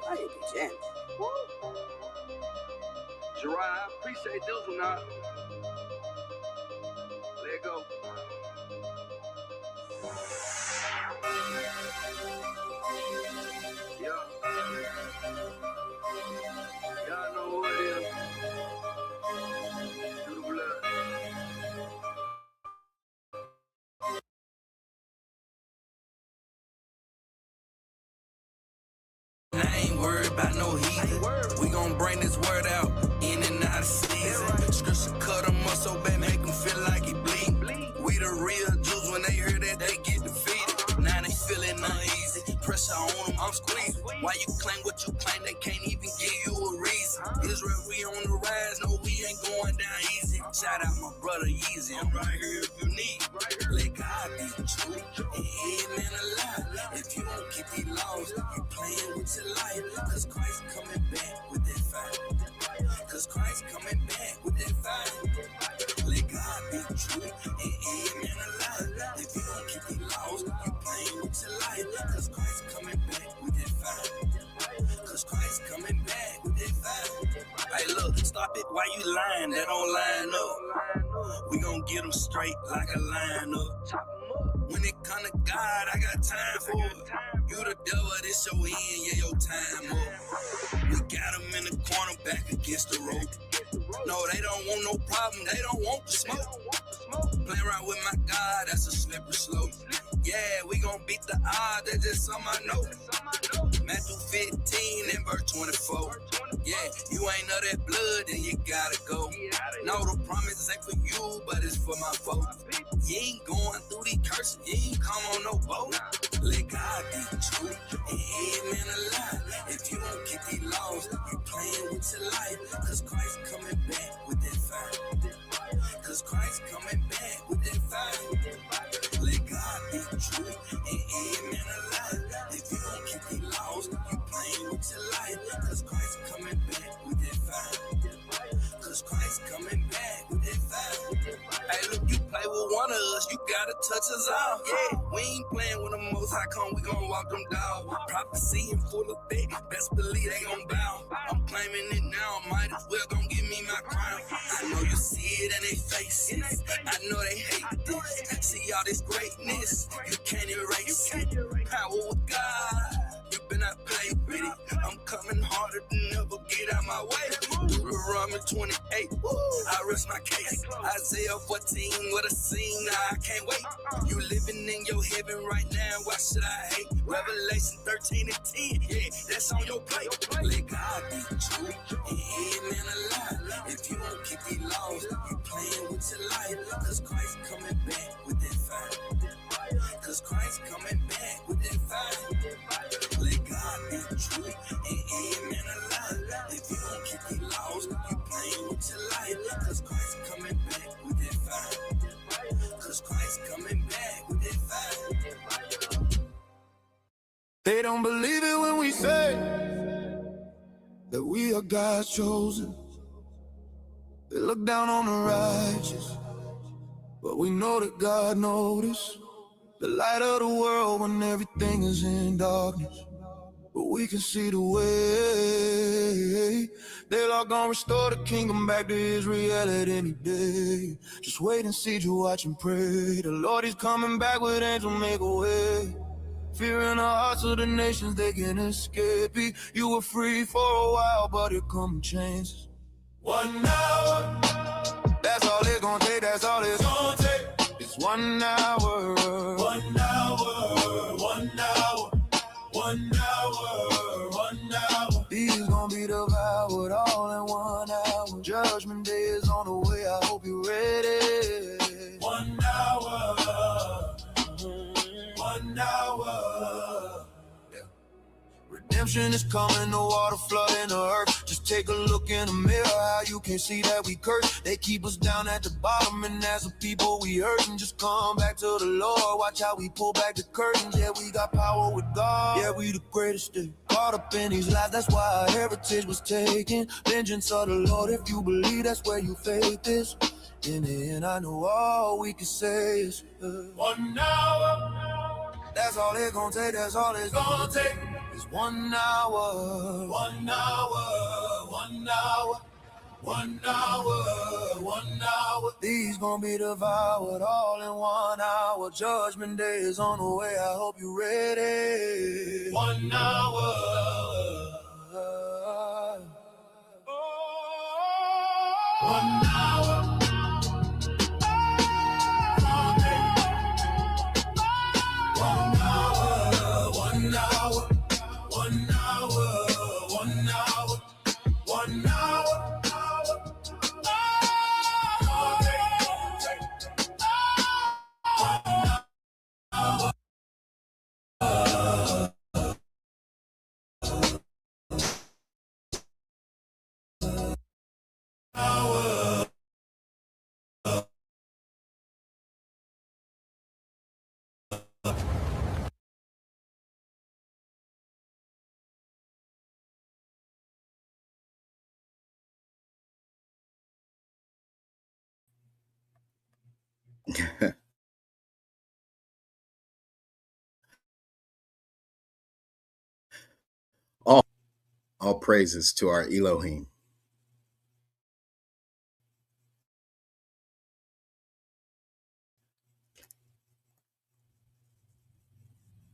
I ain't be jamming. Gerard, appreciate this one now. Let go. Yeah. Y'all know who it is. Do the blood. I ain't worried about no heathen. We gon' bring this word out in and out of season. Scripture cut them up so bad, make them feel like it bleed. We the real Jews, when they hear that, they get defeated. Now they feeling uneasy. Pressure on them, I'm squeezing. Why you claim what you claim, they can't even give you a reason. Israel, we on the rise, no, we ain't going down easy. Shout out my brother Easy, I'm right here if you need. Let God be true, and amen alive. If you don't keep these laws, you playing with your life. Cause Christ coming back with that fire. Cause Christ coming back with that fire. Let God be true, and amen alive. If you don't keep these laws, you playing with your life. Cause Christ coming back with that fire. Cause Christ coming back with that fire. Hey look, stop it, why you lying? That don't line up. We gon' get them straight like a line up. When it come to God, I got time for it. You the devil, this your end, yeah, your time up. We got them in the corner, back against the rope. No, they don't want no problem, they don't want the smoke. Play around with my God, that's a slippery slope. Yeah, we gon' beat the odds, that's just something I know. Matthew 15 and verse 24. Yeah, you ain't of that blood, then you gotta go. No, the promise ain't for you, but it's for my folks. You ain't going through these curses, you ain't come on no boat. Let God be true, and amen alive. If you don't keep these laws, you playing with your life. Cause Christ coming back with that fire. Cause Christ coming back with that fire. Let God be true, and amen alive. If you don't keep these laws, you playing with your life. Cause Christ coming back with that fire. Cause Christ coming back with that fire. Hey, look, you play with one of us, you gotta touch us out. Yeah, we ain't playing with the most high, come, we gon' walk them down. Prophecy in full effect, best believe they gon' bow. I'm claiming it now, might as well gon' give me my crown. I know you see it in their faces, I know they hate this. See all this greatness, you can't erase it. Power with God, you better not play with it. I'm coming harder than ever, get out my way. Deuteronomy 28, I rest my case. Isaiah 14, what a scene, nah, I can't wait. You living in your heaven right now, why should I hate? Revelation 13 and 10, yeah, that's on your plate. Let God be true, and amen alive. If you don't keep these laws, you playing with your life. Cause Christ coming back with that fire. Cause Christ coming back with that fire. Let God be true, and amen alive. If you don't keep these laws, you playing with your life. Cause Christ coming back with that fire. Cause Christ coming back with that fire. They don't believe it when we say that we are God's chosen. They look down on the righteous, but we know that God noticed. The light of the world when everything is in darkness, but we can see the way. They're all gonna restore the kingdom back to Israel at any day. Just wait and see, you watch and pray. The Lord is coming back with angels, make a way. Fear in the hearts of the nations, they can escape. You were free for a while, but here come changes. 1 hour, that's all it's gonna take, that's all it's gonna take. It's 1 hour. 1 hour, 1 hour, 1 hour, 1 hour. He's gonna be devoured all in 1 hour. Judgment day is on the way, I hope you're ready. 1 hour, 1 hour. Redemption is coming, the water flooding the earth. Just take a look in the mirror, how you can see that we curse. They keep us down at the bottom, and as a people we hurting. Just come back to the Lord, watch how we pull back the curtains. Yeah, we got power with God, yeah, we the greatest thing. Caught up in these lies, that's why our heritage was taken. Vengeance of the Lord, if you believe, that's where you faith is. In the end, I know all we can say is 1 hour. That's all it's gonna take, that's all it's gonna take. is 1 hour, 1 hour, 1 hour, 1 hour, 1 hour. These gonna be devoured all in 1 hour. Judgment day is on the way. I hope you ready. 1 hour. 1 hour. 1 hour. 1 hour. 1 hour. 1 hour. 1 hour. All praises to our Elohim.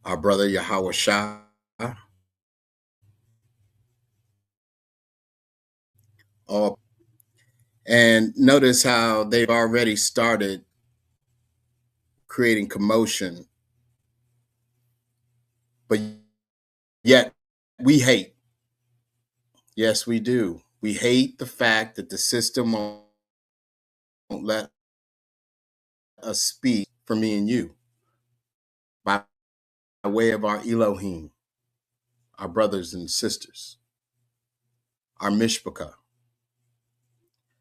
Our brother Yahweh. All, and notice how they've already started creating commotion, but yet we hate. Yes, we do. We hate the fact that the system won't let us speak for me and you by way of our Elohim, our brothers and sisters, our Mishpahcah.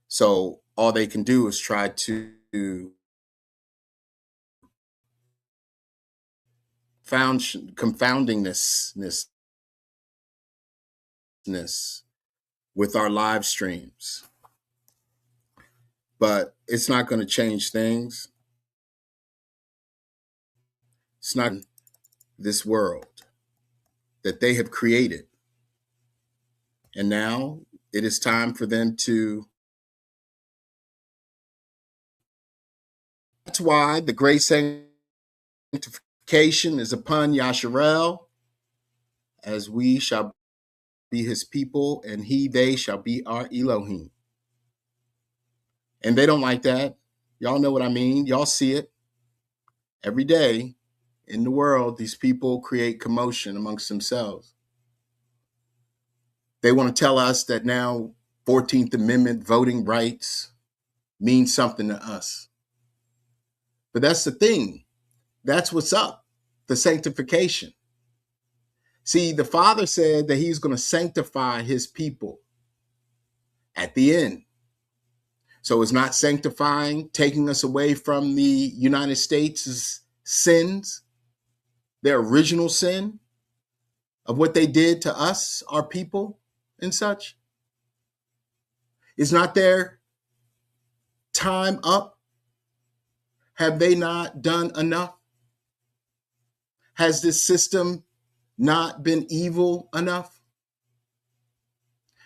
So all they can do is try to confounding this with our live streams. But it's not going to change things. It's not this world that they have created. And now it is time for them to. That's why the great sanctification is upon Yashar'EL, as we shall be his people, and they shall be our Elohim. And they don't like that. Y'all know what I mean. Y'all see it every day in the world. These people create commotion amongst themselves. They want to tell us that now 14th Amendment voting rights means something to us. But that's the thing. That's what's up. The sanctification. See, the Father said that he's going to sanctify his people at the end. So it's not sanctifying, taking us away from the United States' sins, their original sin of what they did to us, our people, and such. Is not their time up? Have they not done enough? Has this system not been evil enough?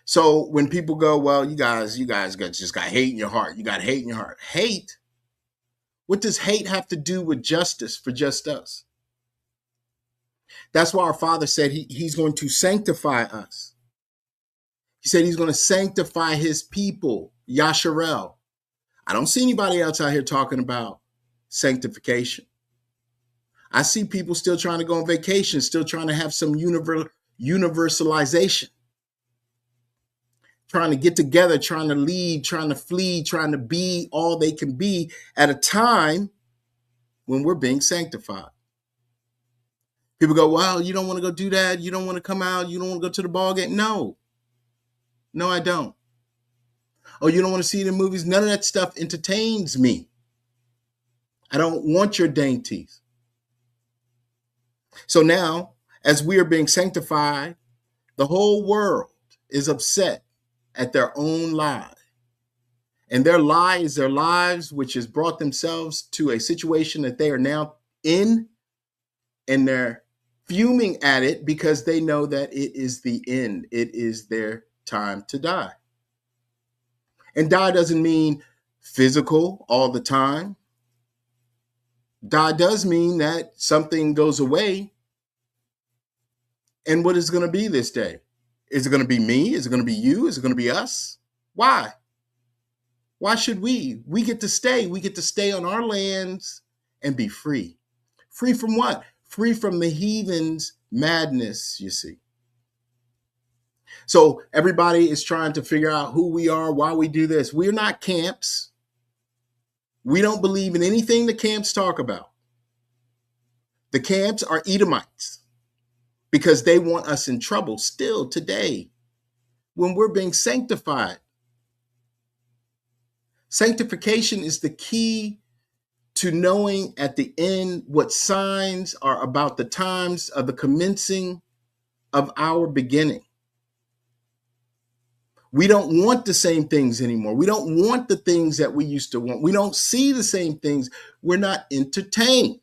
So when people go, well, you guys just got hate in your heart. You got hate in your heart. Hate? What does hate have to do with justice for just us? That's why our Father said he's going to sanctify us. He said he's going to sanctify his people, Yashar'EL. I don't see anybody else out here talking about sanctification. I see people still trying to go on vacation, still trying to have some universalization, trying to get together, trying to lead, trying to flee, trying to be all they can be at a time when we're being sanctified. People go, well, you don't want to go do that. You don't want to come out. You don't want to go to the ball game. No, I don't. Oh, you don't want to see the movies? None of that stuff entertains me. I don't want your dainties. So now, as we are being sanctified, the whole world is upset at their own lie. And their lie is their lives, which has brought themselves to a situation that they are now in, and their fuming at it because they know that it is the end. It is their time to die. And die doesn't mean physical all the time. Die does mean that something goes away. And what is going to be this day? Is it going to be me? Is it going to be you? Is it going to be us? Why? Why should we? We get to stay. We get to stay on our lands and be free. Free from what? Free from the heathens' madness, you see. So everybody is trying to figure out who we are, why we do this. We're not camps. We don't believe in anything the camps talk about. The camps are Edomites because they want us in trouble still today when we're being sanctified. Sanctification is the key to knowing at the end what signs are about the times of the commencing of our beginning. We don't want the same things anymore. We don't want the things that we used to want. We don't see the same things. We're not entertained.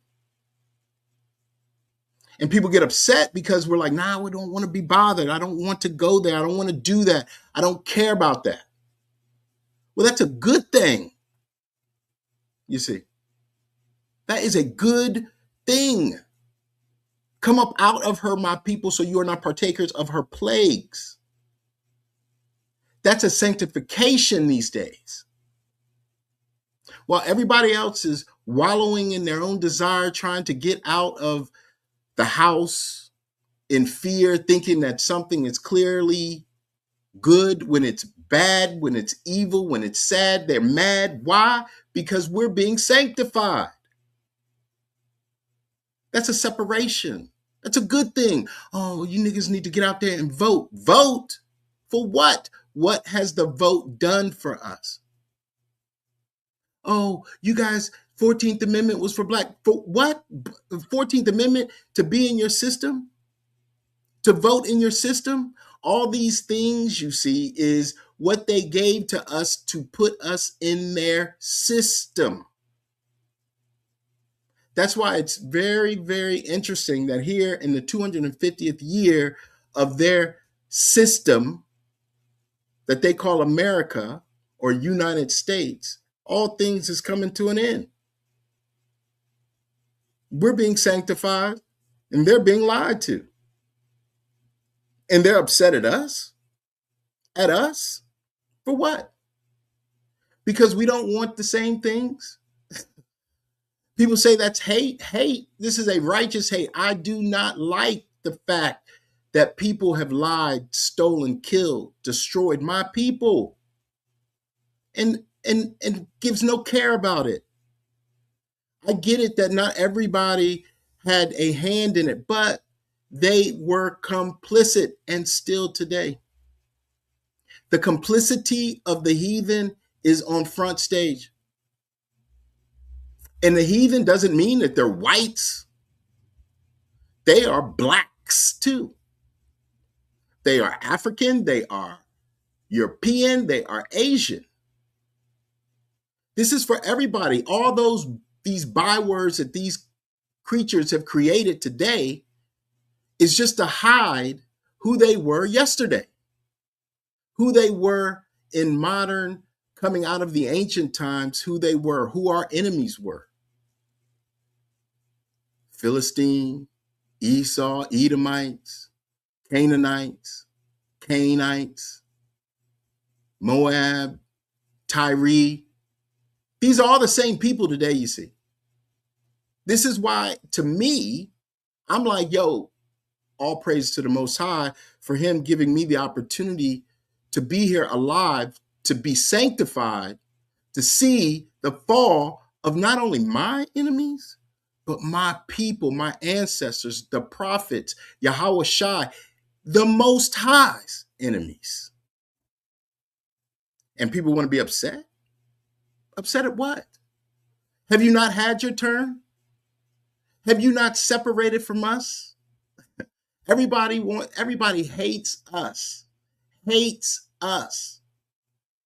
And people get upset because we're like, nah, we don't want to be bothered. I don't want to go there. I don't want to do that. I don't care about that. Well, that's a good thing. You see, that is a good thing. Come up out of her, my people, so you are not partakers of her plagues. That's a sanctification these days. While everybody else is wallowing in their own desire, trying to get out of the house in fear, thinking that something is clearly good when it's bad, when it's evil, when it's sad, they're mad. Why? Because we're being sanctified. That's a separation. That's a good thing. Oh, you niggas need to get out there and vote. Vote? For what? What has the vote done for us? Oh, you guys, 14th Amendment was for black. For what? 14th Amendment to be in your system? To vote in your system? All these things, you see, is what they gave to us to put us in their system. That's why it's very, very interesting that here in the 250th year of their system that they call America or United States, all things is coming to an end. We're being sanctified and they're being lied to. And they're upset at us. At us? For what? Because we don't want the same things? People say that's hate. Hate. This is a righteous hate. I do not like the fact that people have lied, stolen, killed, destroyed my people, and gives no care about it. I get it that not everybody had a hand in it, but they were complicit, and still today. The complicity of the heathen is on front stage. And the heathen doesn't mean that they're whites. They are blacks too. They are African, they are European, they are Asian. This is for everybody. All these bywords that these creatures have created today is just to hide who they were yesterday, who they were in modern, coming out of the ancient times, who they were, who our enemies were. Philistine, Esau, Edomites, Canaanites, Cainites, Moab, Tyre. These are all the same people today, you see. This is why, to me, I'm like, yo, all praise to the Most High for him giving me the opportunity to be here alive, to be sanctified, to see the fall of not only my enemies, but my people, my ancestors, the prophets, Yahweh, the Most High's enemies. And people want to be upset? Upset at what? Have you not had your turn? Have you not separated from us? Everybody hates us,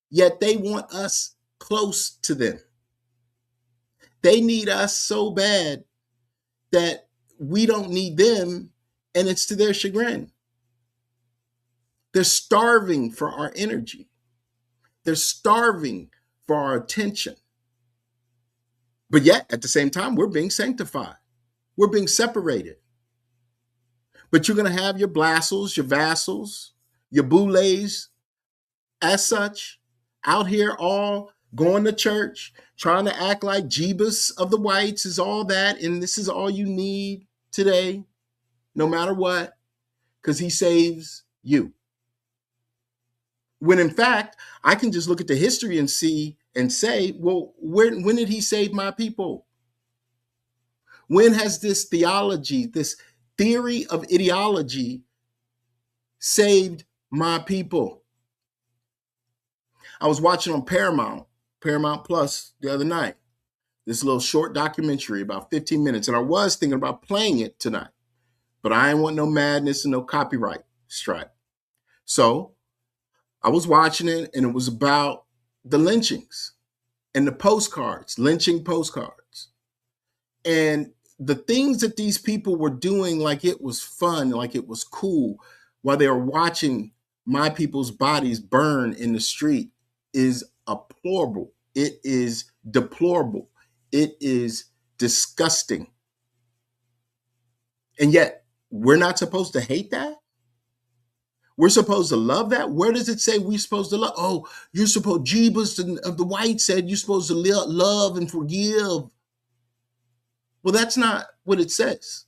yet they want us close to them. They need us so bad that we don't need them, And it's to their chagrin. They're starving for our energy. They're starving for our attention. But yet, at the same time, we're being sanctified. We're being separated. But you're going to have your blassels, your vassals, your boulets, as such, out here all going to church, trying to act like Jebus of the whites is all that, and this is all you need today, no matter what, because he saves you. When in fact, I can just look at the history and see and say, well, when did he save my people? When has this theology, this theory of ideology saved my people? I was watching on Paramount Plus the other night, this little short documentary, about 15 minutes. And I was thinking about playing it tonight, but I ain't want no madness and no copyright strike. So I was watching it, and it was about the lynchings and the postcards, lynching postcards. And the things that these people were doing, like it was fun, like it was cool, while they were watching my people's bodies burn in the street, is deplorable. It is deplorable. It is disgusting. And yet, we're not supposed to hate that? We're supposed to love that? Where does it say we're supposed to love? Oh, you're supposed, Jebus of the white said you're supposed to love and forgive. Well, that's not what it says.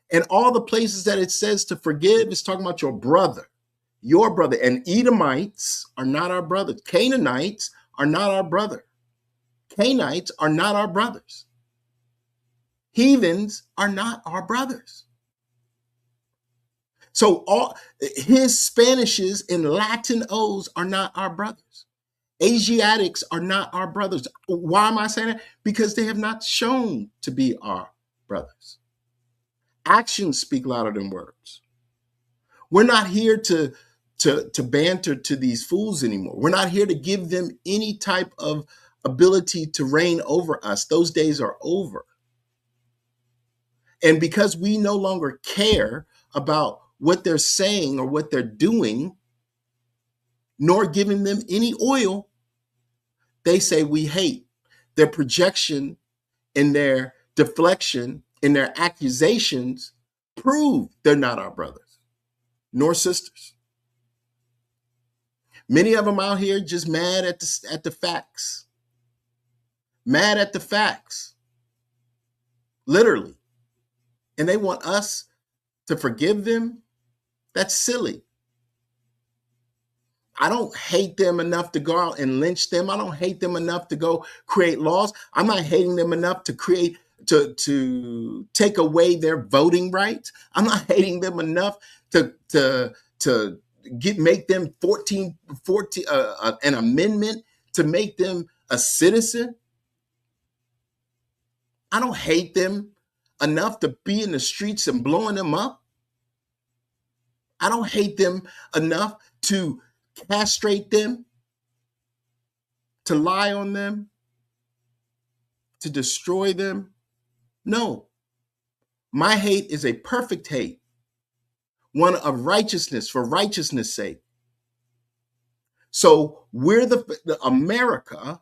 And all the places that it says to forgive is talking about your brother. Your brother. And Edomites are not our brothers. Canaanites are not our brother. Canaanites are not our brothers. Heathens are not our brothers. So all his Spanishes and Latin O's are not our brothers. Asiatics are not our brothers. Why am I saying that? Because they have not shown to be our brothers. Actions speak louder than words. We're not here to banter to these fools anymore. We're not here to give them any type of ability to reign over us. Those days are over. And because we no longer care about what they're saying or what they're doing, nor giving them any oil, they say we hate. Their projection and their deflection and their accusations prove they're not our brothers nor sisters. Many of them out here just mad at the facts. Mad at the facts. Literally. And they want us to forgive them. That's silly. I don't hate them enough to go out and lynch them. I don't hate them enough to go create laws. I'm not hating them enough to create, to take away their voting rights. I'm not hating them enough to make them 14 an amendment to make them a citizen. I don't hate them enough to be in the streets and blowing them up. I don't hate them enough to castrate them, to lie on them, to destroy them. No, my hate is a perfect hate, one of righteousness for righteousness' sake. So we're the America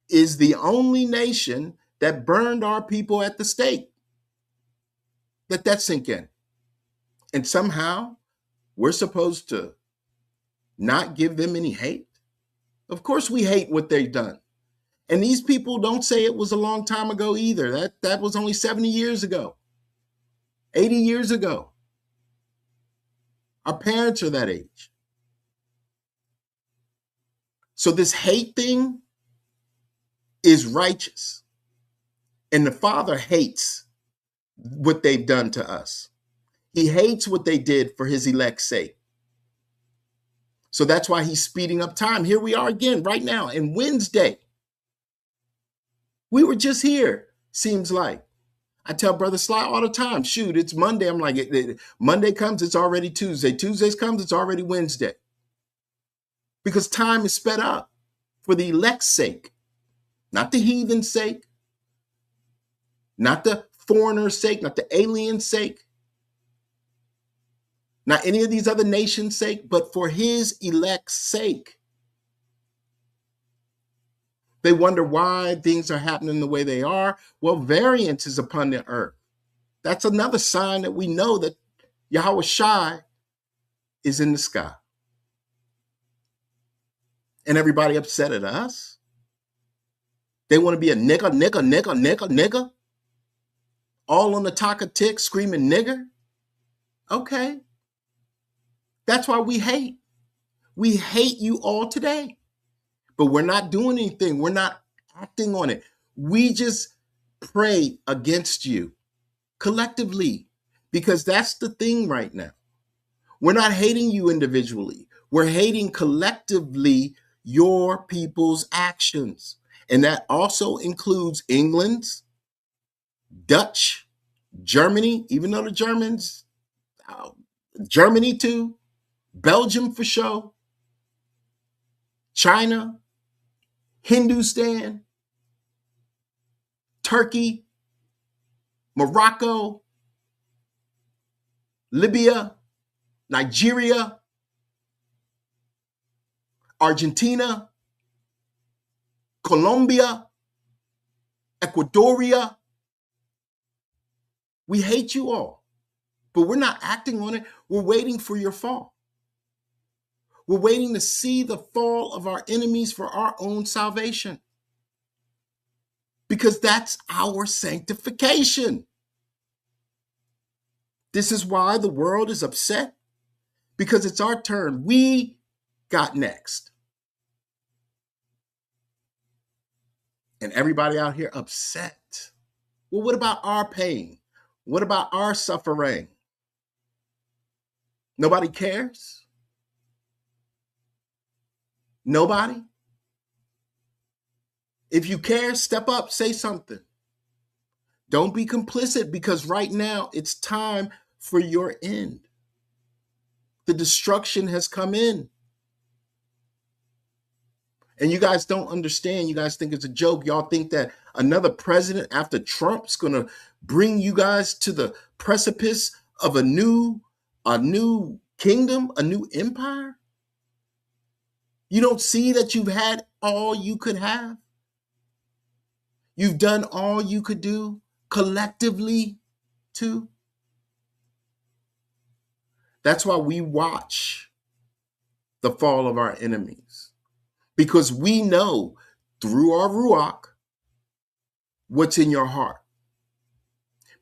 is the only nation that burned our people at the stake. Let that sink in. And somehow we're supposed to not give them any hate? Of course we hate what they've done. And these people don't say it was a long time ago either. That was only 70 years ago, 80 years ago. Our parents are that age. So this hate thing is righteous. And the Father hates what they've done to us. He hates what they did for his elect's sake. So that's why he's speeding up time. Here we are again right now in Wednesday. We were just here, seems like. I tell Brother Sly all the time, shoot, it's Monday. I'm like, Monday comes, it's already Tuesday. Tuesdays comes, it's already Wednesday. Because time is sped up for the elect's sake, not the heathen's sake, not the foreigners' sake, not the aliens' sake, not any of these other nations' sake, but for his elect's sake. They wonder why things are happening the way they are. Well, variance is upon the earth. That's another sign that we know that Yahweh is in the sky. And everybody upset at us. They want to be a nigger, all on the talk of tick screaming nigger. Okay. That's why we hate. We hate you all today. But we're not doing anything. We're not acting on it. We just pray against you collectively, because that's the thing right now. We're not hating you individually. We're hating collectively your people's actions. And that also includes England's, Dutch, Germany, even though the Germans, Germany too, Belgium for sure, China, Hindustan, Turkey, Morocco, Libya, Nigeria, Argentina, Colombia, Ecuadoria. We hate you all, but we're not acting on it. We're waiting for your fall. We're waiting to see the fall of our enemies for our own salvation, because that's our sanctification. This is why the world is upset, because it's our turn. We got next. And everybody out here upset. Well, what about our pain? What about our suffering? Nobody cares? Nobody? If you care, step up, say something. Don't be complicit, because right now it's time for your end. The destruction has come in. And you guys don't understand. You guys think it's a joke. Y'all think that another president after Trump's going to bring you guys to the precipice of a new kingdom, a new empire? You don't see that you've had all you could have? You've done all you could do collectively too? That's why we watch the fall of our enemies, because we know through our Ruach what's in your heart.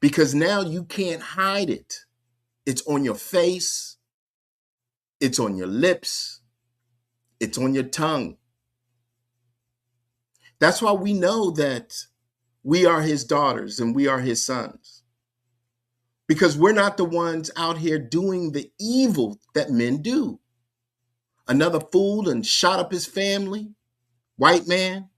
Because now you can't hide it. It's on your face. It's on your lips. It's on your tongue. That's why we know that we are his daughters and we are his sons. Because we're not the ones out here doing the evil that men do. Another fool and shot up his family, white man.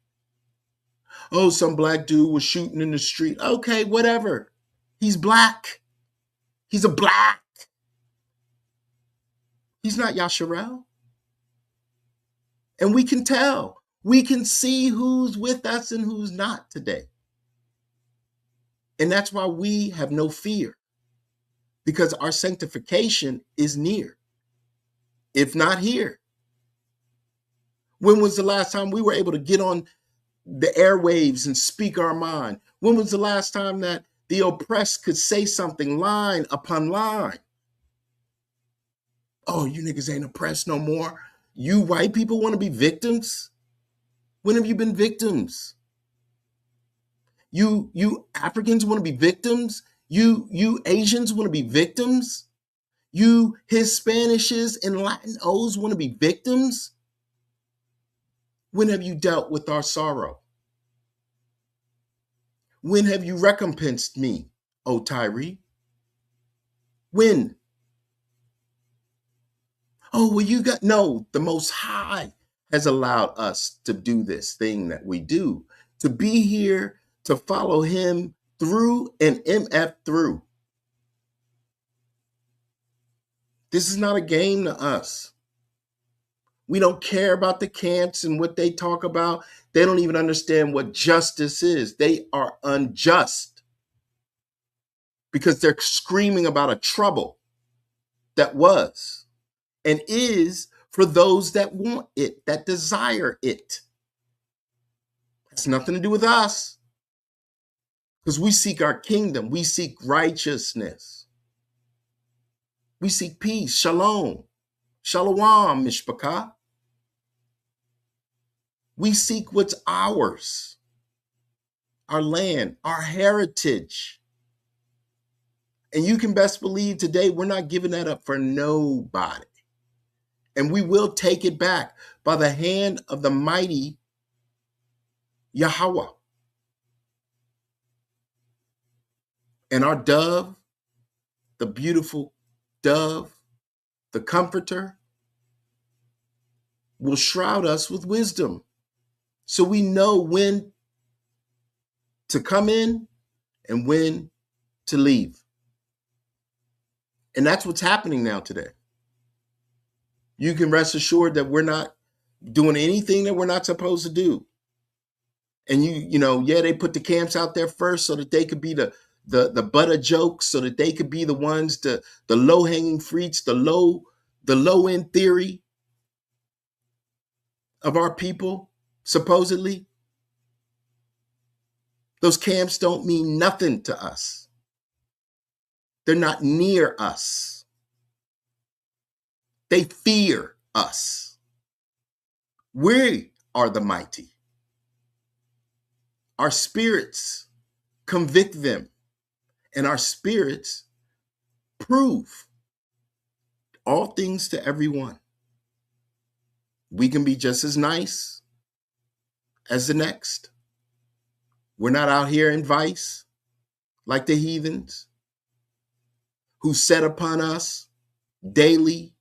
Oh, some black dude was shooting in the street. Okay, whatever. He's black. He's a black. He's not Yashar'EL. And we can tell. We can see who's with us and who's not today. And that's why we have no fear, because our sanctification is near, if not here. When was the last time we were able to get on the airwaves and speak our mind? When was the last time that the oppressed could say something line upon line? Oh, you niggas ain't oppressed no more. You white people want to be victims? When have you been victims? You Africans want to be victims? You Asians want to be victims? You Hispanishes and Latinos want to be victims? When have you dealt with our sorrow? When have you recompensed me, O Tyree? When? Oh, well, no, the Most High has allowed us to do this thing that we do, to be here, to follow him through and MF through. This is not a game to us. We don't care about the camps and what they talk about. They don't even understand what justice is. They are unjust. because they're screaming about a trouble that was and is for those that want it, that desire it. It's nothing to do with us, because we seek our kingdom. We seek righteousness. We seek peace, shalom, shalom, Mishpahcah. We seek what's ours, our land, our heritage. And you can best believe today we're not giving that up for nobody. And we will take it back by the hand of the mighty Yahweh. And our dove, the beautiful dove, the comforter, will shroud us with wisdom. So we know when to come in and when to leave. And that's what's happening now today. You can rest assured that we're not doing anything that we're not supposed to do. And they put the camps out there first so that they could be the butt of jokes, so that they could be the ones, the low-hanging fruits, the low-end theory of our people, supposedly. Those camps don't mean nothing to us. They're not near us. They fear us. We are the mighty. Our spirits convict them, and our spirits prove all things to everyone. We can be just as nice as the next. We're not out here in vice like the heathens who set upon us daily.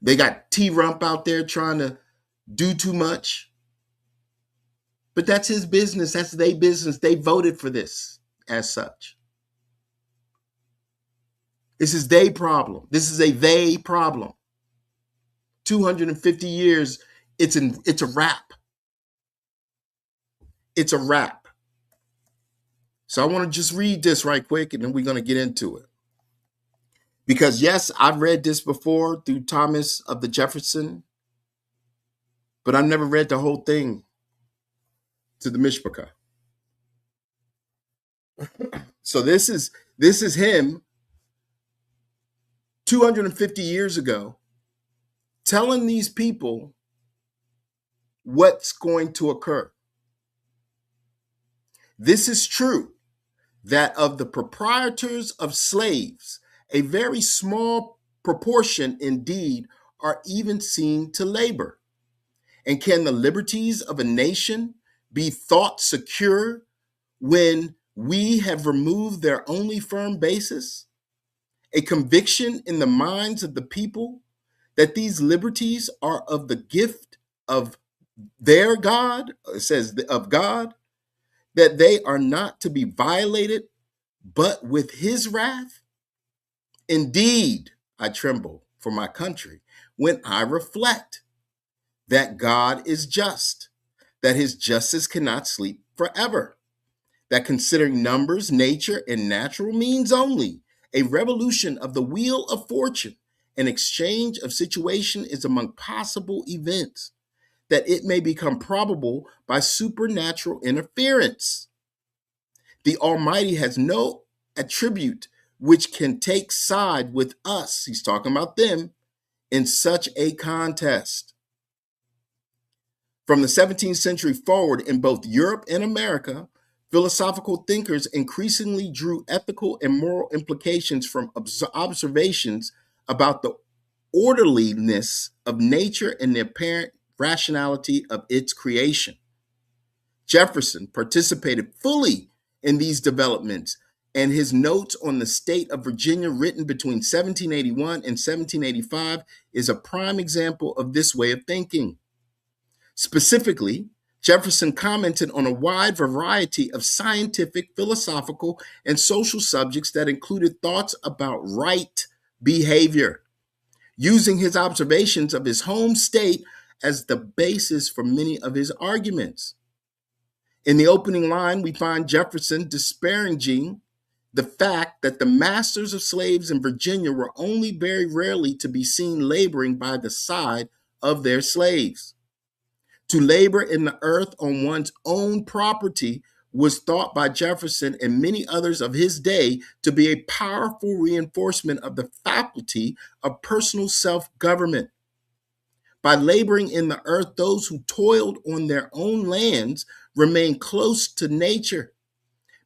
They got T-Rump out there trying to do too much. But that's his business. That's their business. They voted for this as such. This is their problem. This is a they problem. 250 years, it's a wrap. It's a wrap. So I want to just read this right quick, and then we're going to get into it. Because yes, I've read this before through Thomas of the Jefferson, but I've never read the whole thing to the Mishpahcah. So this is him 250 years ago telling these people what's going to occur. This is true, that of the proprietors of slaves, a very small proportion indeed are even seen to labor. And can the liberties of a nation be thought secure when we have removed their only firm basis? A conviction in the minds of the people that these liberties are of the gift of their God, it says of God, that they are not to be violated, but with his wrath? Indeed, I tremble for my country when I reflect that God is just, that his justice cannot sleep forever, that considering numbers, nature, and natural means only, a revolution of the wheel of fortune, an exchange of situation is among possible events, that it may become probable by supernatural interference. The Almighty has no attribute which can take side with us, he's talking about them, in such a contest. From the 17th century forward, in both Europe and America, philosophical thinkers increasingly drew ethical and moral implications from observations about the orderliness of nature and the apparent rationality of its creation. Jefferson participated fully in these developments, and his notes on the state of Virginia, written between 1781 and 1785, is a prime example of this way of thinking. Specifically, Jefferson commented on a wide variety of scientific, philosophical, and social subjects that included thoughts about right behavior, using his observations of his home state as the basis for many of his arguments. In the opening line, we find Jefferson disparaging the fact that the masters of slaves in Virginia were only very rarely to be seen laboring by the side of their slaves. To labor in the earth on one's own property was thought by Jefferson and many others of his day to be a powerful reinforcement of the faculty of personal self-government. By laboring in the earth, those who toiled on their own lands remained close to nature.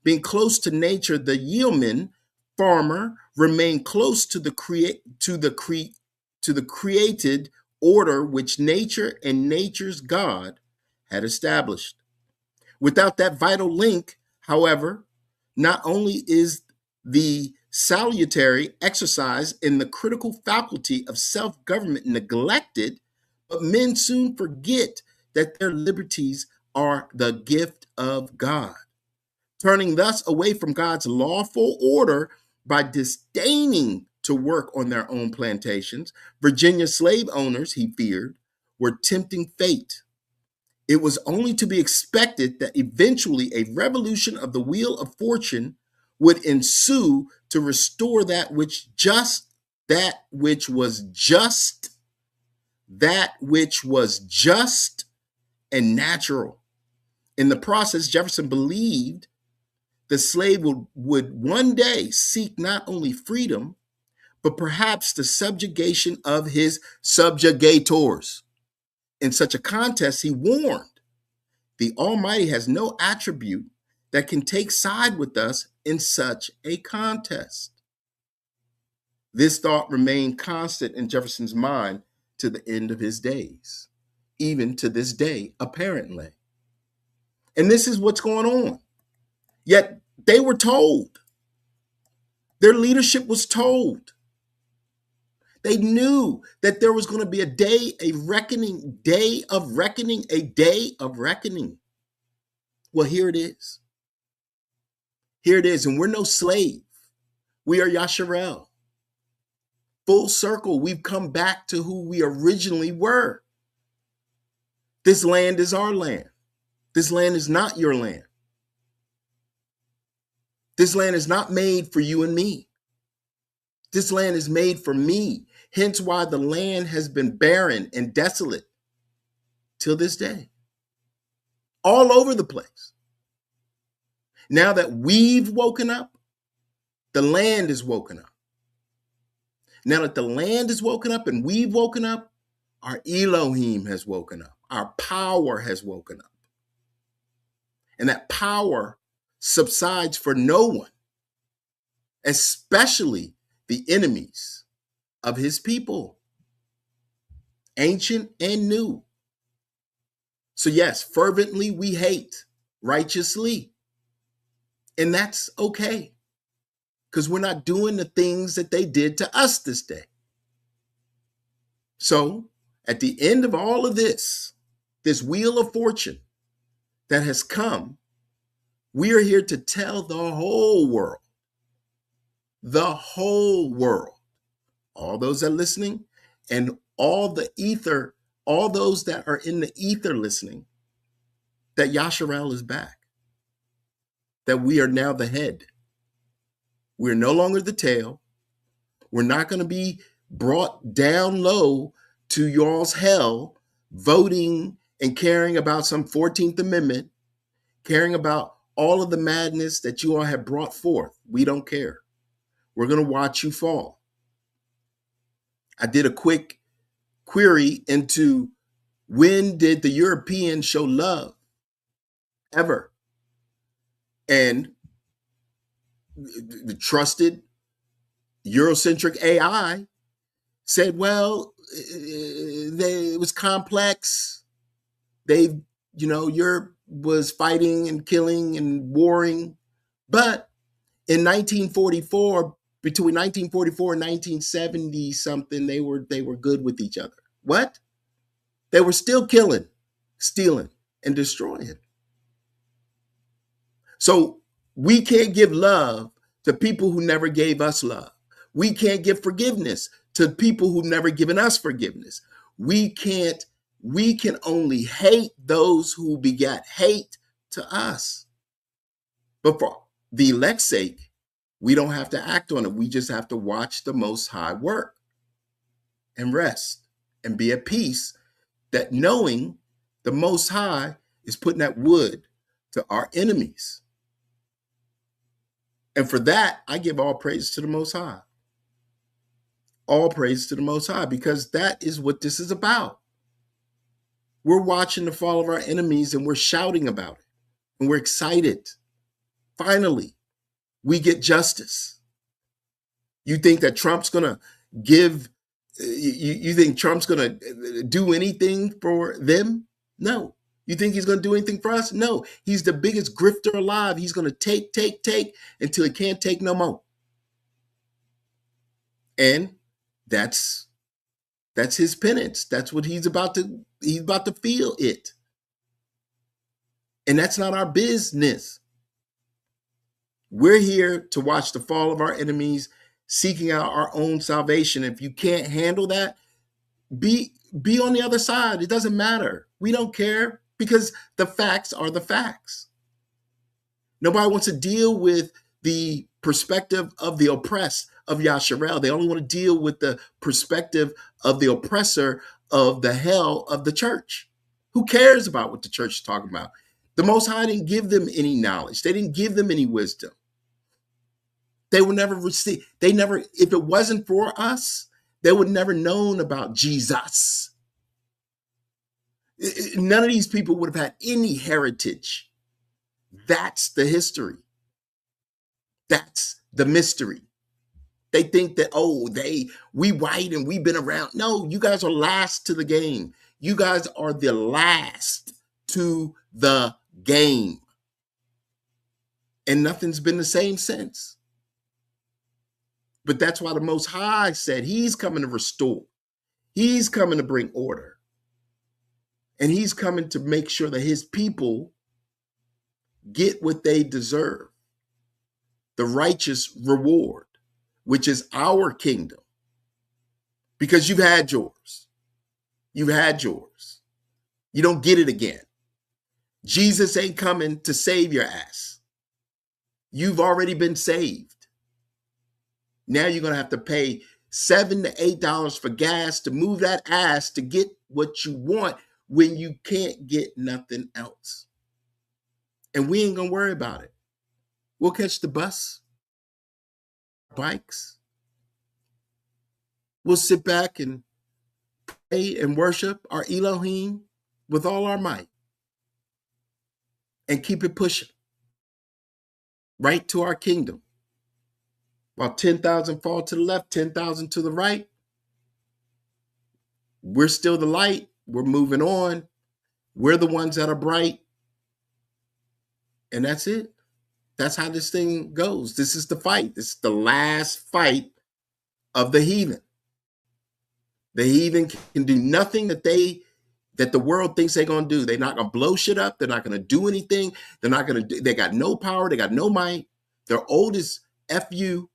Being close to nature, the yeoman farmer remained close to the created order which nature and nature's God had established. Without that vital link, however, not only is the salutary exercise in the critical faculty of self-government neglected, but men soon forget that their liberties are the gift of God. Turning thus away from God's lawful order by disdaining to work on their own plantations, Virginia slave owners, he feared, were tempting fate. It was only to be expected that eventually a revolution of the wheel of fortune would ensue to restore that which was just and natural. In the process, Jefferson believed the slave would one day seek not only freedom, but perhaps the subjugation of his subjugators. In such a contest, he warned, the Almighty has no attribute that can take side with us in such a contest. This thought remained constant in Jefferson's mind to the end of his days, even to this day, apparently. And this is what's going on. Yet they were told, their leadership was told. They knew that there was going to be a day of reckoning. Well, here it is. Here it is. And we're no slave. We are Yashar'EL. Full circle, we've come back to who we originally were. This land is our land. This land is not your land. This land is not made for you and me. This land is made for me. Hence why the land has been barren and desolate till this day. All over the place. Now that we've woken up, the land is woken up. Now that the land is woken up and we've woken up, our Elohim has woken up. Our power has woken up. And that power subsides for no one, especially the enemies of his people, ancient and new. So yes, fervently we hate, righteously. And that's okay, because we're not doing the things that they did to us this day. So at the end of all of this wheel of fortune that has come, we are here to tell the whole world, all those that are listening and all the ether, all those that are in the ether listening, that Yashar'EL is back, that we are now the head. We're no longer the tail. We're not going to be brought down low to y'all's hell, voting and caring about some 14th Amendment, caring about all of the madness that you all have brought forth. We don't care. We're going to watch you fall. I did a quick query into when did the Europeans show love ever? And the trusted Eurocentric AI said, well, it was complex. Europe was fighting and killing and warring. But in 1944, between 1944 and 1970 something, they were good with each other. What? They were still killing, stealing, and destroying. So we can't give love to people who never gave us love. We can't give forgiveness to people who've never given us forgiveness. We can only hate those who begat hate to us. But for the elect's sake, We don't have to act on it. We just have to watch the Most High work and rest and be at peace, that knowing the Most High is putting that wood to our enemies. And for that, I give all praise to the Most High. All praise to the Most High, because that is what this is about. We're watching the fall of our enemies and we're shouting about it. And we're excited. Finally, we get justice. You think that Trump's going to give, you think Trump's going to do anything for them? No. You think he's going to do anything for us? No. He's the biggest grifter alive. He's going to take until he can't take no more. And that's his penance. That's what he's about to feel it. And that's not our business. We're here to watch the fall of our enemies, seeking out our own salvation. If you can't handle that, be on the other side. It doesn't matter. We don't care, because the facts are the facts. Nobody wants to deal with the perspective of the oppressed of Yashar'EL. They only want to deal with the perspective of the oppressor of the hell of the church. Who cares about what the church is talking about? The Most High didn't give them any knowledge. They didn't give them any wisdom. They would never receive. If it wasn't for us, they would never known about Jesus. None of these people would have had any heritage. That's the history. That's the mystery. They think that, we white and we've been around. No, you guys are last to the game. You guys are the last to the game. And nothing's been the same since. But that's why the Most High said he's coming to restore. He's coming to bring order. And he's coming to make sure that his people get what they deserve. The righteous reward, which is our kingdom. Because you've had yours. You've had yours. You don't get it again. Jesus ain't coming to save your ass. You've already been saved. Now you're going to have to pay $7 to $8 for gas to move that ass to get what you want when you can't get nothing else. And we ain't going to worry about it. We'll catch the bus, bikes. We'll sit back and pray and worship our Elohim with all our might and keep it pushing right to our kingdom. While 10,000 fall to the left, 10,000 to the right, we're still the light. We're moving on. We're the ones that are bright. And that's it. That's how this thing goes. This is the fight. This is the last fight of the heathen. The heathen can do nothing that the world thinks they're going to do. They're not going to blow shit up. They're not going to do anything. They got no power. They got no might. They're old as FU.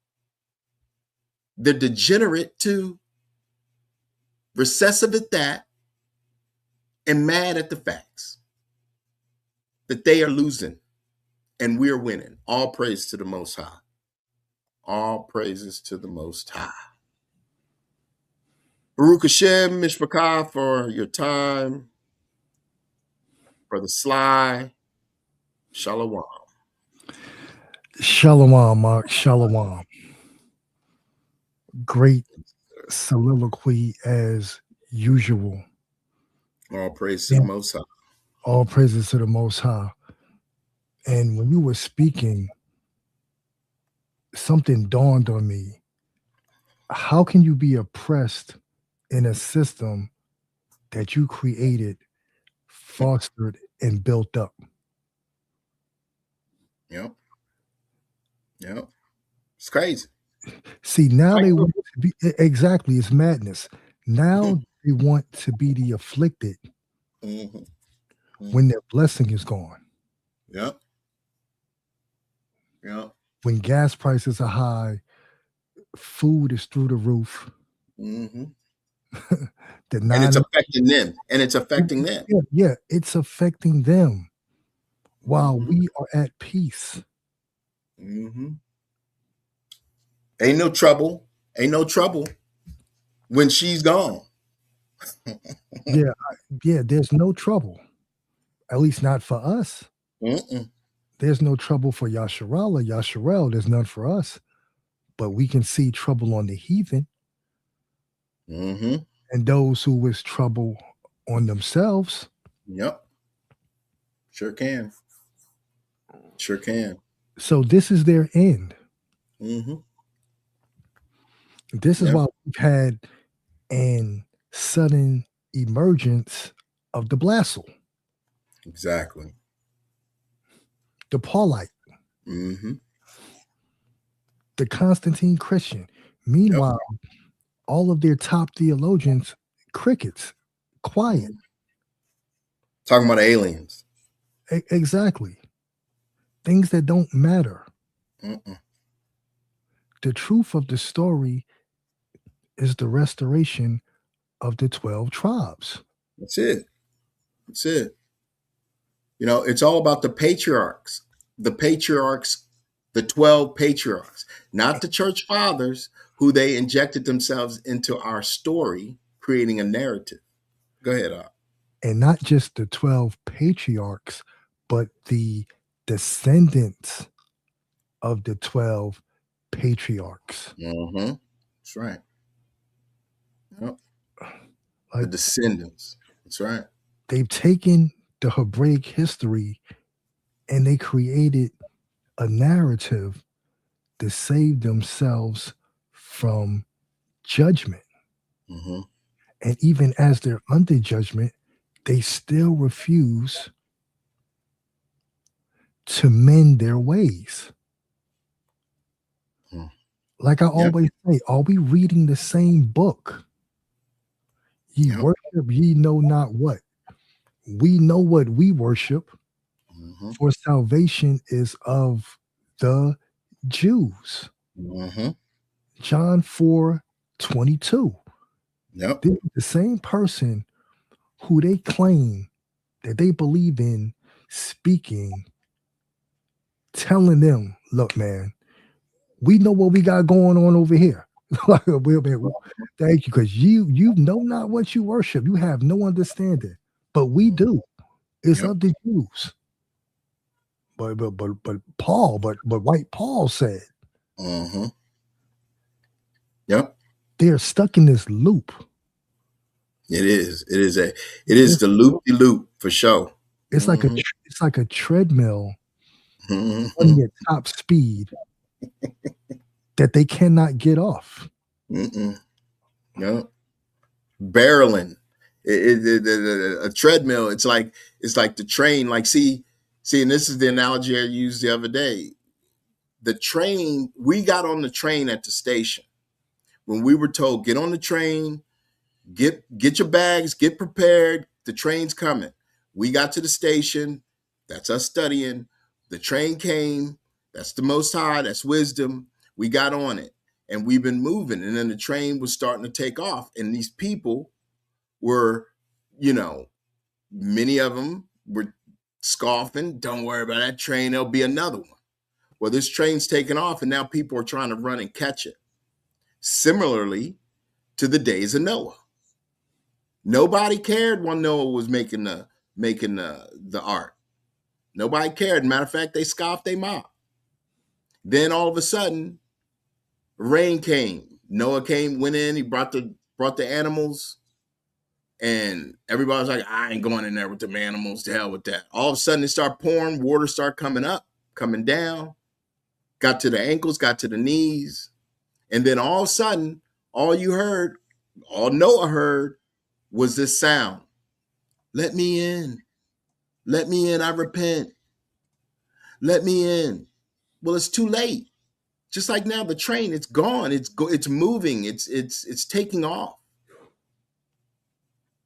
They're degenerate too. Recessive at that. And mad at the facts. That they are losing. And we're winning. All praise to the Most High. All praises to the Most High. Baruch Hashem, Mishpahcah, for your time. Brother Sly. Shalom. Shalom, Mark. Shalom. Great soliloquy as usual. All praise to the Most High. All praises to the Most High. And when you were speaking, something dawned on me. How can you be oppressed in a system that you created, fostered, and built up? Yep. It's crazy. See, now they want to be, exactly, it's madness. Now they want to be the afflicted when their blessing is gone. Yep. When gas prices are high, food is through the roof. And it's affecting them. Yeah, it's affecting them while we are at peace. Ain't no trouble. Ain't no trouble when she's gone. Yeah, yeah, there's no trouble. At least not for us. Mm-mm. There's no trouble for Yashar'EL or Yashar'EL. There's none for us. But we can see trouble on the heathen Mm-hmm. and those who wish trouble on themselves. Yep. Sure can. Sure can. So this is their end. Mm-hmm. This is Yep. why we've had an sudden emergence of the Blassel, Exactly. the Paulite, Mm-hmm. the Constantine Christian. Meanwhile, all of their top theologians, crickets, quiet. Talking about aliens. Exactly. Things that don't matter. Mm-mm. The truth of the story is the restoration of the 12 tribes. That's it. That's it. You know, it's all about the patriarchs. The patriarchs, the 12 patriarchs, not the church fathers who they injected themselves into our story, creating a narrative. Go ahead, Op. And not just the 12 patriarchs, but the descendants of the 12 patriarchs. Mm-hmm. That's right. Yep. The Like, descendants. That's right. they've taken the Hebraic history and they created a narrative to save themselves from judgment. Mm-hmm. And even as they're under judgment, they still refuse to mend their ways. Mm. Like I Yep. always say, are we reading the same book? Ye Yep. worship, ye know not what. We know what we worship, Mm-hmm. for salvation is of the Jews. Mm-hmm. John 4:22. Yep. This is the same person who they claim that they believe in speaking, telling them, look, man, we know what we got going on over here. Thank you, because you know not what you worship. You have no understanding. But we do. It's Yep. of the Jews. But white Paul said Mm-hmm. Yep. they're stuck in this loop. It is. It is the loop-de-loop for sure. It's Mm-hmm. like a treadmill Mm-hmm. running at top speed that they cannot get off. Mm-mm. Yep. Barreling. A treadmill. It's like the train. Like see, and this is the analogy I used the other day. The train. We got on the train at the station when we were told, get on the train, get your bags, get prepared. The train's coming. We got to the station. That's us studying. The train came. That's the Most High. That's wisdom. We got on it, and we've been moving. And then the train was starting to take off, and these people were, many of them were scoffing. Don't worry about that train. There'll be another one. Well, this train's taking off, and now people are trying to run and catch it. Similarly to the days of Noah. Nobody cared when Noah was making the ark. Nobody cared. Matter of fact, they scoffed their mom. Then all of a sudden, rain came. Noah went in. He brought the animals, and everybody was like, "I ain't going in there with them animals. To hell with that." All of a sudden, it started pouring. Water started coming up, coming down. Got to the ankles, got to the knees, and then all of a sudden, all Noah heard was this sound. Let me in. Let me in. I repent. Let me in. Well, it's too late. Just like now, the train, it's gone. It's moving. It's taking off.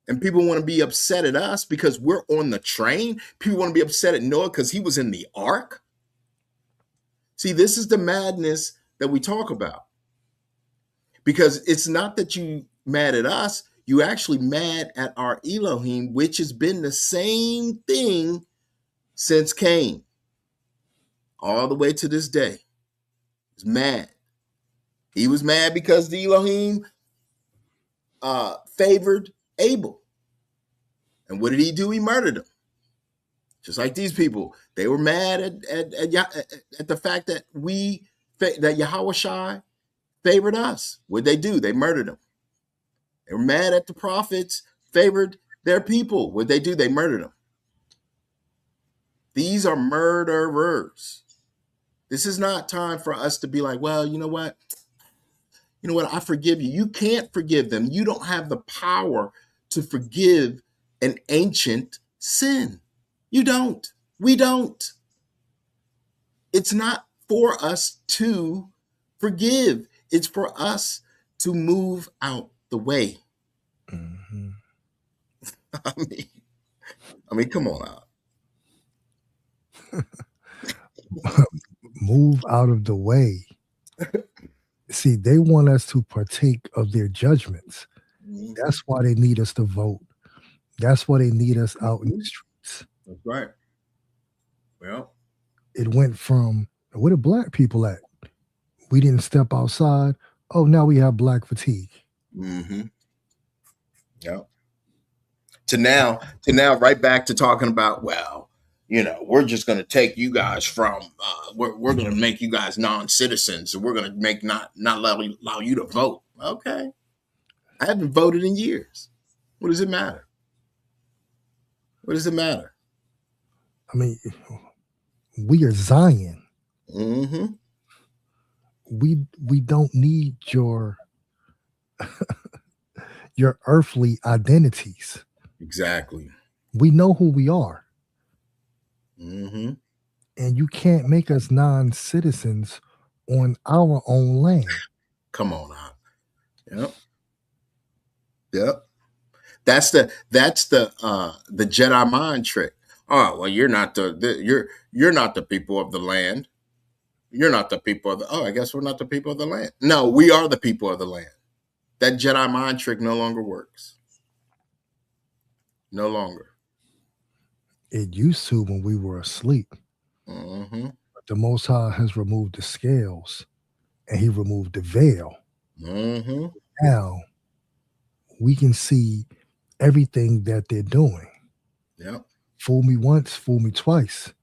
And people want to be upset at us because we're on the train. People want to be upset at Noah because he was in the ark. See, this is the madness that we talk about. Because it's not that you mad at us. You actually mad at our Elohim, which has been the same thing since Cain. All the way to this day. It's mad. He was mad because the Elohim favored Abel. And what did he do? He murdered him. Just like these people. They were mad at the fact that that Yahushua favored us. What'd they do? They murdered him. They were mad at the prophets favored their people. What'd they do? They murdered them. These are murderers. This is not time for us to be like, well, you know what? You know what? I forgive you. You can't forgive them. You don't have the power to forgive an ancient sin. You don't. We don't. It's not for us to forgive. It's for us to move out the way. Mm-hmm. I mean, come on out. Move out of the way. See, they want us to partake of their judgments. Mm-hmm. That's why they need us to vote. That's why they need us out in the streets. That's right. Well, it went from, where the black people at? We didn't step outside. Oh, now we have black fatigue. Mm-hmm. Yeah. To now, right back to talking about, well, you know, we're just going to take you guys from, we're going to make you guys non-citizens, and we're going to make not allow you to vote. Okay. I haven't voted in years. What does it matter? What does it matter? I mean, we are Zion. Mm-hmm. We don't need your your earthly identities. Exactly. We know who we are. Mm-hmm. And you can't make us non-citizens on our own land. Come on out. Yep. Yep. That's the Jedi mind trick. Oh, well, you're not you're not the people of the land. You're not the people of the, I guess we're not the people of the land. No, we are the people of the land. That Jedi mind trick no longer works. No longer. It used to when we were asleep. Mm-hmm. But the Most High has removed the scales and he removed the veil. Mm-hmm. Now we can see everything that they're doing. Yep. Fool me once, fool me twice.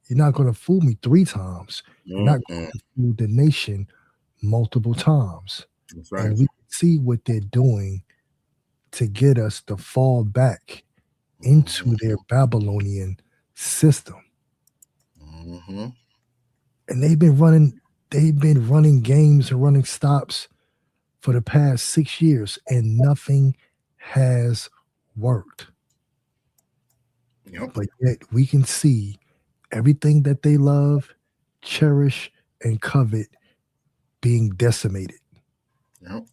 You're not going to fool me 3 times. You're not going to fool the nation multiple times. That's right. And we can see what they're doing to get us to fall back into their Babylonian system. Mm-hmm. And they've been running games and running stops for the past 6 years, and nothing has worked. Yep. But yet we can see everything that they love, cherish, and covet being decimated. Yep.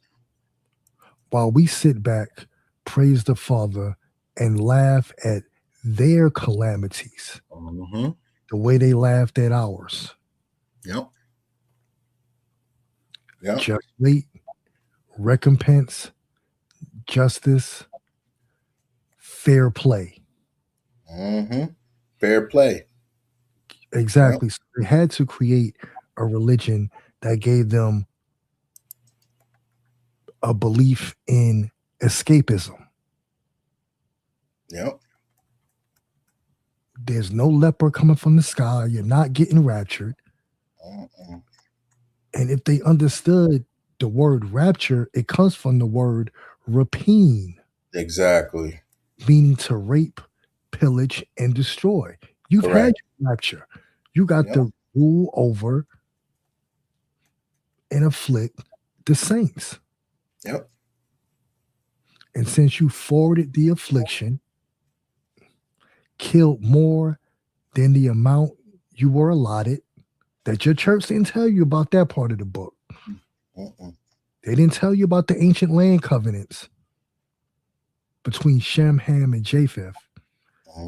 While we sit back, praise the Father, and laugh at their calamities, mm-hmm. the way they laughed at ours. Yep. Yep. Just wait, recompense, justice, fair play. Mm-hmm. Fair play. Exactly. Yep. So they had to create a religion that gave them a belief in escapism. Yep. There's no leper coming from the sky. You're not getting raptured. Uh-uh. And if they understood the word rapture, it comes from the word rapine. Exactly. Meaning to rape, pillage, and destroy. You've had your rapture. You got to rule over and afflict the saints. Yep. And since you forwarded the affliction, killed more than the amount you were allotted, that your church didn't tell you about that part of the book. Uh-uh. They didn't tell you about the ancient land covenants between Shem, Ham, and Japheth.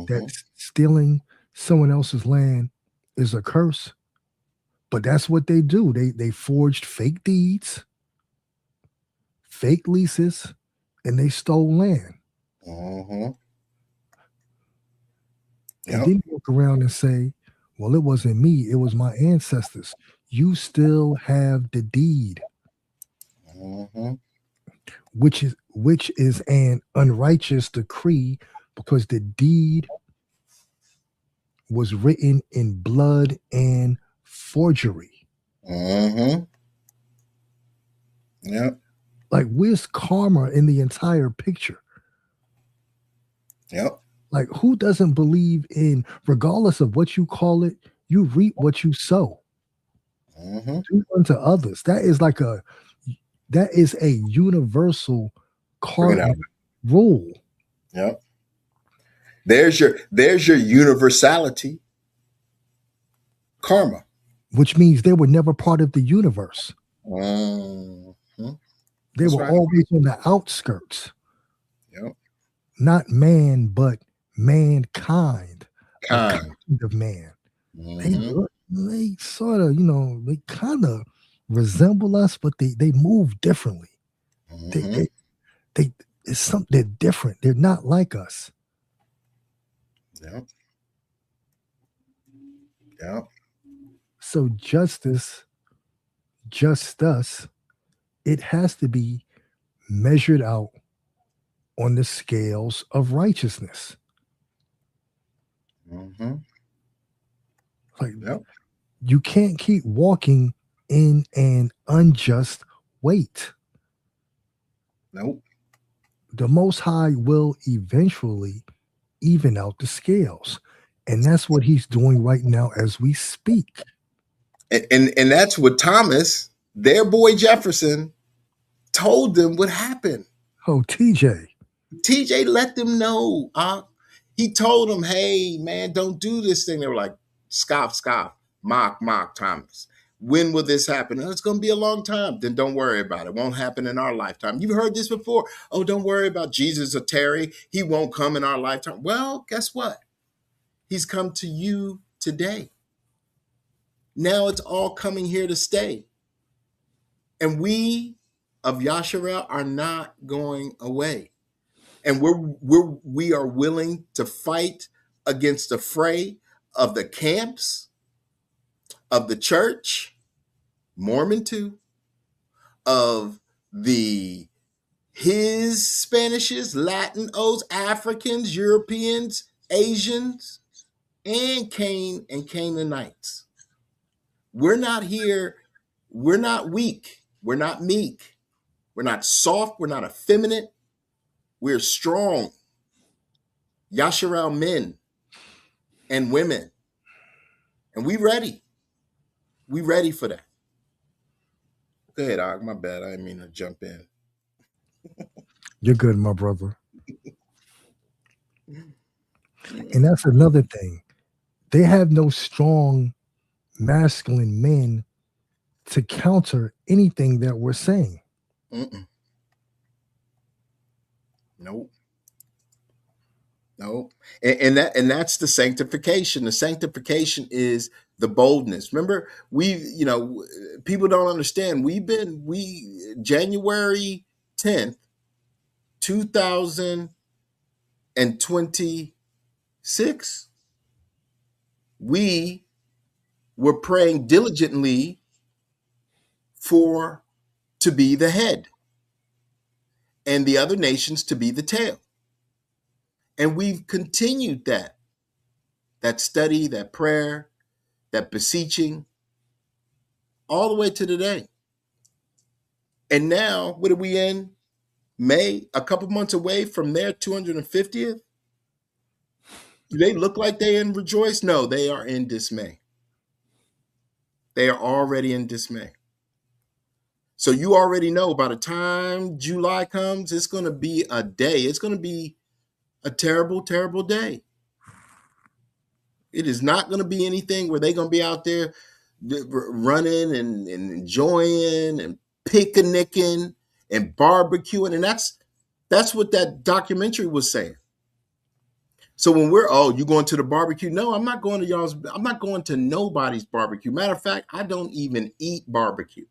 That stealing someone else's land is a curse. But that's what they do. They forged fake deeds, fake leases, and they stole land. Yep. And then walk around and say, well, it wasn't me, it was my ancestors. You still have the deed. Mm-hmm. which is an unrighteous decree, because the deed was written in blood and forgery. Mm-hmm. Yep. Like, where's karma in the entire picture? Yep. Like, who doesn't believe in, regardless of what you call it, you reap what you sow? Mm-hmm. Do unto others. That is a universal Bring it out. cardinal rule. Yep. There's your universality. Karma. Which means they were never part of the universe. Mm-hmm. They That's were right. always on the outskirts. Yep. Not man, but mankind, a Kind. kind of man. Mm-hmm. They sort of, they kind of resemble us, but they move differently. They, Mm-hmm. they, they, it's something, they're different. They're not like us. Yep. Yep. So justice, it has to be measured out on the scales of righteousness. Mm-hmm. Like, Yep. you can't keep walking in an unjust weight. Nope. The Most High will eventually even out the scales. And that's what he's doing right now as we speak. And that's what Thomas, their boy Jefferson, told them would happen. Oh, TJ. TJ let them know. He told them, hey, man, don't do this thing. They were like, scoff, mock, Thomas. When will this happen? Oh, it's going to be a long time. Then don't worry about it. It won't happen in our lifetime. You've heard this before. Oh, don't worry about Jesus or Terry. He won't come in our lifetime. Well, guess what? He's come to you today. Now it's all coming here to stay. And we of Yashar'EL are not going away. And we are willing to fight against the fray of the camps, of the church, Mormon too, of the his Spanishes, Latinos, Africans, Europeans, Asians, and Canaanites. We're not here. We're not weak. We're not meek. We're not soft. We're not effeminate. We're strong. Yashar'EL men and women. And we ready. We ready for that. Go ahead, Og. My bad. I didn't mean to jump in. You're good, my brother. And that's another thing. They have no strong masculine men to counter anything that we're saying. Mm-mm. Nope. Nope. And that's the sanctification. The sanctification is the boldness. Remember, people don't understand. January 10th, 2026, we were praying diligently to be the head and the other nations to be the tail. And we've continued that study, that prayer, that beseeching, all the way to today. And now, what are we in? May, a couple months away from their 250th? Do they look like they in rejoice? No, they are in dismay. They are already in dismay. So you already know by the time July comes, it's going to be a day. It's going to be a terrible, terrible day. It is not going to be anything where they're going to be out there running and enjoying and picnicking and barbecuing. And that's what that documentary was saying. So when you going to the barbecue? No, I'm not going to y'all's. I'm not going to nobody's barbecue. Matter of fact, I don't even eat barbecue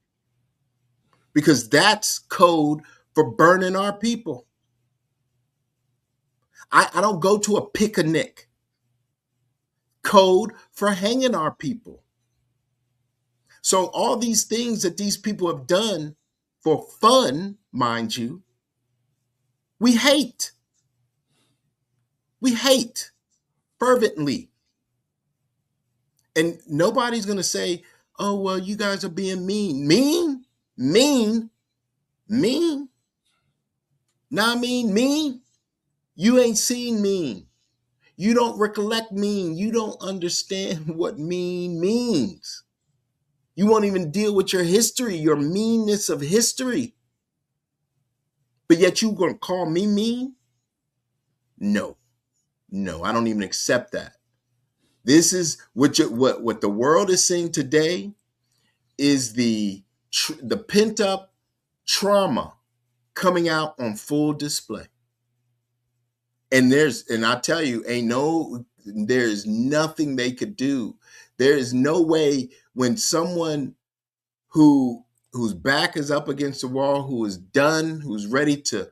because that's code for burning our people. I don't go to a picnic. Code for hanging our people. So all these things that these people have done for fun, mind you, we hate. We hate fervently. And nobody's going to say, oh, well, you guys are being mean. Mean? Mean? Mean? Nah, mean? You ain't seen mean. You don't recollect mean. You don't understand what mean means. You won't even deal with your history, your meanness of history. But yet you going to call me mean? No, I don't even accept that. This is what the world is seeing today is the pent up trauma coming out on full display. And I tell you, there's nothing they could do. There is no way when someone whose back is up against the wall, who is done, who's ready to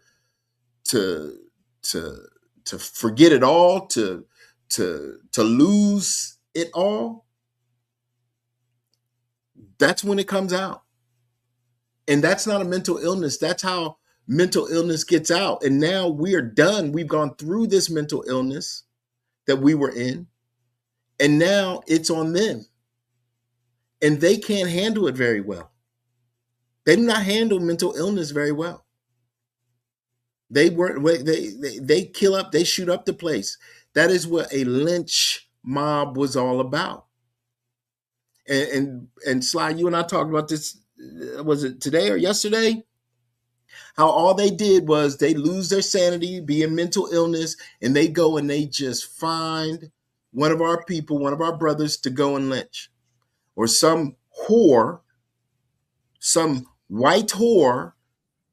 forget it all, to lose it all, that's when it comes out. And that's not a mental illness. That's how mental illness gets out. And now we are done. We've gone through this mental illness that we were in, and now it's on them. And they can't handle it very well. They do not handle mental illness very well. They kill up, they shoot up the place. That is what a lynch mob was all about. And Sly, you and I talked about this, was it today or yesterday? How all they did was they lose their sanity, be in mental illness, and they go and they just find one of our people, one of our brothers to go and lynch. Or some whore, some white whore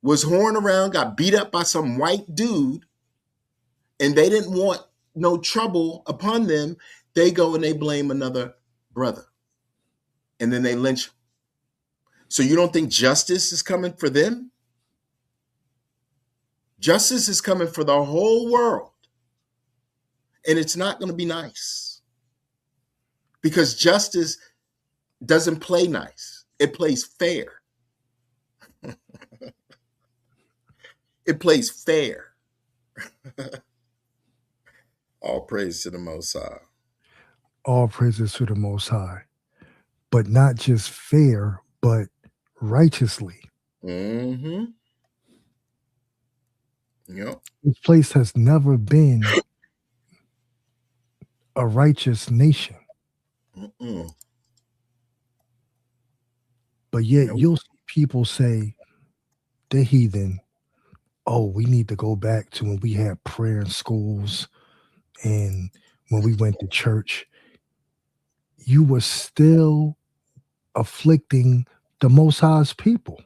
was whoring around, got beat up by some white dude, and they didn't want no trouble upon them. They go and they blame another brother. And then they lynch him. So you don't think justice is coming for them? Justice is coming for the whole world. And it's not going to be nice. Because justice doesn't play nice. It plays fair. It plays fair. All praise to the Most High. All praises to the Most High. But not just fair, but righteously. Mm-hmm. Yep. This place has never been a righteous nation. Mm-mm. But yet you'll see people say, the heathen, oh, we need to go back to when we had prayer in schools and when we went to church. You were still afflicting the Most High's people.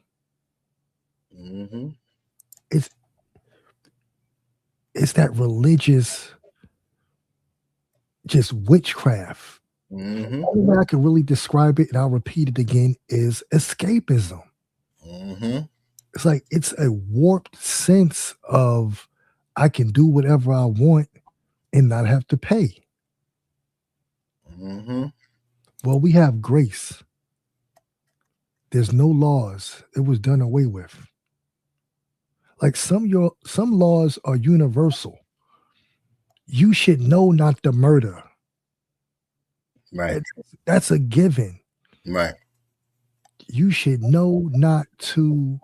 Mm-hmm. It's that religious, just witchcraft. Mm-hmm. The only way I can really describe it, and I'll repeat it again, is escapism. Mm-hmm. It's like it's a warped sense of I can do whatever I want and not have to pay. Mm-hmm. Well, we have grace. There's no laws. It was done away with. Like some laws are universal. You should know not to murder. Right. That's a given. Right. You should know not to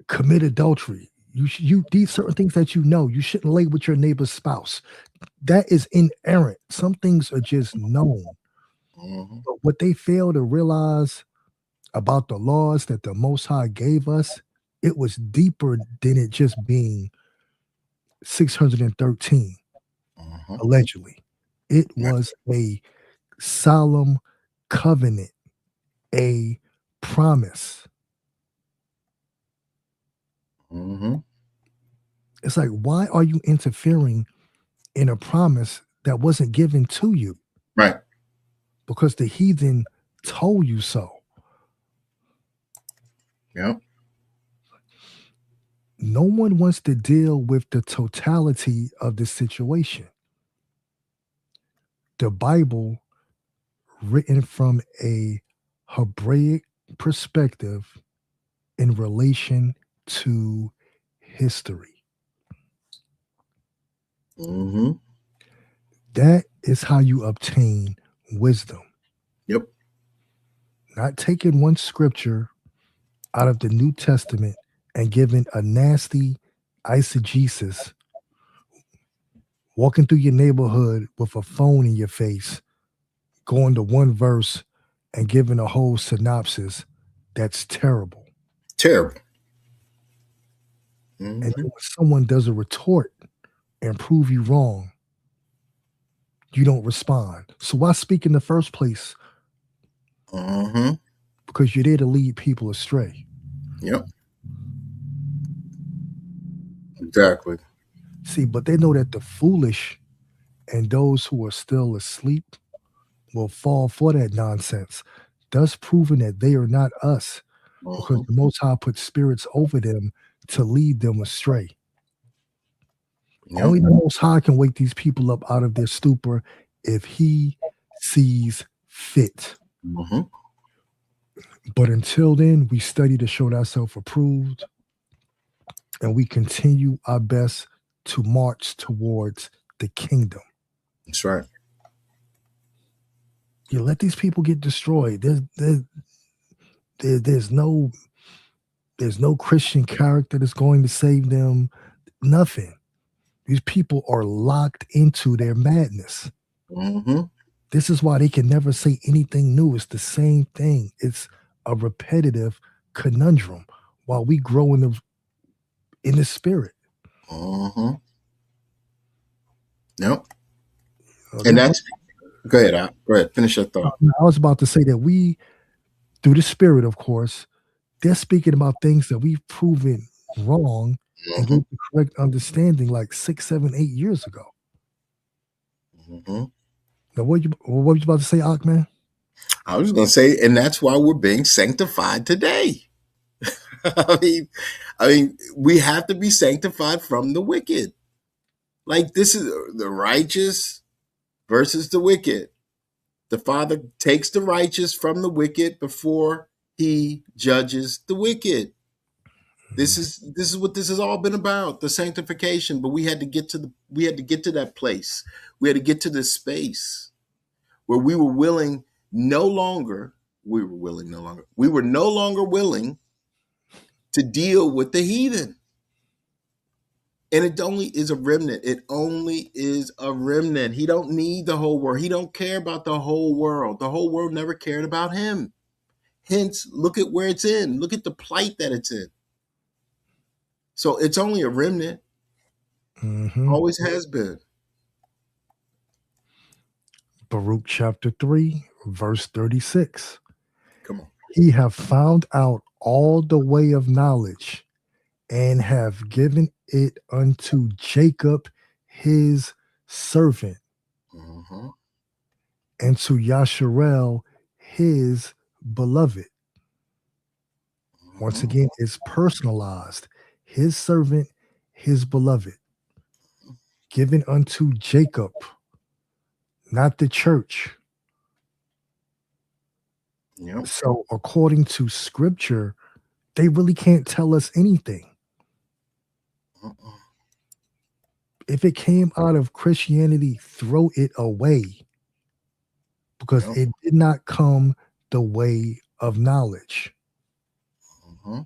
commit adultery. These certain things that you shouldn't lay with your neighbor's spouse. That is inerrant. Some things are just known. Mm-hmm. But what they fail to realize about the laws that the Most High gave us, it was deeper than it just being 613, allegedly. It was a solemn covenant, a promise. Mm-hmm. It's like, why are you interfering in a promise that wasn't given to you? Right. Because the heathen told you so. Yep. No one wants to deal with the totality of the situation. The Bible, written from a Hebraic perspective, in relation to history. Mm-hmm. That is how you obtain wisdom. Yep. Not taking one scripture out of the New Testament and giving a nasty eisegesis, walking through your neighborhood with a phone in your face, going to one verse and giving a whole synopsis. That's terrible. Terrible. And Mm-hmm. then when someone does a retort and prove you wrong, you don't respond. So why speak in the first place? Mm-hmm. Because you're there to lead people astray. Yep. Exactly. See, but they know that the foolish and those who are still asleep will fall for that nonsense, thus proving that they are not us, because Mm-hmm. the Most High put spirits over them to lead them astray. Yep. Only the Most High can wake these people up out of their stupor if He sees fit. Mm-hmm. But until then, we study to show ourselves approved, and we continue our best to march towards the kingdom. That's right. You let these people get destroyed. There's no Christian character that's going to save them. Nothing. These people are locked into their madness. Mm-hmm. This is why they can never say anything new. It's the same thing. It's a repetitive conundrum while we grow in the spirit. Mm-hmm. Yep. Uh, And this- that's go ahead. Go ahead. Finish your thought. I was about to say that we, through the spirit, of course, they're speaking about things that we've proven wrong and Mm-hmm. gave the correct understanding like 6, 7, 8 years ago. Mm-hmm. Now, what were you about to say, Akman? I was going to say, and that's why we're being sanctified today. I mean, we have to be sanctified from the wicked. Like this is the righteous versus the wicked. The Father takes the righteous from the wicked before He judges the wicked. This is what this has all been about, the sanctification. But we had to get to that place. We had to get to this space where we were no longer willing to deal with the heathen. And it only is a remnant. It only is a remnant. He don't need the whole world. He don't care about the whole world. The whole world never cared about him. Hence, look at where it's in. Look at the plight that it's in. So it's only a remnant. Mm-hmm. Always has been. Baruch chapter 3, verse 36. Come on. He have found out all the way of knowledge and have given it unto Jacob his servant, Mm-hmm. and to Yashar'EL his beloved. Once again, it's personalized. His servant, his beloved. Given unto Jacob, not the church. Yep. So according to scripture, they really can't tell us anything. Uh-uh. If it came out of Christianity, throw it away, because Yep. it did not come the way of knowledge. Mm-hmm.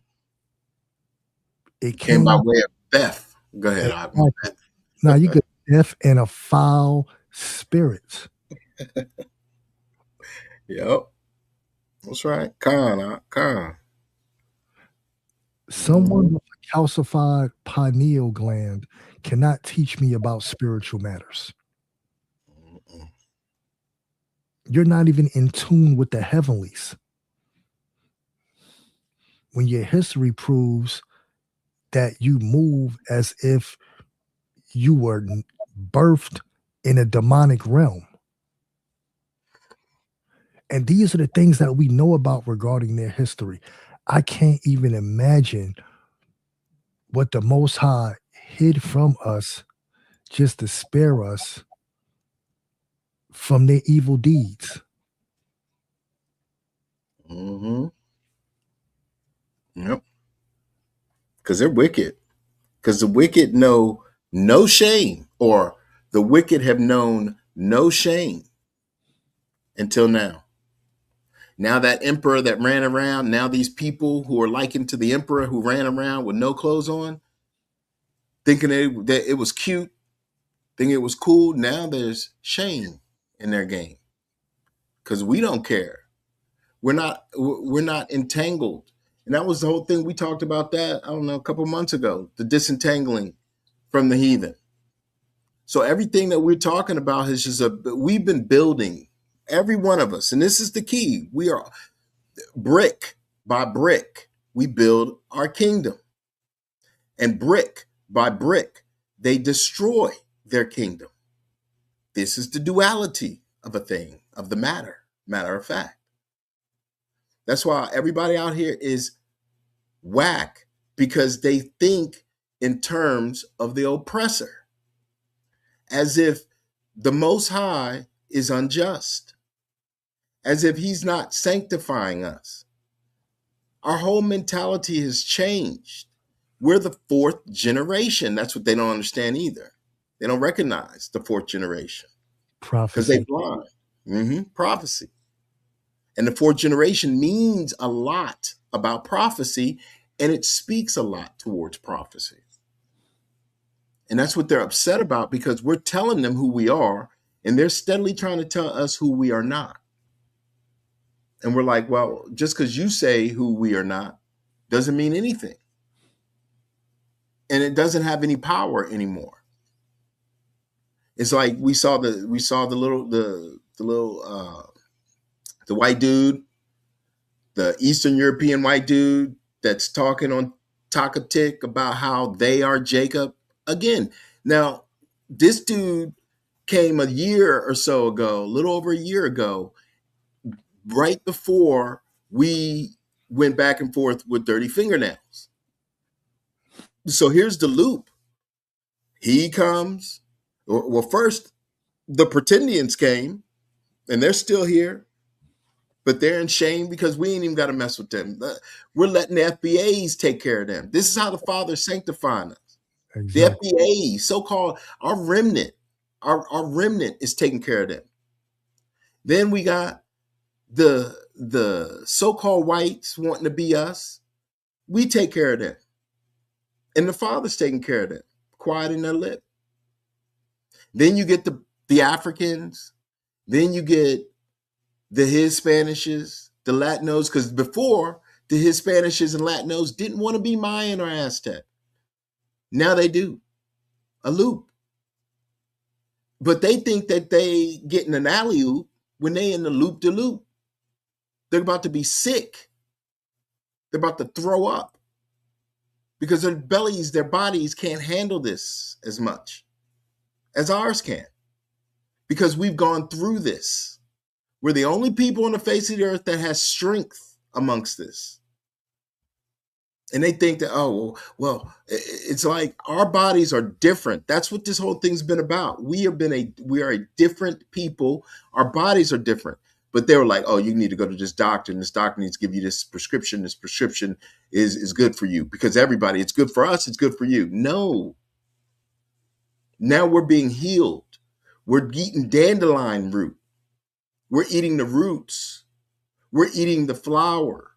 It Came came by way of theft. Go ahead. Now you get death and a foul spirit. Yep. That's right. Khan. Someone with a calcified pineal gland cannot teach me about spiritual matters. Mm-mm. You're not even in tune with the heavenlies. When your history proves that you move as if you were birthed in a demonic realm. And these are the things that we know about regarding their history. I can't even imagine what the Most High hid from us just to spare us from their evil deeds. Mm-hmm. Yep. because they're wicked. Because the wicked know no shame, or the wicked have known no shame until now. Now that emperor that ran around, now these people who are likened to the emperor who ran around with no clothes on, thinking that it was cute, thinking it was cool. Now there's shame in their game because we don't care. We're not entangled. And that was the whole thing. We talked about that, I don't know, a couple months ago, the disentangling from the heathen. So everything that we're talking about is just we've been building, every one of us. And this is the key. We are brick by brick. We build our kingdom. And brick by brick, they destroy their kingdom. This is the duality of a thing, of the matter of fact. That's why everybody out here is whack, because they think in terms of the oppressor, as if the Most High is unjust, as if he's not sanctifying us. Our whole mentality has changed. We're the fourth generation. That's what they don't understand either. They don't recognize the fourth generation because they're blind. Prophecy. And the fourth generation means a lot about prophecy, and it speaks a lot towards prophecy. And that's what they're upset about, because we're telling them who we are, and they're steadily trying to tell us who we are not. And we're like, well, just because you say who we are not doesn't mean anything. And it doesn't have any power anymore. It's like we saw the white dude, the Eastern European white dude that's talking on Takatik about how they are Jacob. Again, now this dude came a year or so ago, a little over a year ago, right before we went back and forth with dirty fingernails. So here's the loop. He comes. Well, first, the pretendians came, and they're still here, but they're in shame because we ain't even got to mess with them. We're letting the FBAs take care of them. This is how the Father's sanctifying us. Exactly. The FBA, so-called our remnant is taking care of them. Then we got the so-called whites wanting to be us. We take care of them. And the Father's taking care of them, quiet in their lip. Then you get the Africans. Then you get the Hispanishes, the Latinos, because before the Hispanishes and Latinos didn't want to be Mayan or Aztec. Now they do. A loop. But they think that they getting an alley-oop when they in the loop-de-loop. They're about to be sick. They're about to throw up because their bellies, their bodies can't handle this as much as ours can, because we've gone through this. We're the only people on the face of the earth that has strength amongst this. And they think that, oh, well, it's like our bodies are different. That's what this whole thing's been about. We are a different people. Our bodies are different. But they were like, oh, you need to go to this doctor, and this doctor needs to give you this prescription. This prescription is good for you, because everybody, it's good for us, it's good for you. No. Now we're being healed. We're eating dandelion root. We're eating the roots. We're eating the flower.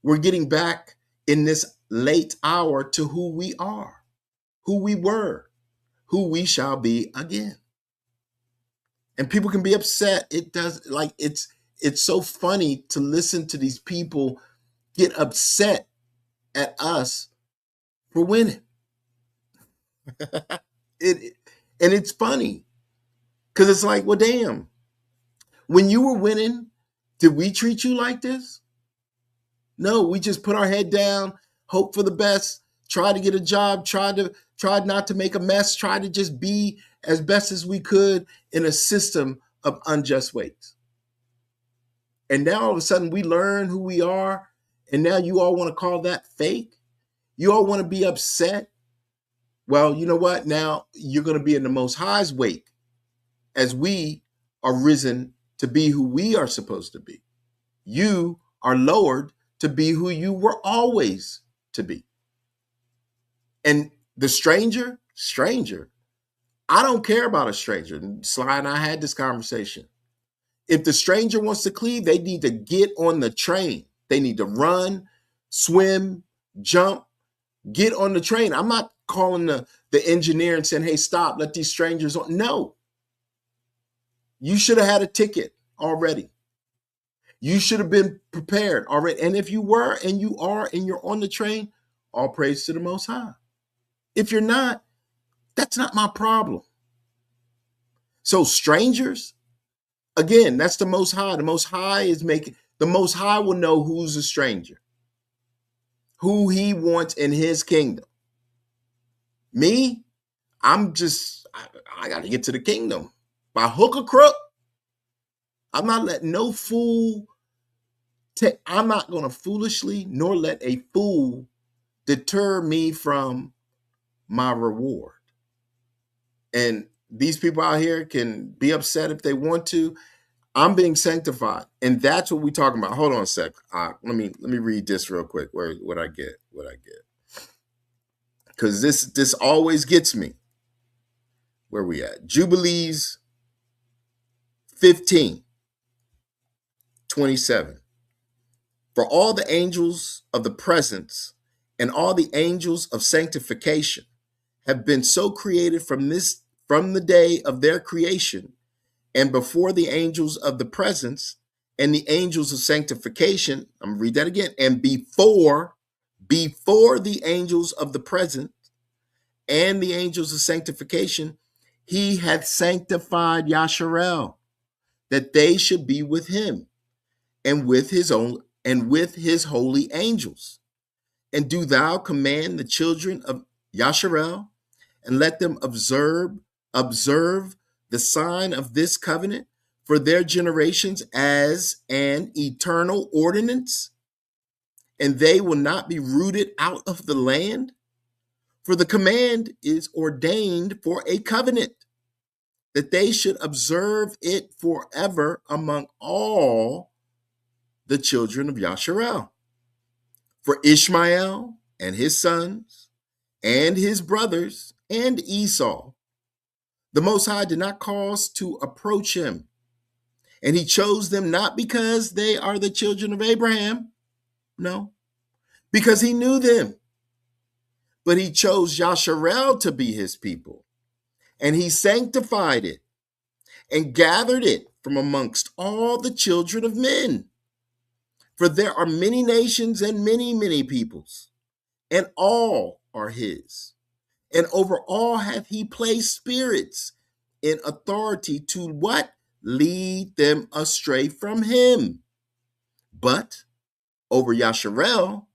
We're getting back in this late hour to who we are, who we were, who we shall be again. And people can be upset. It's so funny to listen to these people get upset at us for winning. And it's funny because it's like, well, damn, when you were winning, did we treat you like this? No, we just put our head down, hope for the best, try to get a job, tried not to make a mess, tried to just be as best as we could in a system of unjust weights. And now all of a sudden we learn who we are, and now you all want to call that fake? You all want to be upset? Well, you know what? Now you're going to be in the Most High's wake as we are risen to be who we are supposed to be. You are lowered to be who you were always to be. And the stranger, I don't care about a stranger. Sly and I had this conversation. If the stranger wants to cleave, they need to get on the train. They need to run, swim, jump, get on the train. I'm not calling the engineer and saying, hey, stop, let these strangers on. No. You should have had a ticket already. You should have been prepared already. And if you were and you are and you're on the train, all praise to the Most High. If you're not, that's not my problem. So strangers, again, that's the Most High. The Most High the Most High will know who's a stranger, who he wants in his kingdom. Me, I got to get to the kingdom. By hook or crook, I'm not letting no fool I'm not going to foolishly nor let a fool deter me from my reward. And these people out here can be upset if they want to. I'm being sanctified, and that's what we're talking about. Hold on a sec. Let me read this real quick. What I get, because this always gets me. Where we at? Jubilees 15:27. For all the angels of the presence and all the angels of sanctification have been so created from the day of their creation, and before the angels of the presence and the angels of sanctification, I'm gonna read that again, and before the angels of the present and the angels of sanctification, he hath sanctified Yashar'EL, that they should be with him and with his holy angels. And do thou command the children of Yashar'EL, and let them observe the sign of this covenant for their generations as an eternal ordinance, and they will not be rooted out of the land. For the command is ordained for a covenant, that they should observe it forever among all the children of Yashar'EL. For Ishmael and his sons and his brothers and Esau, the Most High did not cause to approach him, and he chose them not because they are the children of Abraham, no, because he knew them, but he chose Yashar'EL to be his people, and he sanctified it and gathered it from amongst all the children of men. For there are many nations and many, many peoples, and all are his. And over all hath he placed spirits in authority to what? Lead them astray from him. But over Yashar'EL,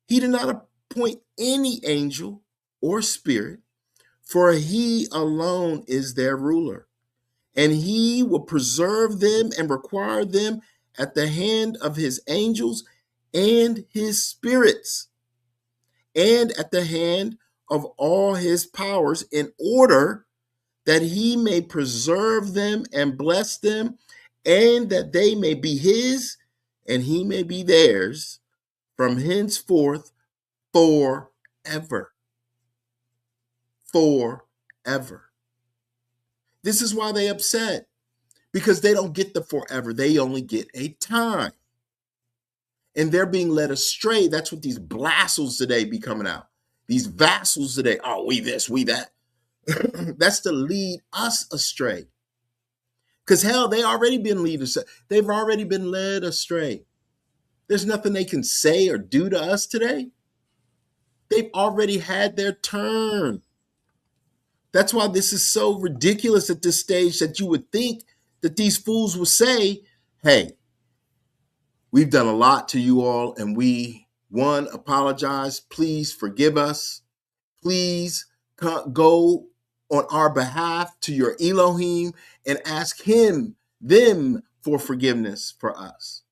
he did not appoint any angel or spirit, for he alone is their ruler. And he will preserve them and require them at the hand of his angels and his spirits, and at the hand of all his powers, in order that he may preserve them and bless them, and that they may be his and he may be theirs from henceforth forever. Forever. This is why they upset, because they don't get the forever. They only get a time. And they're being led astray. That's what these vassals today be coming out. These vassals today, oh, we this, we that. That's to lead us astray. Because hell, they already been they've already been led astray. There's nothing they can say or do to us today. They've already had their turn. That's why this is so ridiculous at this stage, that you would think that these fools would say, hey, we've done a lot to you all, and we, one, apologize. Please forgive us. Please go on our behalf to your Elohim and ask them for forgiveness for us.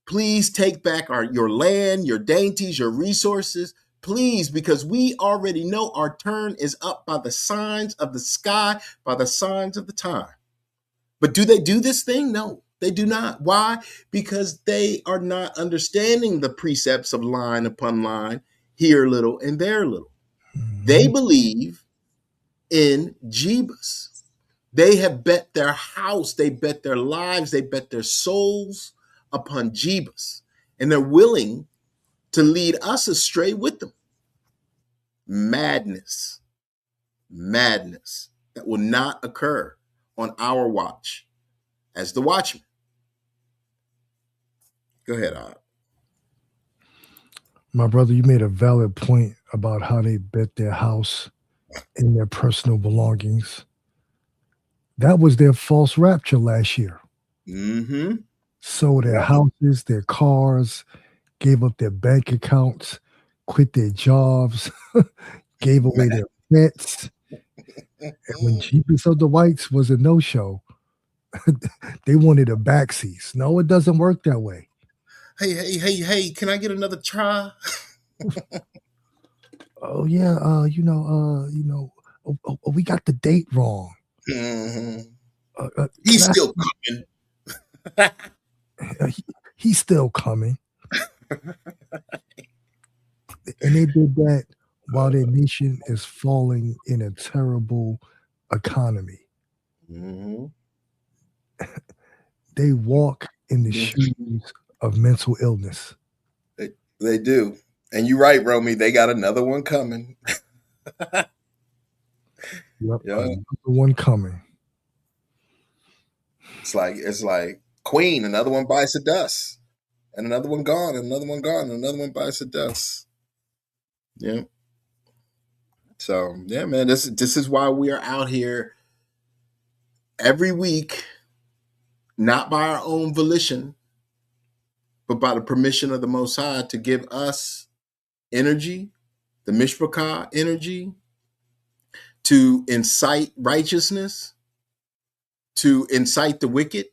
Please take back your land, your dainties, your resources. Please, because we already know our turn is up by the signs of the sky, by the signs of the time. But do they do this thing? No, they do not. Why? Because they are not understanding the precepts of line upon line, here a little and there a little. They believe in Jebus. They have bet their house, they bet their lives, they bet their souls upon Jebus. And they're willing to lead us astray with them. Madness. Madness that will not occur on our watch as the watchman. Go ahead, Odd. My brother, you made a valid point about how they bet their house and their personal belongings. That was their false rapture last year. Mm-hmm. Sold their houses, their cars, gave up their bank accounts, quit their jobs, gave away their pets. And when Jeepers of the Whites was a no-show, they wanted a backseat. No, it doesn't work that way. Hey, can I get another try? Oh yeah, we got the date wrong. Mm-hmm. He's still coming. He's still coming. And they did that while their nation is falling in a terrible economy. Mm-hmm. They walk in the shoes of mental illness. They do. And you're right, Romy. They got another one coming. Yep, another one coming. It's like Queen, another one bites the dust. And another one gone, and another one gone, and another one bites the dust. Yeah. So, yeah, man, this is why we are out here every week, not by our own volition, but by the permission of the Most High to give us energy, the Mishpahcah energy, to incite righteousness, to incite the wicked,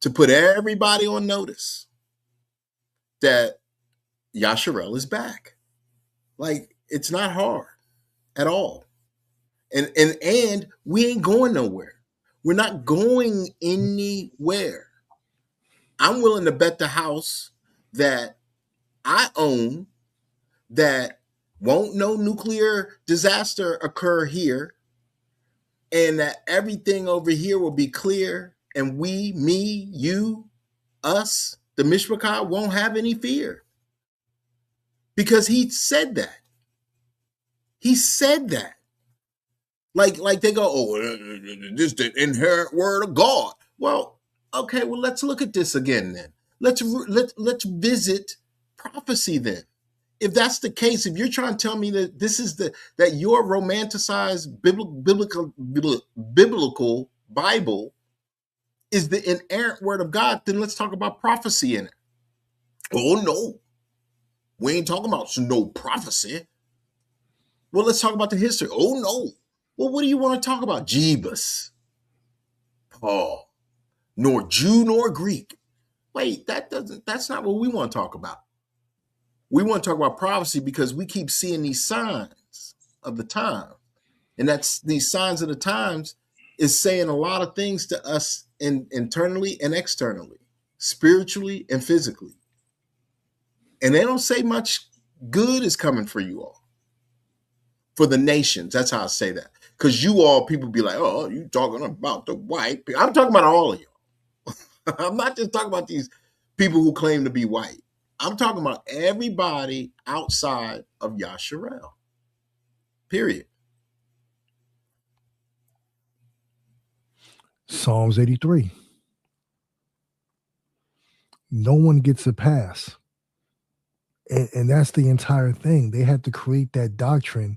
to put everybody on notice that Yashar'EL is back. Like, it's not hard at all. And we ain't going nowhere. We're not going anywhere. I'm willing to bet the house that I own that won't no nuclear disaster occur here, and that everything over here will be clear, and we, me, you, us, the Mishpahcah won't have any fear. Because he said that. He said that. Like they go, oh, this is the inherent word of God. Well, okay, well, let's look at this again then. Let's visit prophecy then. If that's the case, if you're trying to tell me that this is that your romanticized biblical Bible is the inerrant word of God, then let's talk about prophecy in it. Oh no, we ain't talking about no prophecy. Well, let's talk about the history. Oh no. Well, what do you want to talk about? Jebus, Paul, nor Jew nor Greek. Wait, that's not what we want to talk about. We want to talk about prophecy because we keep seeing these signs of the time. And that's these signs of the times is saying a lot of things to us internally and externally, spiritually and physically. And they don't say much good is coming for you all. For the nations, that's how I say that. Because you all, people be like, oh, you talking about the white people. I'm talking about all of you. I'm not just talking about these people who claim to be white. I'm talking about everybody outside of Yashar'EL. Period. Psalms 83. No one gets a pass. And that's the entire thing. They had to create that doctrine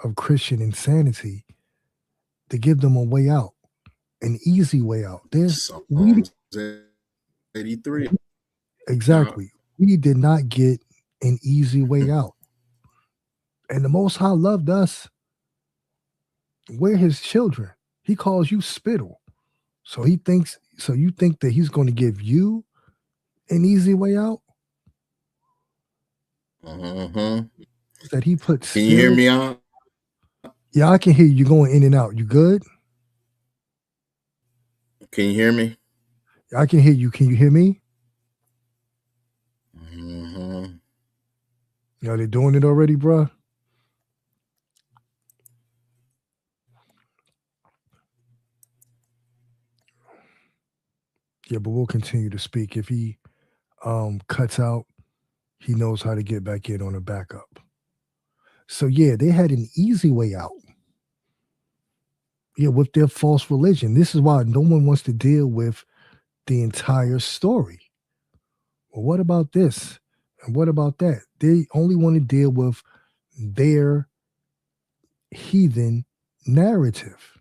of Christian insanity to give them a way out, an easy way out. Psalms 83. Exactly. We did not get an easy way out. And the Most High loved us. We're his children. He calls you spittle. So you think that he's going to give you an easy way out? Mm-hmm. That he put Can you hear me out? Yeah, I can hear you going in and out. You good? Can you hear me? I can hear you. Can you hear me? Mm-hmm. Are they doing it already, bro? Yeah, but we'll continue to speak. If he cuts out, he knows how to get back in on a backup. So yeah, they had an easy way out. Yeah, with their false religion. This is why no one wants to deal with the entire story. Well, what about this? And what about that? They only want to deal with their heathen narrative.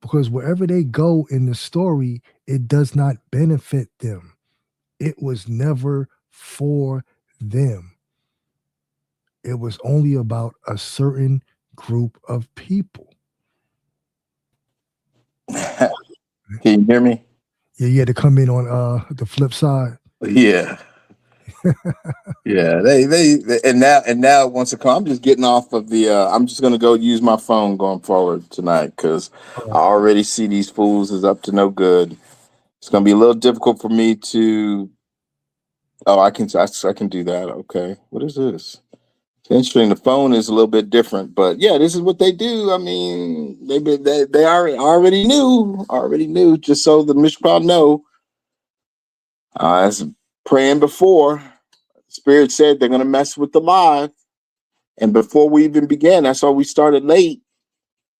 Because wherever they go in the story, it does not benefit them. It was never for them. It was only about a certain group of people. Can you hear me? Yeah, you had to come in on the flip side. Yeah. Yeah, they and now once it comes, I'm just getting off of the. I'm just gonna go use my phone going forward tonight because I already see these fools is up to no good. It's gonna be a little difficult for me to. Oh, I can do that. Okay, what is this? It's interesting. The phone is a little bit different, but yeah, this is what they do. I mean, they already knew. Just so the Mishpahcah know, as praying before. Spirit said they're going to mess with the live. And before we even began, that's why we started late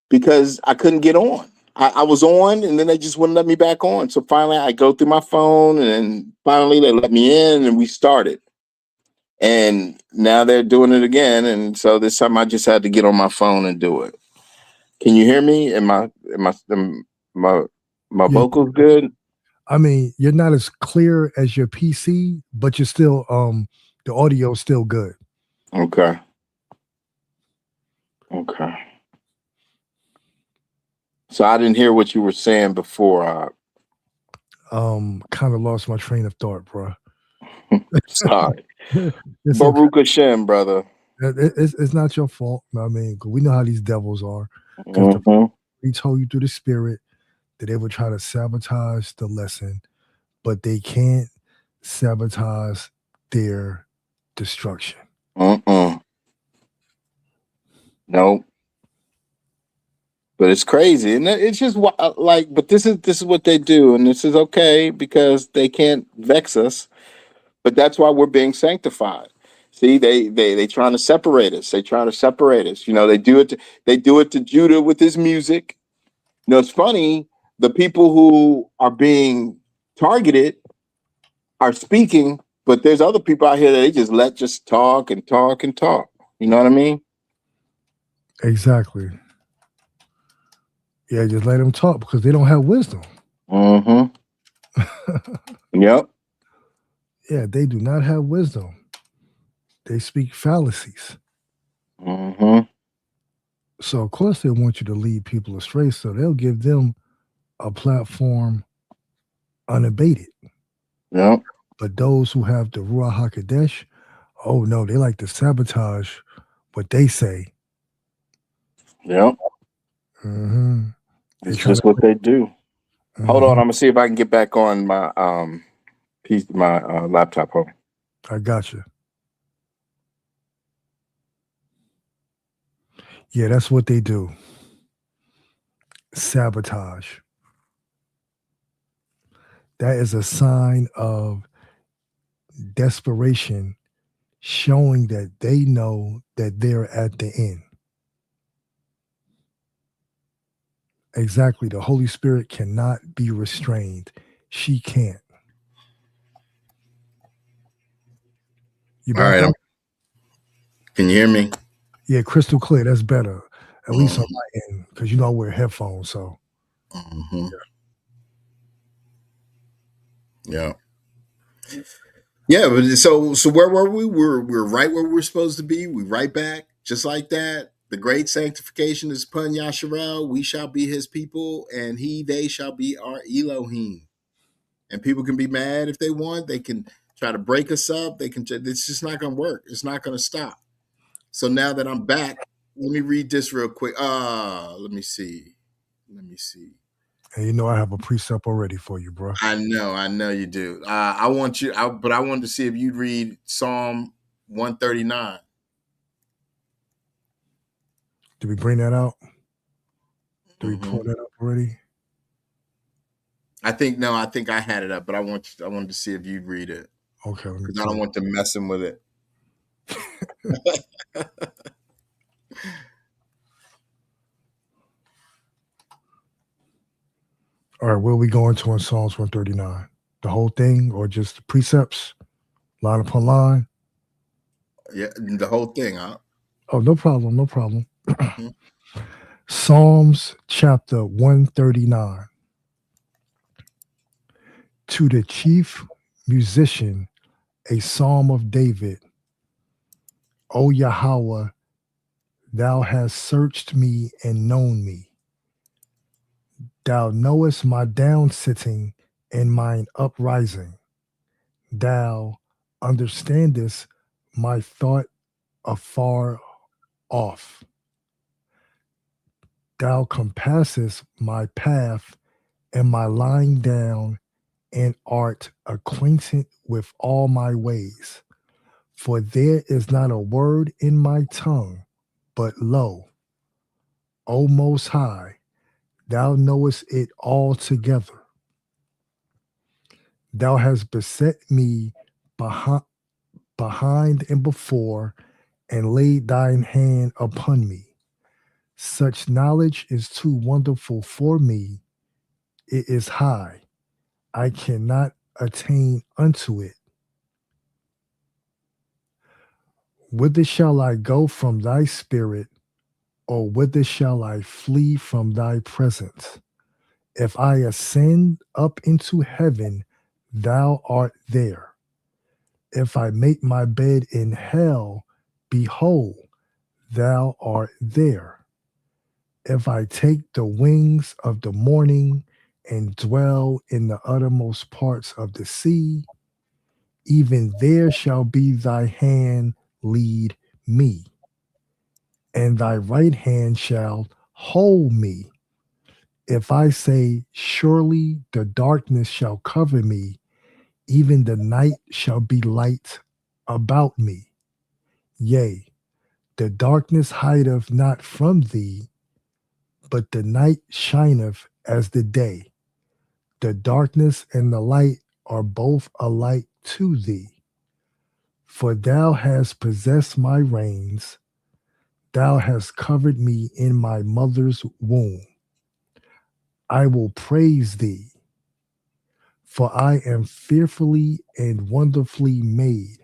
because I couldn't get on. I was on and then they just wouldn't let me back on. So finally I go through my phone and then finally they let me in and we started. And now they're doing it again. And so this time I just had to get on my phone and do it. Can you hear me? My Yeah, vocals good? I mean, you're not as clear as your PC, but you're still the audio is still good. Okay. Okay. So I didn't hear what you were saying before. Kind of lost my train of thought, bro. Sorry. It's okay. Baruch Hashem, brother. It's not your fault. I mean, 'cause we know how these devils are. Because Mm-hmm. he told you through the spirit that they would try to sabotage the lesson, but they can't sabotage their destruction. No, but it's crazy, and it's just like. But this is what they do, and this is okay because they can't vex us. But that's why we're being sanctified. See, they trying to separate us. They trying to separate us. You know, they do it to Judah with his music. You know, it's funny. The people who are being targeted are speaking, but there's other people out here that they just talk and talk and talk. You know what I mean? Exactly. Yeah, just let them talk because they don't have wisdom. Mm-hmm. Yep. Yeah, they do not have wisdom. They speak fallacies. Mm-hmm. So of course they want you to lead people astray. So they'll give them a platform unabated. Yep. But those who have the Ruach HaKodesh, oh no, they like to sabotage what they say. Yep. Mm-hmm. They It's try to. just what they do. Hold on, Mm-hmm. I'm gonna see if I can get back on my laptop. Hold on. I got you. Yeah, that's what they do. Sabotage. That is a sign of desperation, showing that they know that they're at the end. Exactly. The Holy Spirit cannot be restrained. She can't. You All back right. up? Can you hear me? Yeah, crystal clear. That's better. At least on Mhm. my end, because you know I wear headphones. So Mhm. Yeah. Yeah. But so where were we? We're right where we're supposed to be. We right back, just like that. The great sanctification is upon Yashar'EL. We shall be his people, and they shall be our Elohim. And people can be mad if they want. They can try to break us up. They can. It's just not going to work. It's not going to stop. So now that I'm back, let me read this real quick. Let me see. Let me see. and you know I have a precept already for you, bro. I know you do. I want you, but I wanted to see if you'd read Psalm 139. Did we bring that out? Did we Mm-hmm. pull that up already? I think I had it up, but I wanted to see if you'd read it Okay, let me because I don't want to messing with it. All right, where are we going to in Psalms 139? The whole thing or just the precepts, line upon line? Yeah, the whole thing, huh? Oh, no problem, no problem. Mm-hmm. Psalms chapter 139. To the chief musician, a psalm of David. O Yahweh, thou hast searched me and known me. Thou knowest my down sitting and mine uprising. Thou understandest my thought afar off. Thou compassest my path and my lying down, and art acquainted with all my ways. For there is not a word in my tongue, but lo, O Most High, thou knowest it altogether. Thou hast beset me behind and before, and laid thine hand upon me. Such knowledge is too wonderful for me. It is high. I cannot attain unto it. Whither shall I go from thy spirit, or whither shall I flee from thy presence? If I ascend up into heaven, thou art there. If I make my bed in hell, behold, thou art there. If I take the wings of the morning and dwell in the uttermost parts of the sea, even there shall be thy hand lead me, and thy right hand shall hold me. If I say, surely the darkness shall cover me, even the night shall be light about me. Yea, the darkness hideth not from thee, but the night shineth as the day. The darkness and the light are both alike to thee. For thou hast possessed my reins, thou hast covered me in my mother's womb. I will praise thee, for I am fearfully and wonderfully made.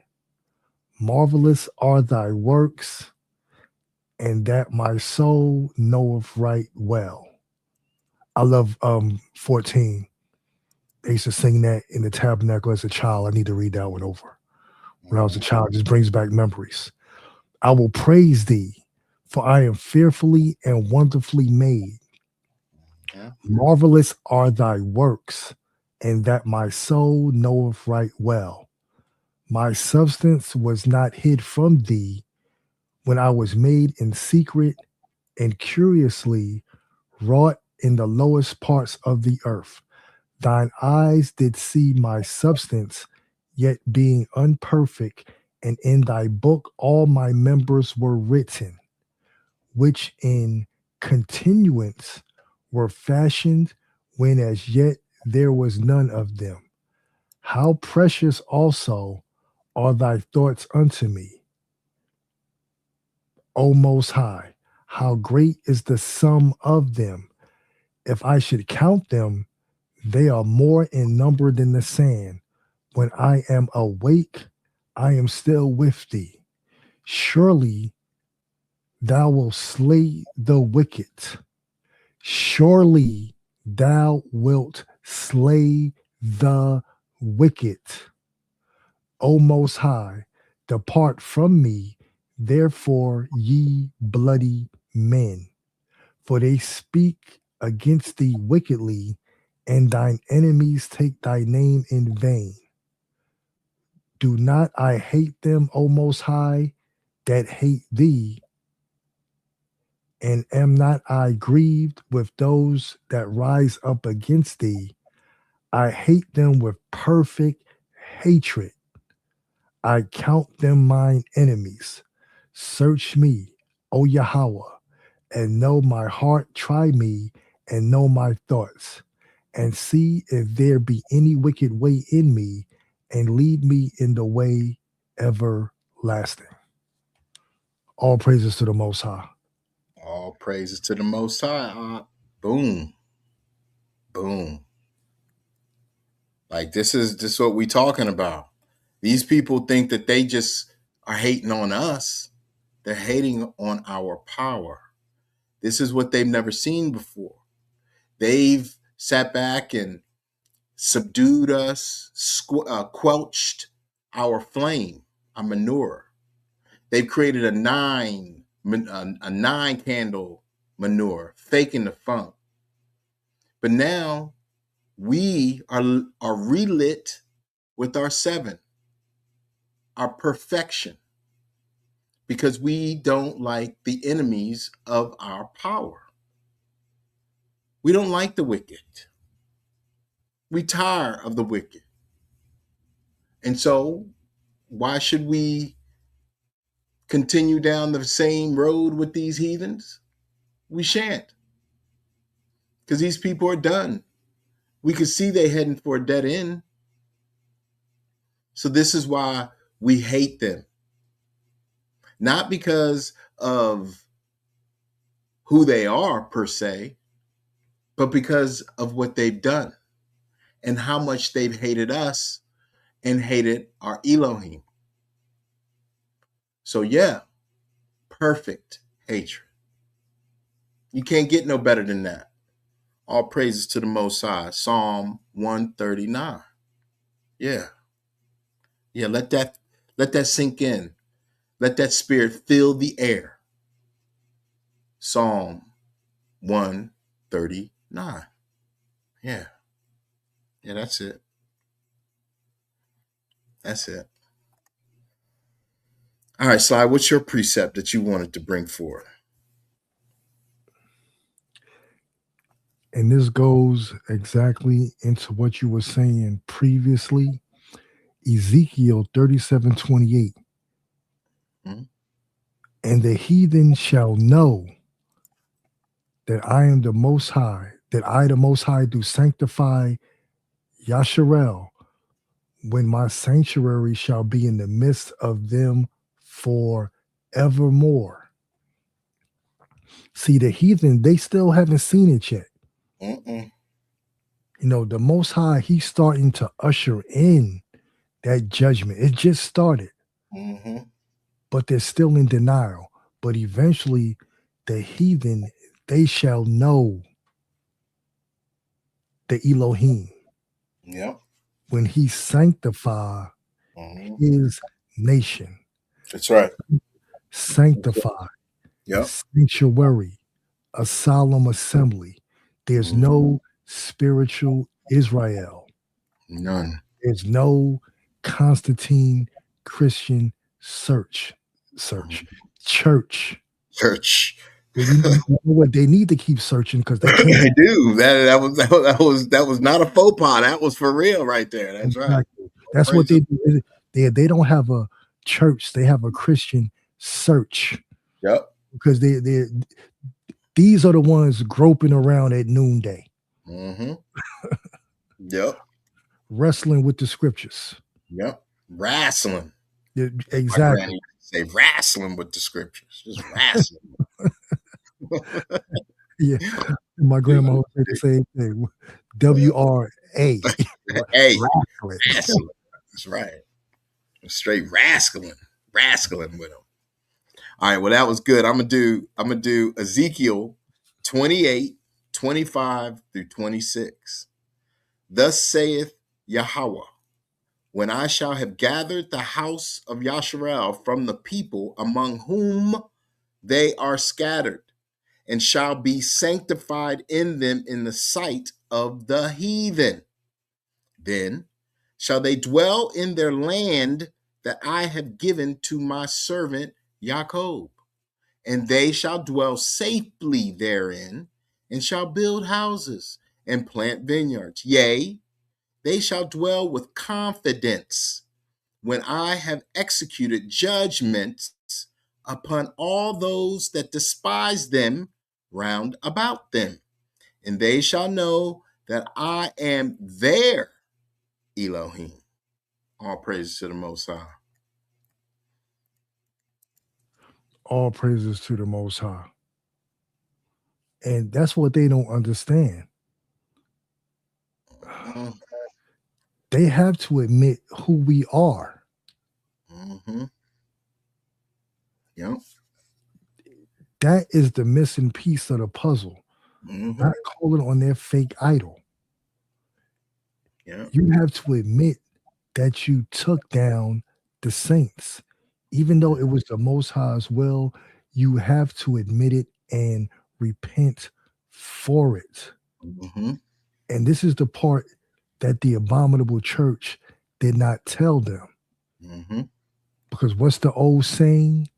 Marvelous are thy works, and that my soul knoweth right well. I love 14. I used to sing that in the tabernacle as a child. I need to read that one over. When I was a child, it just brings back memories. I will praise thee, for I am fearfully and wonderfully made. Yeah. Marvelous are thy works, and that my soul knoweth right well. My substance was not hid from thee when I was made in secret and curiously wrought in the lowest parts of the earth. Thine eyes did see my substance, yet being unperfect, and in thy book all my members were written, which in continuance were fashioned when as yet there was none of them. How precious also are thy thoughts unto me, O Most High! How great is the sum of them! If I should count them, they are more in number than the sand. When I am awake, I am still with thee. Surely thou wilt slay the wicked. Surely thou wilt slay the wicked. O Most High, depart from me, therefore, ye bloody men, for they speak against thee wickedly, and thine enemies take thy name in vain. Do not I hate them, O Most High, that hate thee? And am not I grieved with those that rise up against thee? I hate them with perfect hatred. I count them mine enemies. Search me, O Yahweh, and know my heart. Try me and know my thoughts, and see if there be any wicked way in me, and lead me in the way everlasting. All praises to the Most High. All praises to the Most High. Boom. Boom. Like this is what we talking about. These people think that they just are hating on us. They're hating on our power. This is what they've never seen before. They've sat back and subdued us, quelched our flame, our manure. They've created a nine candle manure, faking the funk. But now we are relit with our 7, our perfection, because we don't like the enemies of our power. We don't like the wicked. We tire of the wicked. And so why should we continue down the same road with these heathens? We shan't. Because these people are done. We could see they're heading for a dead end. So this is why we hate them. Not because of who they are per se, but because of what they've done and how much they've hated us and hated our Elohim. So yeah, perfect hatred. You can't get no better than that. All praises to the Most High. Psalm 139. Yeah. Yeah, let that sink in. Let that spirit fill the air. Psalm 139. Yeah. Yeah, that's it. That's it. All right, Sly, what's your precept that you wanted to bring forward? And this goes exactly into what you were saying previously. Ezekiel 37:28. Hmm? And the heathen shall know that I am the Most High, that I, the Most High, do sanctify Yashar'EL, when my sanctuary shall be in the midst of them forevermore. See, the heathen, they still haven't seen it yet. Mm-mm. You know, the Most High, he's starting to usher in that judgment. It just started, Mm-hmm. but they're still in denial. But eventually, the heathen, they shall know the Elohim Yep. when he sanctify Mm-hmm. his nation. That's right. Sanctify, Yep. sanctuary, a solemn assembly. There's Mhm. no spiritual Israel. None. There's no Constantine Christian church. Church. You know what? They need to keep searching because they can't. I do. That was not a faux pas. That was for real right there. That's right. Exactly. That's what they do. They don't have a church. They have a Christian search. Yep. Because these are the ones groping around at noonday. Mm-hmm. Yep. Wrestling with the scriptures. Yep. Wrestling. Exactly. My granny say wrestling with the scriptures. Just wrestling. Yeah. My grandma would say the same thing. W-R-A. Hey. Wrestling. That's right. Straight rascaling with them. All right, well, that was good. I'm gonna do Ezekiel 28, 25 through 26. Thus saith Yahweh, when I shall have gathered the house of Yashar'EL from the people among whom they are scattered, and shall be sanctified in them in the sight of the heathen, then shall they dwell in their land that I have given to my servant Jacob, and they shall dwell safely therein, and shall build houses and plant vineyards. Yea, they shall dwell with confidence when I have executed judgments upon all those that despise them round about them. And they shall know that I am their Elohim. All praises to the Most High. All praises to the Most High. And that's what they don't understand. Mm-hmm. They have to admit who we are. Mm-hmm. Yep. That is the missing piece of the puzzle. Mm-hmm. Not calling on their fake idol. Yep. You have to admit that you took down the saints. Even though it was the Most High's will, you have to admit it and repent for it. Mm-hmm. And this is the part that the abominable church did not tell them. Mm-hmm. Because what's the old saying?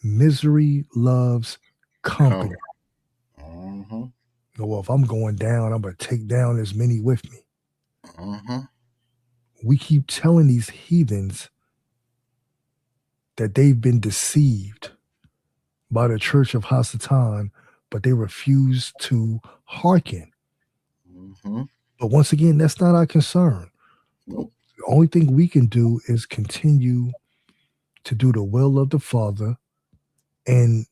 Misery loves company. Mm-hmm. Well, if I'm going down, I'm going to take down as many with me. Mm-hmm. We keep telling these heathens that they've been deceived by the Church of Hasatan, but they refuse to hearken. Mm-hmm. But once again, that's not our concern. Nope. The only thing we can do is continue to do the will of the Father. And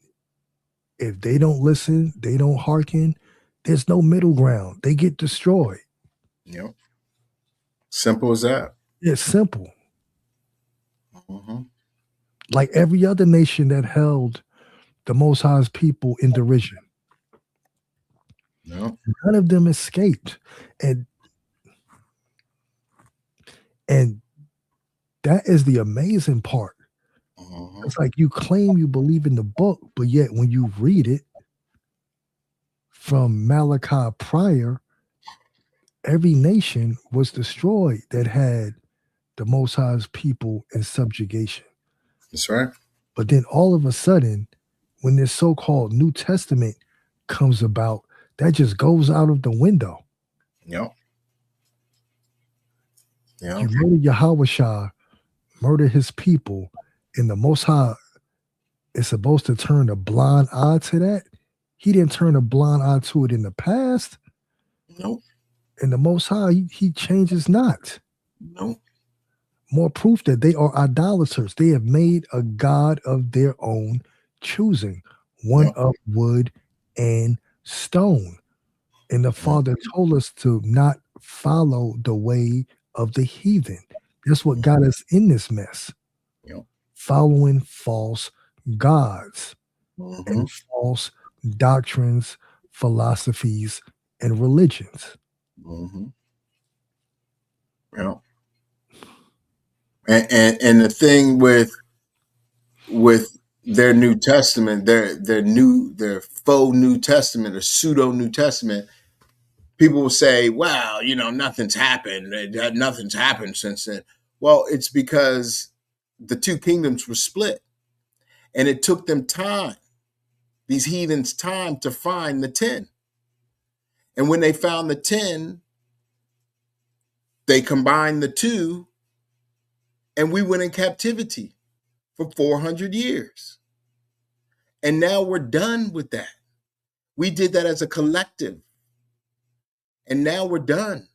if they don't listen, they don't hearken, there's no middle ground. They get destroyed. Yep. Simple as that. It's simple. Mm-hmm. Like every other nation that held the Most High's people in derision. Yep. None of them escaped. And that is the amazing part. Mm-hmm. It's like you claim you believe in the book, but yet when you read it from Malachi prior, every nation was destroyed that had the Most High's people in subjugation. That's right. But then all of a sudden, when this so-called New Testament comes about, that just goes out of the window. Yep. Yep. You murder Yahweh, murder his people, and the Most High is supposed to turn a blind eye to that. He didn't turn a blind eye to it in the past. Nope. And the Most High, he changes not. Nope. More proof that they are idolaters. They have made a god of their own choosing, one Yep. of wood and stone. And the Father told us to not follow the way of the heathen. That's what got us in this mess. Yep. Following false gods Mm-hmm. and false doctrines, philosophies, and religions. Mm-hmm. Yep. And the thing with their New Testament, their faux New Testament or pseudo New Testament, people will say, "Well, nothing's happened. Nothing's happened since then." Well, it's because the two kingdoms were split, and it took them time, these heathens, time to find the 10. And when they found the 10, they combined the two, and we went in captivity for 400 years. And now we're done with that. We did that as a collective. And now we're done.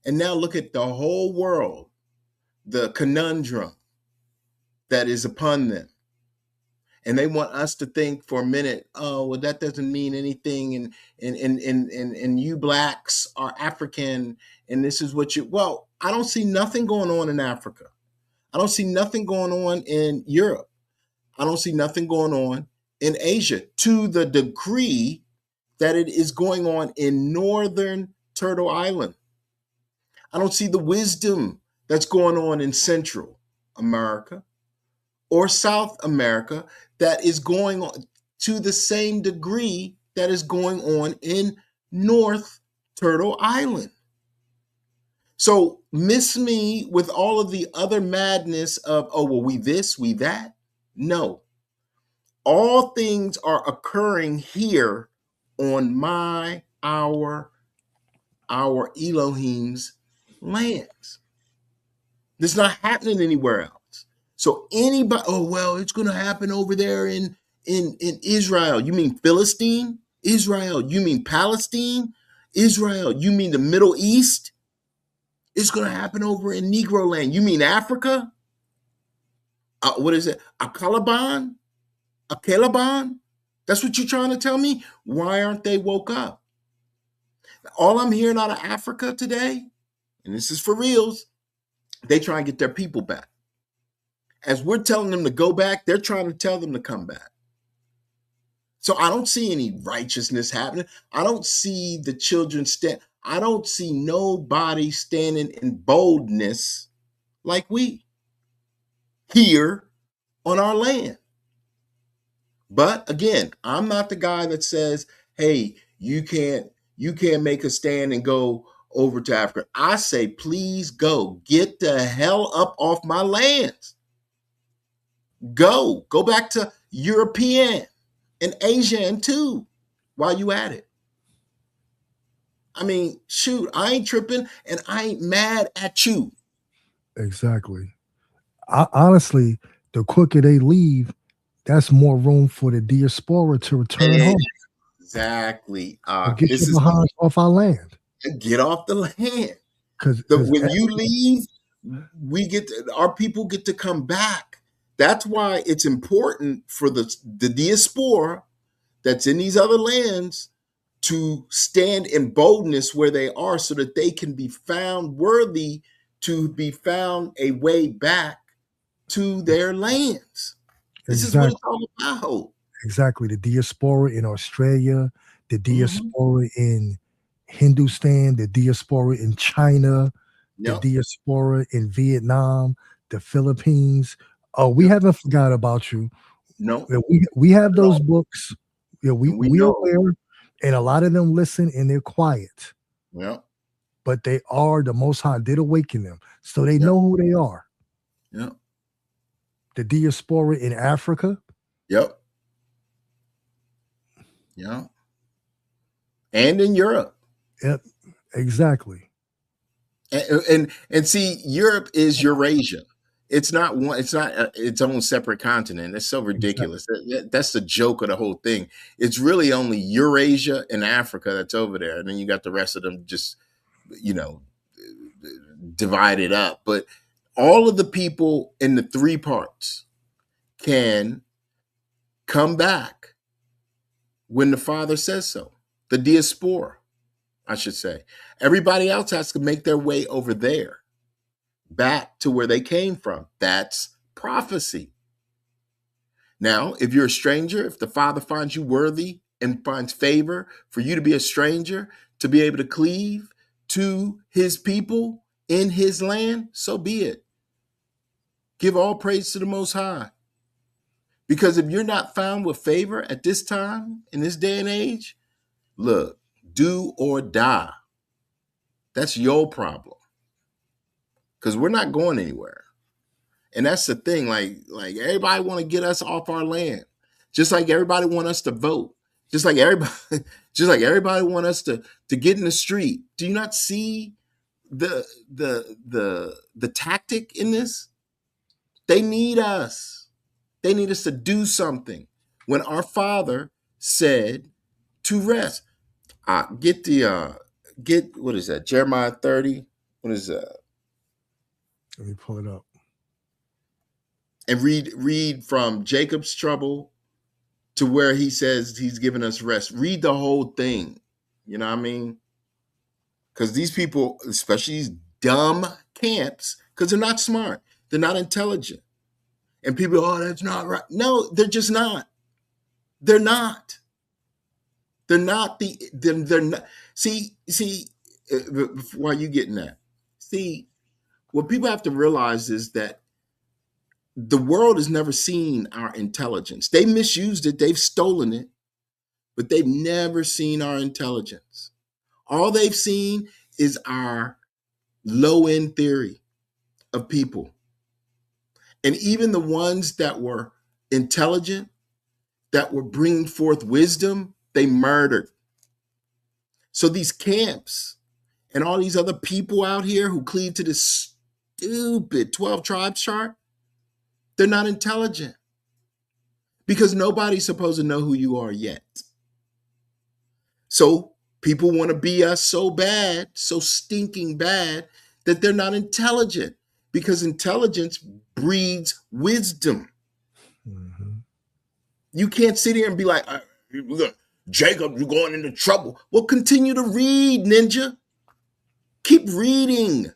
And now look at the whole world, the conundrum that is upon them. And they want us to think for a minute, oh, well, that doesn't mean anything. And you blacks are African. And this is what well, I don't see nothing going on in Africa. I don't see nothing going on in Europe. I don't see nothing going on in Asia to the degree that it is going on in northern Turtle Island. I don't see the wisdom that's going on in Central America or South America that is going on to the same degree that is going on in North Turtle Island. So miss me with all of the other madness of, oh, well, we this, we that. No. All things are occurring here on our Elohim's lands. This is not happening anywhere else. So anybody, oh, well, it's going to happen over there in Israel. You mean Philistine? Israel, you mean Palestine? Israel, you mean the Middle East? It's going to happen over in Negro land. You mean Africa? What is it? A Caliban? That's what you're trying to tell me? Why aren't they woke up? All I'm hearing out of Africa today, and this is for reals, they try and get their people back. As we're telling them to go back, they're trying to tell them to come back. So I don't see any righteousness happening. I don't see the children I don't see nobody standing in boldness like we here on our land. But again, I'm not the guy that says, hey, you can't make a stand and go over to Africa. I say, please go. Get the hell up off my lands. Go back to European and Asian too, while you at it. I mean, shoot, I ain't tripping and I ain't mad at you. Exactly. Honestly, the quicker they leave, that's more room for the diaspora to return home. Exactly. Get your behinds off our land. Get off the land. Because when you leave, our people get to come back. That's why it's important for the diaspora that's in these other lands to stand in boldness where they are so that they can be found worthy to be found a way back to their lands. This is what it's all about. Exactly. The diaspora in Australia, the diaspora in Hindustan, the diaspora in China, the diaspora in Vietnam, the Philippines. Oh, we haven't forgot about you. No. We have those books. Yeah, we are aware, and a lot of them listen and they're quiet. Yeah. But they are the Most High did awaken them. So they know who they are. Yeah. The diaspora in Africa. Yep. Yeah. And in Europe. Yep. Exactly. And see, Europe is Eurasia. It's not one. It's not its own separate continent. It's so ridiculous. Exactly. That's the joke of the whole thing. It's really only Eurasia and Africa that's over there, and then you got the rest of them just, divided up. But all of the people in the three parts can come back when the Father says so. The diaspora, I should say. Everybody else has to make their way over there, back to where they came from. That's prophecy. Now, if you're a stranger, if the Father finds you worthy and finds favor for you to be a stranger, to be able to cleave to his people in his land, so be it. Give all praise to the Most High. Because if you're not found with favor at this time, in this day and age, look, do or die. That's your problem. Because we're not going anywhere. And that's the thing, like everybody want to get us off our land. Just like everybody want us to vote. Just like everybody want us to get in the street. Do you not see the tactic in this? They need us. They need us to do something. When our Father said to rest. Get what is that? Jeremiah 30. What is that? Let me pull it up. And read from Jacob's trouble to where he says he's given us rest. Read the whole thing. You know what I mean? Because these people, especially these dumb camps, because they're not smart, they're not intelligent. And people, oh, that's not right. No, they're just not. They're not. They're not they're not. See, why are you getting that? See, what people have to realize is that the world has never seen our intelligence. They misused it. They've stolen it, but they've never seen our intelligence. All they've seen is our low-end theory of people. And even the ones that were intelligent, that were bringing forth wisdom, they murdered. So these camps and all these other people out here who cleave to this stupid 12 tribes chart, they're not intelligent because nobody's supposed to know who you are yet. So People want to be us so bad, so stinking bad, that they're not intelligent, because intelligence breeds wisdom. Mhm. You can't sit here and be like, Jacob, you're going into trouble. Well, continue to read, ninja. Keep reading.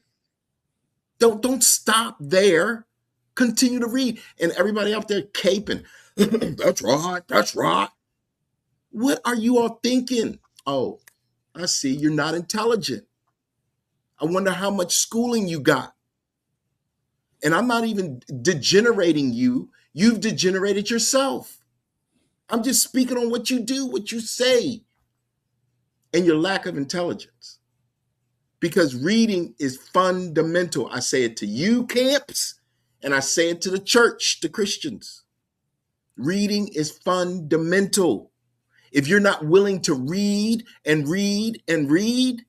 Don't stop there. Continue to read. And everybody out there caping. That's right. That's right. What are you all thinking? Oh, I see. You're not intelligent. I wonder how much schooling you got. And I'm not even degenerating you. You've degenerated yourself. I'm just speaking on what you do, what you say, and your lack of intelligence. Because reading is fundamental. I say it to you, camps, and I say it to the church, the Christians. Reading is fundamental. If you're not willing to read and read and read,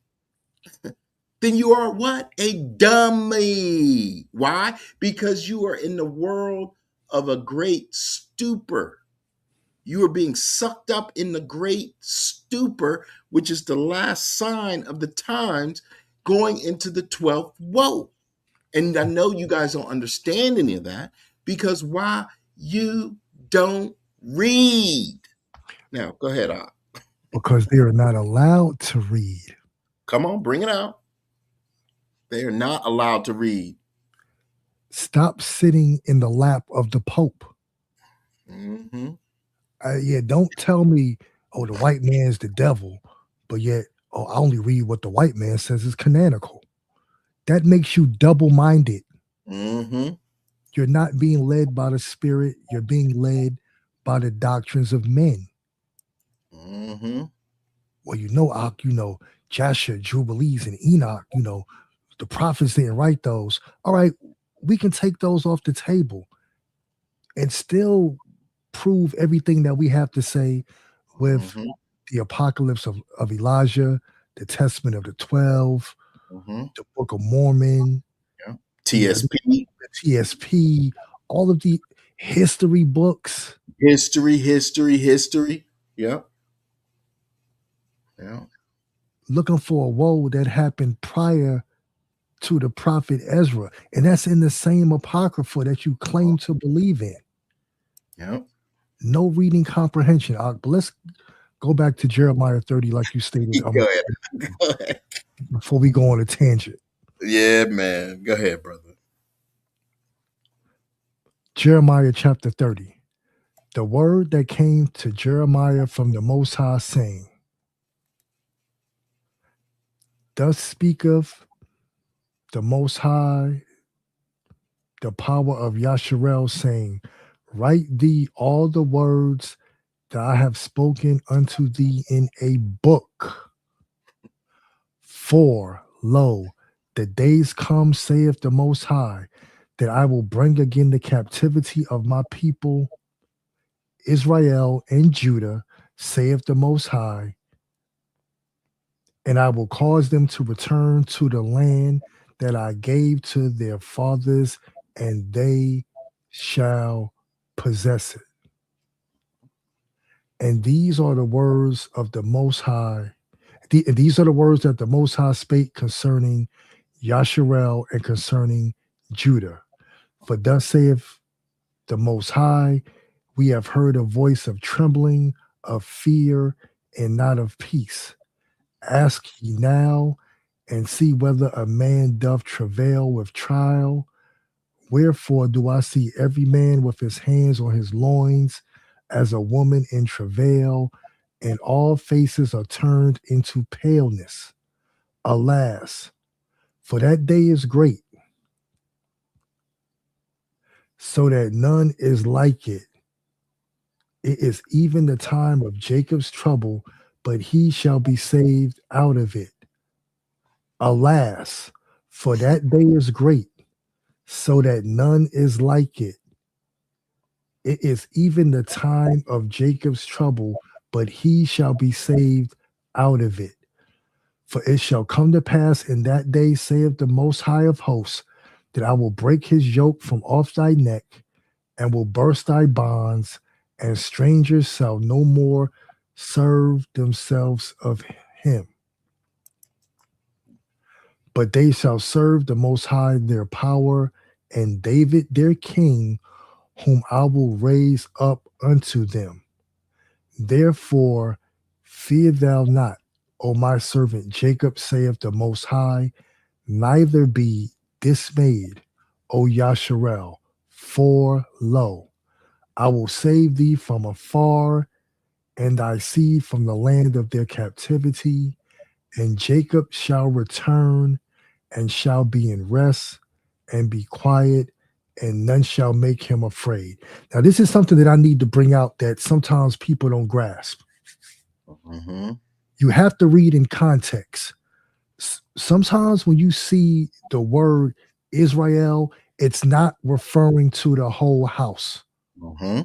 then you are what? A dummy. Why? Because you are in the world of a great stupor. You are being sucked up in the great stupor, which is the last sign of the times, going into the 12th woe. And I know you guys don't understand any of that, because why? You don't read. Now, go ahead, Op. Because they are not allowed to read. Come on, bring it out. They are not allowed to read. Stop sitting in the lap of the Pope. Mm-hmm. Yeah, don't tell me, oh, the white man's the devil, but yet, oh, I only read what the white man says is canonical. That makes you double-minded. Mm-hmm. You're not being led by the Spirit. You're being led by the doctrines of men. Mm-hmm. Well, Jasher, Jubilees, and Enoch, the prophets didn't write those. All right, we can take those off the table and still prove everything that we have to say with the apocalypse of Elijah, the Testament of the 12, the Book of Mormon, TSP, the TSP, all of the history books. History. Yeah. Looking for a woe that happened prior to the prophet Ezra. And that's in the same apocrypha that you claim to believe in. Yeah. No reading comprehension. But let's go back to Jeremiah 30, like you stated. Go ahead. Before we go on a tangent. Yeah, man. Go ahead, brother. Jeremiah chapter 30. The word that came to Jeremiah from the Most High, saying, Thus speaketh the Most High, the power of Yashar'EL, saying, Write thee all the words that I have spoken unto thee in a book. For, lo, the days come, saith the Most High, that I will bring again the captivity of my people, Israel and Judah, saith the Most High, and I will cause them to return to the land that I gave to their fathers, and they shall possess it. And these are the words of the Most High. These are the words that the Most High spake concerning Yashar'EL and concerning Judah. For thus saith the Most High, we have heard a voice of trembling, of fear, and not of peace. Ask ye now, and see whether a man doth travail with trial. Wherefore do I see every man with his hands on his loins, as a woman in travail, and all faces are turned into paleness. Alas, for that day is great, so that none is like it. It is even the time of Jacob's trouble, but he shall be saved out of it. Alas, for that day is great, so that none is like it. It is even the time of Jacob's trouble, but he shall be saved out of it. For it shall come to pass in that day, saith the Most High of hosts, that I will break his yoke from off thy neck, and will burst thy bonds, and strangers shall no more serve themselves of him. But they shall serve the Most High their power, and David their king, whom I will raise up unto them. Therefore, fear thou not, O my servant Jacob, saith the Most High, neither be dismayed, O Yashar'EL, for lo, I will save thee from afar, and thy seed from the land of their captivity, and Jacob shall return and shall be in rest and be quiet, and none shall make him afraid. Now, this is something that I need to bring out that sometimes people don't grasp. Mm-hmm. You have to read in context. Sometimes when you see the word Israel, it's not referring to the whole house. Mm-hmm.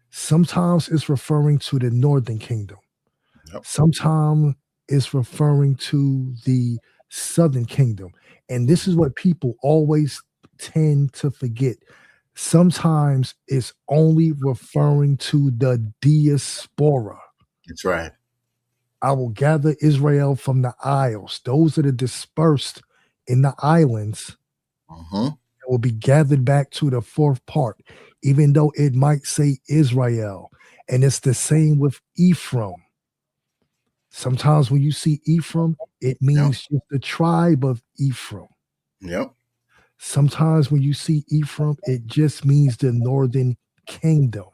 Sometimes it's referring to the northern kingdom. Yep. Sometimes it's referring to the southern kingdom. And this is what people always tend to forget. Sometimes it's only referring to the diaspora. That's right. I will gather Israel from the isles. Those that are dispersed in the islands Mm-hmm. will be gathered back to the fourth part, even though it might say Israel. And it's the same with Ephraim. Sometimes when you see Ephraim, it means just the tribe of Ephraim. Yep. Sometimes when you see Ephraim, it just means the northern kingdom.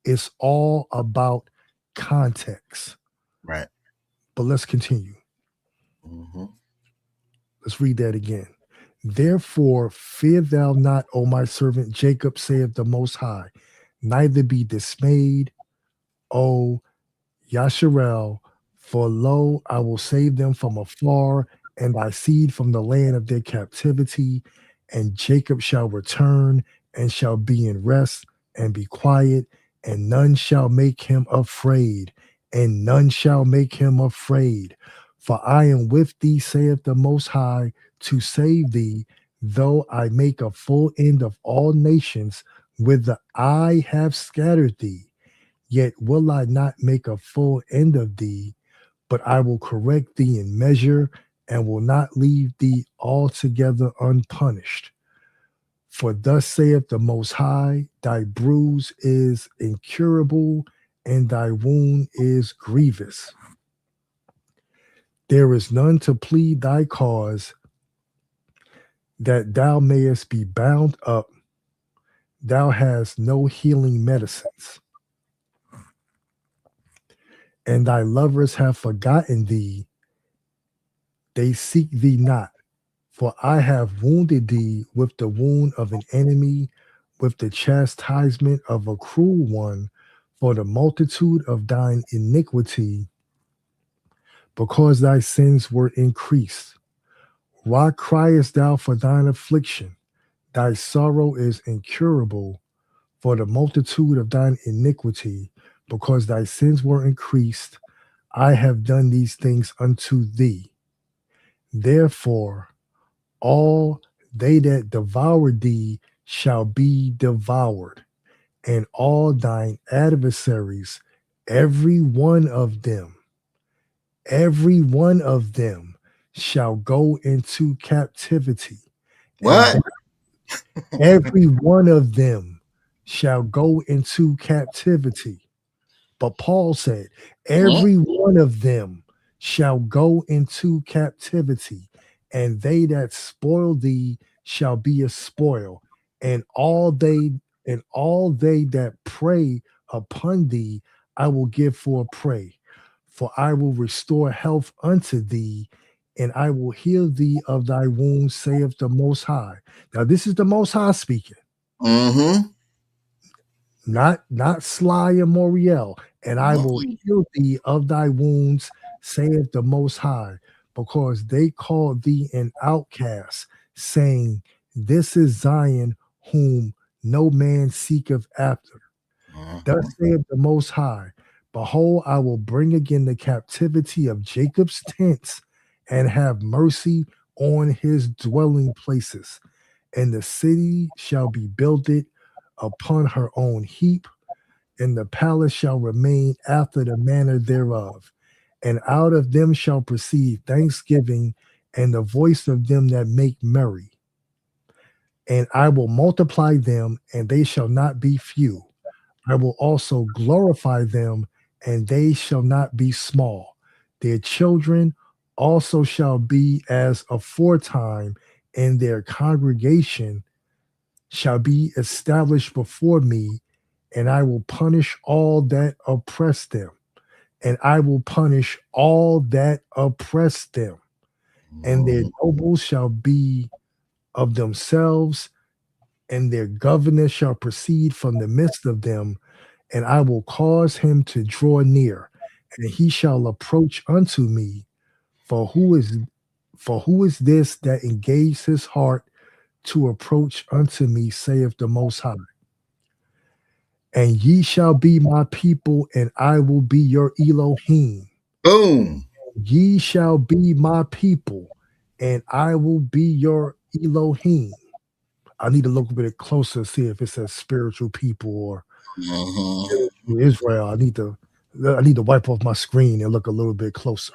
It's all about context. Right. But let's continue. Mm-hmm. Let's read that again. Therefore, fear thou not, O my servant Jacob, saith the Most High, neither be dismayed, O Yashar'EL, for lo, I will save them from afar, and thy seed from the land of their captivity. And Jacob shall return, and shall be in rest, and be quiet, and none shall make him afraid, and none shall make him afraid. For I am with thee, saith the Most High, to save thee, though I make a full end of all nations, whither I have scattered thee. Yet will I not make a full end of thee, but I will correct thee in measure, and will not leave thee altogether unpunished. For thus saith the Most High, thy bruise is incurable, and thy wound is grievous. There is none to plead thy cause, that thou mayest be bound up. Thou hast no healing medicines, and thy lovers have forgotten thee. They seek thee not, for I have wounded thee with the wound of an enemy, with the chastisement of a cruel one, for the multitude of thine iniquity, because thy sins were increased. Why criest thou for thine affliction? Thy sorrow is incurable, for the multitude of thine iniquity, because thy sins were increased. I have done these things unto thee. Therefore, all they that devour thee shall be devoured, and all thine adversaries, every one of them shall go into captivity. What? And every one of them shall go into captivity. But Paul said, every one of them shall go into captivity, and they that spoil thee shall be a spoil, and all they that prey upon thee I will give for a prey. For I will restore health unto thee, and I will heal thee of thy wounds, saith the Most High. Now, this is the Most High speaking. Mm-hmm. Not Sly or Moriel, and I will heal thee of thy wounds, saith the Most High, because they called thee an outcast, saying, this is Zion, whom no man seeketh after. Thus saith the Most High, behold, I will bring again the captivity of Jacob's tents, and have mercy on his dwelling places, and the city shall be builded upon her own heap, and the palace shall remain after the manner thereof. And out of them shall proceed thanksgiving, and the voice of them that make merry. And I will multiply them, and they shall not be few. I will also glorify them, and they shall not be small. Their children also shall be as aforetime, and their congregation shall be established before me, and I will punish all that oppress them. And I will punish all that oppress them. And their nobles shall be of themselves, and their governor shall proceed from the midst of them, and I will cause him to draw near, and he shall approach unto me. For who is this that engaged his heart to approach unto me, saith the Most High? And ye shall be my people, and I will be your Elohim. Boom. Ye shall be my people, and I will be your Elohim. I need to look a bit closer, see if it says spiritual people or spiritual Israel. I need to wipe off my screen and look a little bit closer.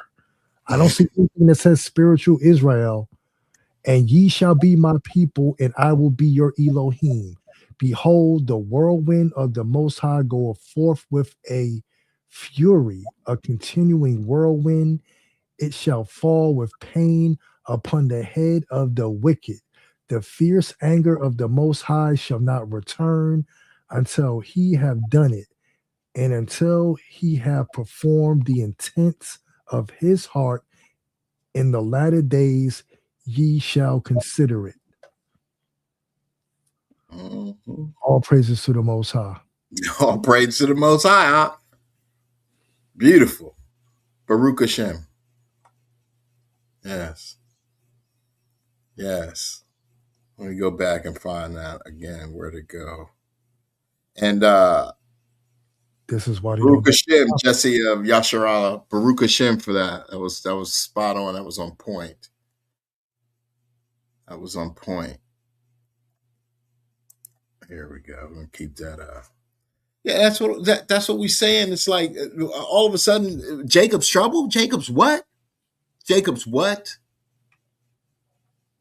I don't see anything that says spiritual Israel. And ye shall be my people, and I will be your Elohim. Behold, the whirlwind of the Most High goeth forth with a fury, a continuing whirlwind. It shall fall with pain upon the head of the wicked. The fierce anger of the Most High shall not return until he have done it, and until he have performed the intents of his heart. In the latter days ye shall consider it. All praises to the Most High. All praise to the Most High. Huh? Beautiful. Baruch Hashem. Yes. Yes. Let me go back and find out again where to go. And this is why Baruch Hashem, Jesse of Yashar'EL. Baruch Hashem for that. That was spot on. That was on point. That was on point. Here we go. I'm gonna keep that up. Yeah, that's what we're saying. It's like all of a sudden, Jacob's trouble. Jacob's what? Jacob's what?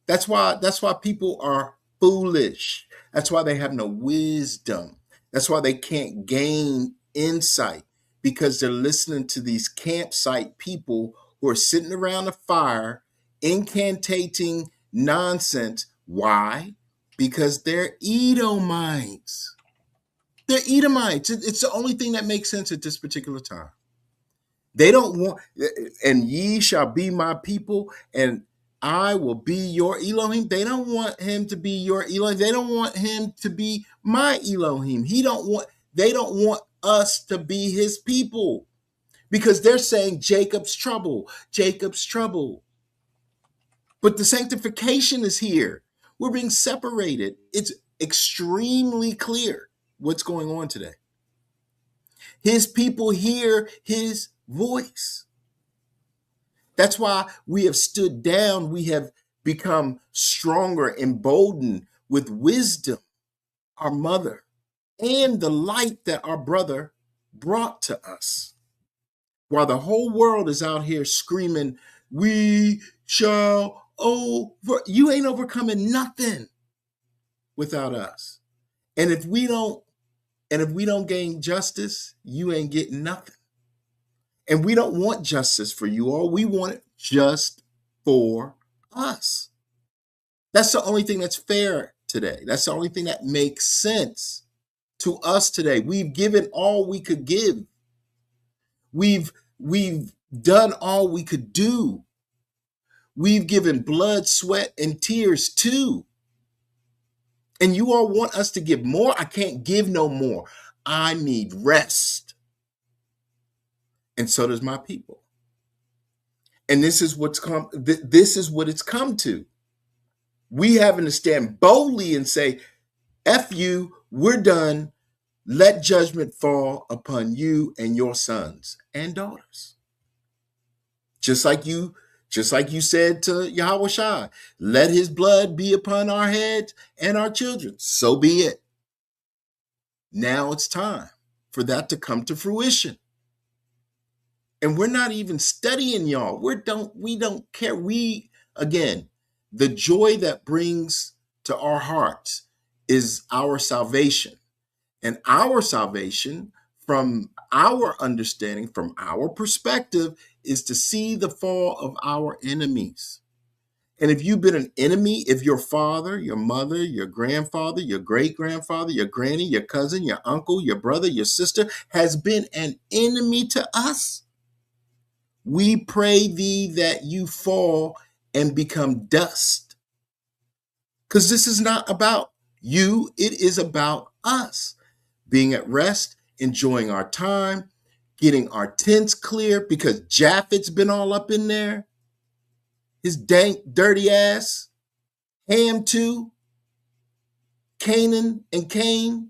That's why people are foolish. That's why they have no wisdom. That's why they can't gain insight, because they're listening to these campsite people who are sitting around a fire, incantating nonsense. Why? Because they're Edomites. They're Edomites. It's the only thing that makes sense at this particular time. They don't want, and ye shall be my people, and I will be your Elohim. They don't want him to be your Elohim. They don't want him to be my Elohim. They don't want us to be his people, because they're saying Jacob's trouble, Jacob's trouble. But the sanctification is here. We're being separated. It's extremely clear what's going on today. His people hear his voice. That's why we have stood down. We have become stronger, emboldened with wisdom, our mother, and the light that our brother brought to us. While the whole world is out here screaming, we shall over. You ain't overcoming nothing without us. And if we don't gain justice, you ain't getting nothing. And we don't want justice for you all. We want it just for us. That's the only thing that's fair today. That's the only thing that makes sense to us today. We've given all we could give. We've done all we could do. We've given blood, sweat, and tears too. And you all want us to give more? I can't give no more. I need rest. And so does my people. And this is what it's come to. We having to stand boldly and say, F you, we're done. Let judgment fall upon you and your sons and daughters. Just like you said to Yahushua, let his blood be upon our heads and our children. So be it. Now it's time for that to come to fruition. And we're not even studying y'all. We don't care. We Again, the joy that brings to our hearts is our salvation. And our salvation, from our understanding, from our perspective, is to see the fall of our enemies. And if you've been an enemy, if your father, your mother, your grandfather, your great-grandfather, your granny, your cousin, your uncle, your brother, your sister has been an enemy to us, we pray thee that you fall and become dust. Because this is not about you, it is about us being at rest, enjoying our time, getting our tents clear, because Japheth's been all up in there. His dank, dirty ass. Ham too. Canaan and Cain.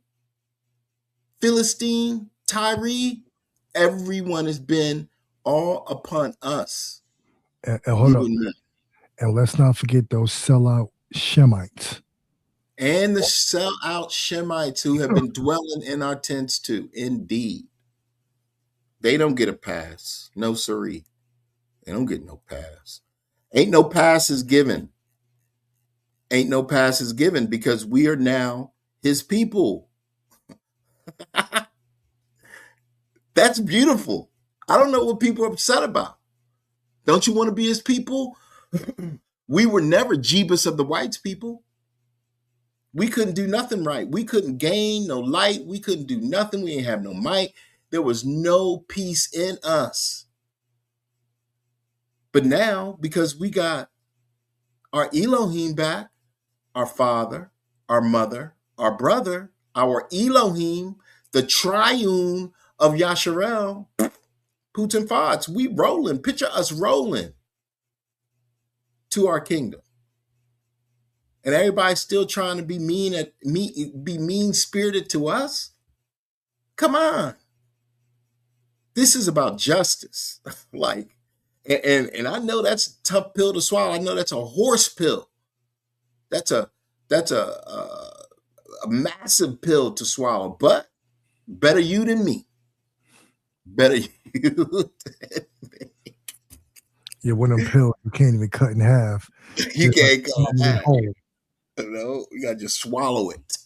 Philistine, Tyre. Everyone has been all upon us. And hold up. And let's not forget those sellout Shemites. And the sellout Shemites who have been dwelling in our tents too. Indeed. They don't get a pass. No siree. They don't get no pass. Ain't no passes given. Ain't no passes given because we are now his people. That's beautiful. I don't know what people are upset about. Don't you want to be his people? We were never Jebus of the whites people. We couldn't do nothing right. We couldn't gain no light. We couldn't do nothing. We didn't have no might. There was no peace in us. But now, because we got our Elohim back, our father, our mother, our brother, our Elohim, the triune of Yashar'EL, Putin Fox, we rolling. Picture us rolling to our kingdom. And everybody's still trying to be mean-spirited to us? Come on. This is about justice. And I know that's a tough pill to swallow. I know that's a horse pill. That's a massive pill to swallow, but better you than me. Better you than me. Yeah, one of them pills you can't even cut in half. You can't cut in half. You know, you gotta just swallow it.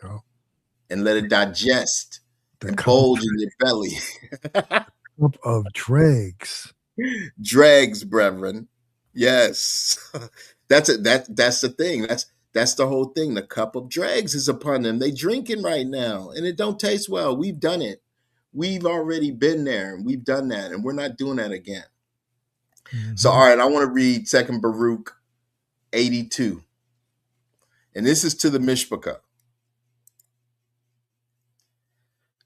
Yeah. And let it digest and bulge in your belly. Cup of dregs. Dregs, brethren. Yes. That's the thing. That's the whole thing. The cup of dregs is upon them. They drinking right now, and it don't taste well. We've done it. We've already been there, and we've done that, and we're not doing that again. Mm-hmm. So, all right, I want to read 2 Baruch 82. And this is to the Mishpahcah.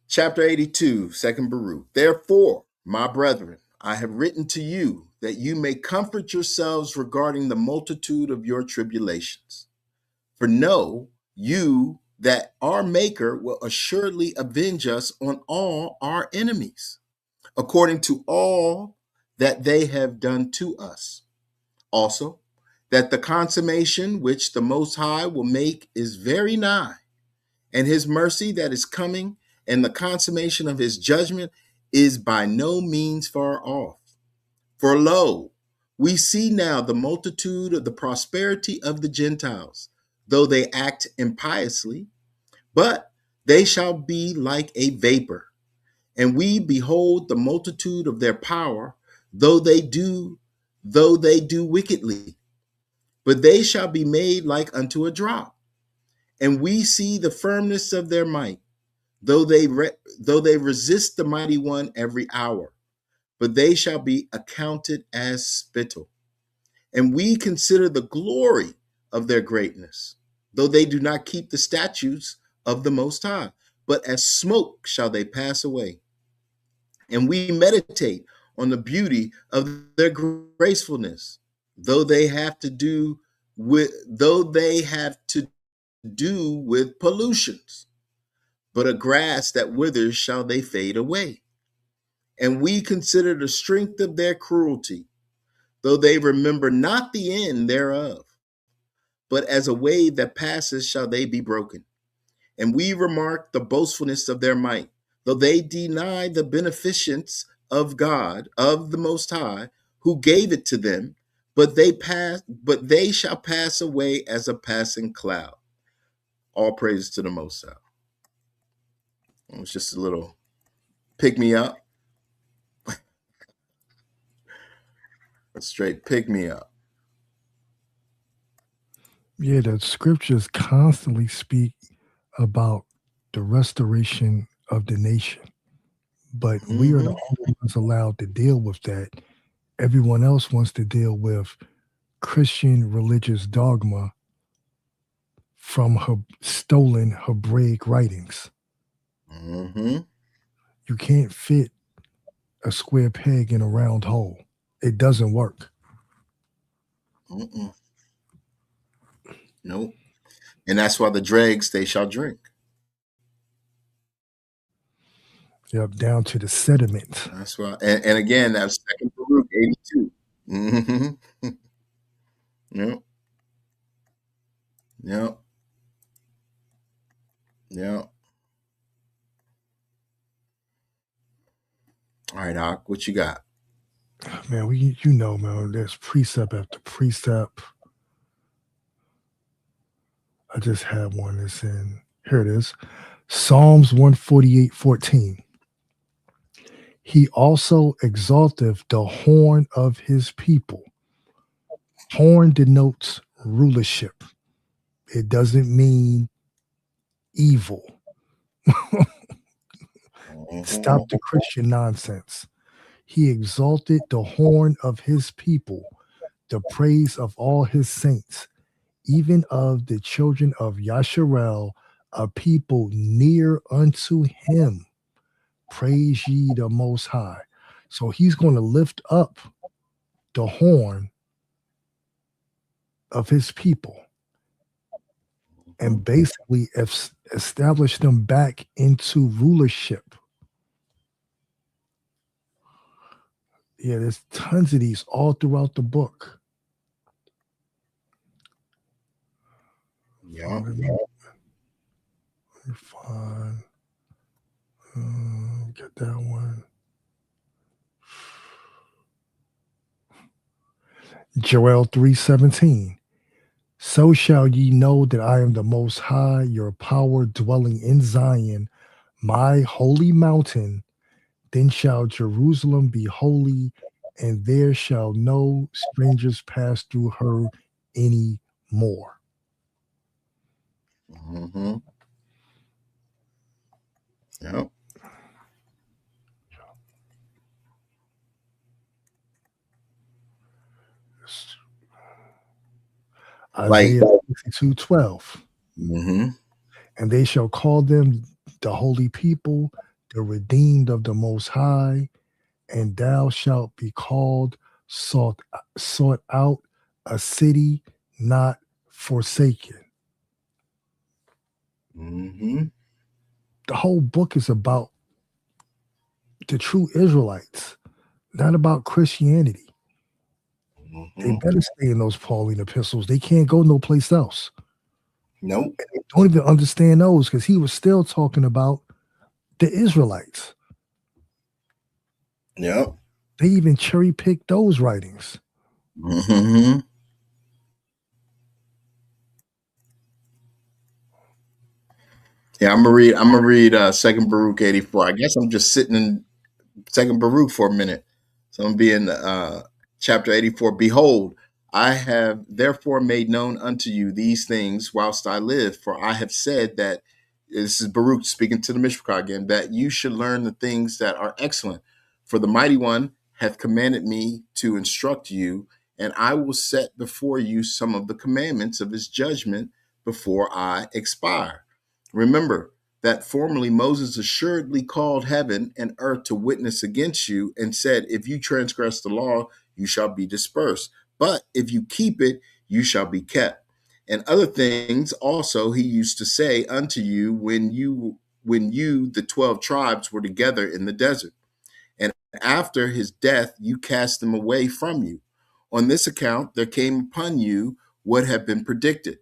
Chapter 82, 2 Baruch. Therefore, my brethren, I have written to you that you may comfort yourselves regarding the multitude of your tribulations. For know you that our Maker will assuredly avenge us on all our enemies, according to all that they have done to us. Also, that the consummation which the Most High will make is very nigh, and his mercy that is coming, and the consummation of his judgment is by no means far off. For lo, we see now the multitude of the prosperity of the Gentiles, though they act impiously, but they shall be like a vapor. And we behold the multitude of their power, though they do wickedly, but they shall be made like unto a drop. And we see the firmness of their might, though they resist the mighty one every hour, but they shall be accounted as spittle. And we consider the glory of their greatness, though they do not keep the statutes of the Most High, but as smoke shall they pass away. And we meditate on the beauty of their gracefulness, though they have to do with pollutions. But a grass that withers shall they fade away. And we consider the strength of their cruelty, though they remember not the end thereof. But as a wave that passes shall they be broken. And we remark the boastfulness of their might, though they deny the beneficence of God, of the Most High, who gave it to them, but they shall pass away as a passing cloud. All praise to the Most High. It was just a little pick me up. A straight pick me up. Yeah, the scriptures constantly speak about the restoration of the nation, but we are the only ones allowed to deal with that. Everyone else wants to deal with Christian religious dogma from stolen Hebraic writings. Mm-hmm. You can't fit a square peg in a round hole. It doesn't work. Mm-mm. Nope. And that's why the dregs they shall drink. Yep, down to the sediment. That's why. And again, that's second Baruch 82. Mm-hmm. Yep. Yep. Yep. All right, Doc, what you got? Man, man, there's precept after precept. I just have one that's in, here it is. Psalms 148:14. He also exalteth the horn of his people. Horn denotes rulership. It doesn't mean evil. Stop the Christian nonsense. He exalted the horn of his people, the praise of all his saints, even of the children of Yashar'EL, a people near unto him. Praise ye the Most High. So he's going to lift up the horn of his people and basically establish them back into rulership. Yeah, there's tons of these all throughout the book. Yeah. Let me find. Get that one. Joel 3:17. So shall ye know that I am the Most High, your power dwelling in Zion, my holy mountain. Then shall Jerusalem be holy, and there shall no strangers pass through her any more. Mm-hmm. Yep. Isaiah 62:12. Mm-hmm. And they shall call them the holy people, the redeemed of the Most High, and thou shalt be called sought out, a city not forsaken. Mm-hmm. The whole book is about the true Israelites, not about Christianity. Mm-hmm. They better stay in those Pauline epistles. They can't go no place else. Nope. And they don't even understand those because he was still talking about the Israelites. Yep. They even cherry picked those writings. Mm-hmm. Yeah, I'm gonna read Second Baruch 84. I guess I'm just sitting in Second Baruch for a minute. So I'm gonna be in chapter 84. Behold, I have therefore made known unto you these things whilst I live, for I have said that this is Baruch speaking to the Mishpahcah again, that you should learn the things that are excellent. For the mighty one hath commanded me to instruct you, and I will set before you some of the commandments of his judgment before I expire. Remember that formerly Moses assuredly called heaven and earth to witness against you and said, if you transgress the law, you shall be dispersed. But if you keep it, you shall be kept. And other things also he used to say unto you when you, the 12 tribes, were together in the desert. And after his death, you cast them away from you. On this account, there came upon you what had been predicted.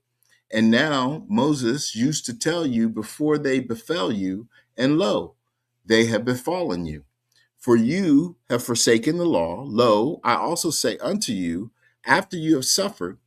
And now Moses used to tell you before they befell you, and lo, they have befallen you. For you have forsaken the law. Lo, I also say unto you after you have suffered,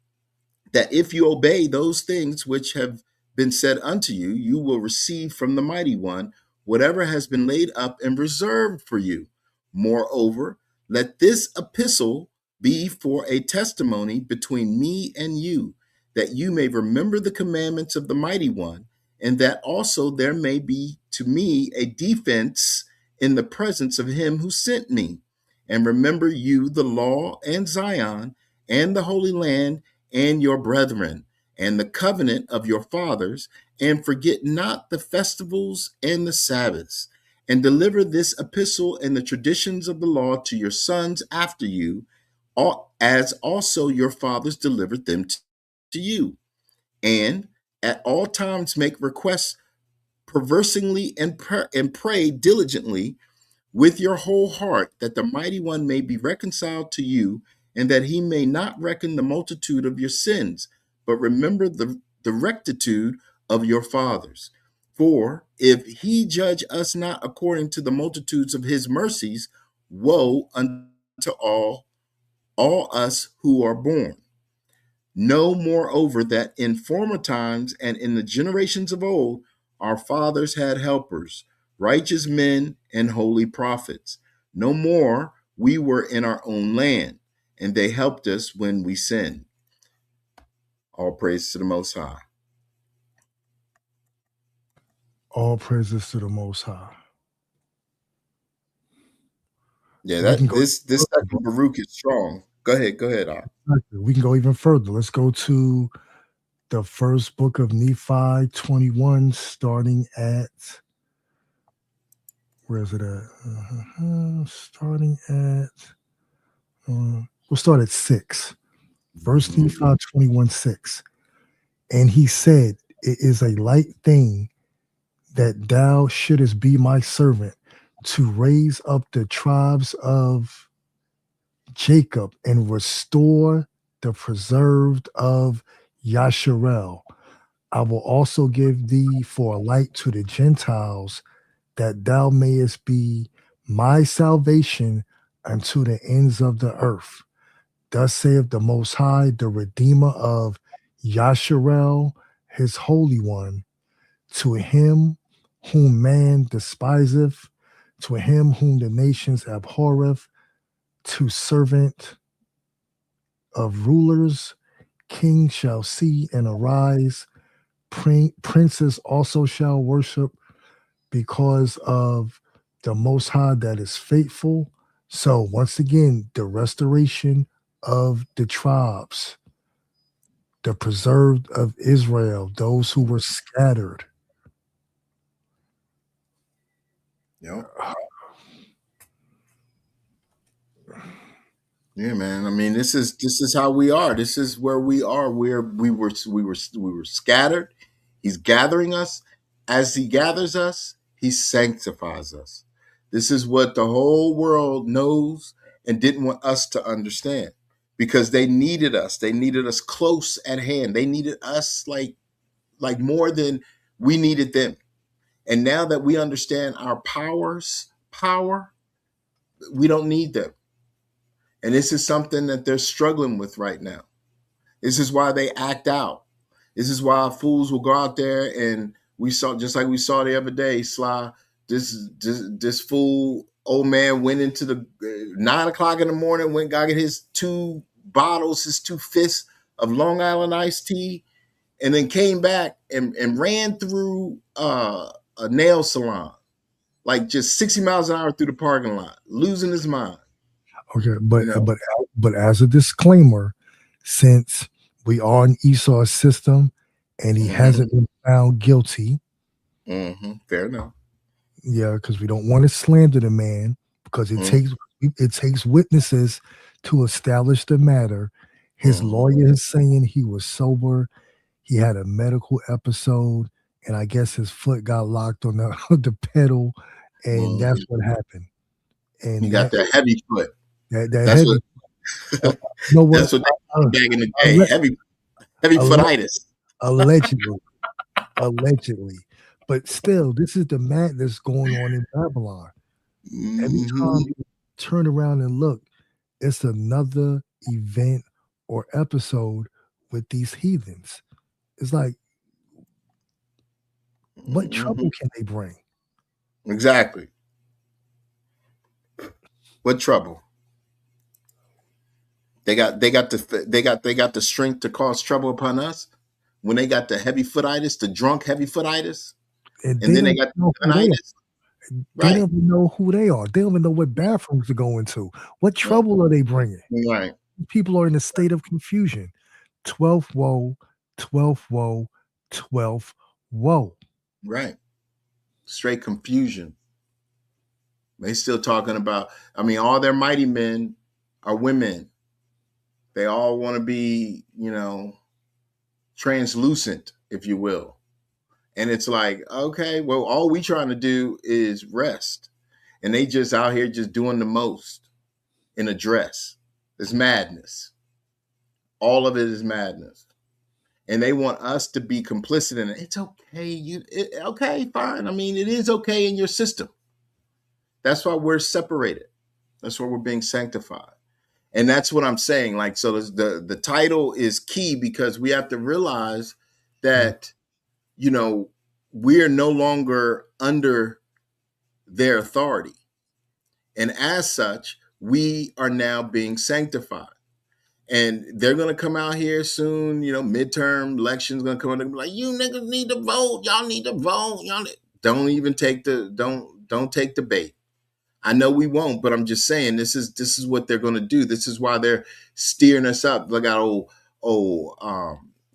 that if you obey those things which have been said unto you, you will receive from the Mighty One whatever has been laid up and reserved for you. Moreover, let this epistle be for a testimony between me and you, that you may remember the commandments of the Mighty One, and that also there may be to me a defense in the presence of him who sent me. And remember you the law and Zion and the Holy Land and your brethren, and the covenant of your fathers, and forget not the festivals and the Sabbaths, and deliver this epistle and the traditions of the law to your sons after you, as also your fathers delivered them to you. And at all times make requests perversingly and pray diligently with your whole heart, that the Mighty One may be reconciled to you, and that he may not reckon the multitude of your sins, but remember the rectitude of your fathers. For if he judge us not according to the multitudes of his mercies, woe unto all us who are born. Know moreover that in former times and in the generations of old, our fathers had helpers, righteous men and holy prophets. No more we were in our own land, and they helped us when we sinned. All praise to the Most High. All praises to the Most High. Yeah, We can this second Baruch is strong. Go ahead. We can go even further. Let's go to the first book of Nephi 21, starting at, where is it at? Starting at, we'll start at 6. First Nephi 21, 6. And he said, it is a light thing that thou shouldest be my servant to raise up the tribes of Jacob and restore the preserved of Yashar'EL. I will also give thee for a light to the Gentiles, that thou mayest be my salvation unto the ends of the earth. Thus saith the Most High, the Redeemer of Yashar'EL, his Holy One, to him whom man despiseth, to him whom the nations abhorreth, to servant of rulers, king shall see and arise, princes also shall worship, because of the Most High that is faithful. So once again, the restoration of the tribes, the preserved of Israel, those who were scattered. Yep. Yeah, man. I mean, this is how we are. This is where we are. We were scattered. He's gathering us. As he gathers us, he sanctifies us. This is what the whole world knows and didn't want us to understand, because they needed us. They needed us close at hand. They needed us like more than we needed them. And now that we understand our power, we don't need them. And this is something that they're struggling with right now. This is why they act out. This is why fools will go out there, and we saw, just like we saw the other day, Sly, this fool old man went into the 9 o'clock in the morning, went got his 2 bottles, his 2 fists of Long Island iced tea, and then came back and ran through a nail salon, like just 60 miles an hour through the parking lot, losing his mind. Okay, but as a disclaimer, since we are in Esau's system and he hasn't been found guilty, fair enough. Yeah, because we don't want to slander the man, because it takes witnesses to establish the matter. His lawyer is saying he was sober, he had a medical episode, and I guess his foot got locked on the pedal, and that's what happened. And he got that heavy foot. That's heavy. That's what they back in the day. Heavy footitis. Allegedly. But still, this is the madness going on in Babylon. Every time you turn around and look, it's another event or episode with these heathens. It's like, what trouble can they bring? Exactly. What trouble? They got the strength to cause trouble upon us when they got the heavy footitis, the drunk heavy footitis, And and they then they don't got know the who they are. ganitis. They Right. don't even know who they are. They don't even know what bathrooms to go into. What trouble are they bringing? Right. People are in a state of confusion. 12th woe, 12th woe, 12th woe. Right. Straight confusion. They still talking about, I mean, all their mighty men are women. They all want to be, translucent, if you will. And it's like, okay, well, all we trying to do is rest. And they just out here just doing the most in a dress. It's madness. All of it is madness. And they want us to be complicit in it. It's okay. Okay, fine. I mean, it is okay in your system. That's why we're separated. That's why we're being sanctified. And that's what I'm saying. Like, so the title is key because we have to realize that, we're no longer under their authority. And as such, we are now being sanctified. And they're going to come out here soon, midterm elections going to come out and be like, you niggas need to vote. Y'all need to vote. Don't even take don't take the bait. I know we won't, but I'm just saying this is what they're going to do. This is why they're steering us up. Look at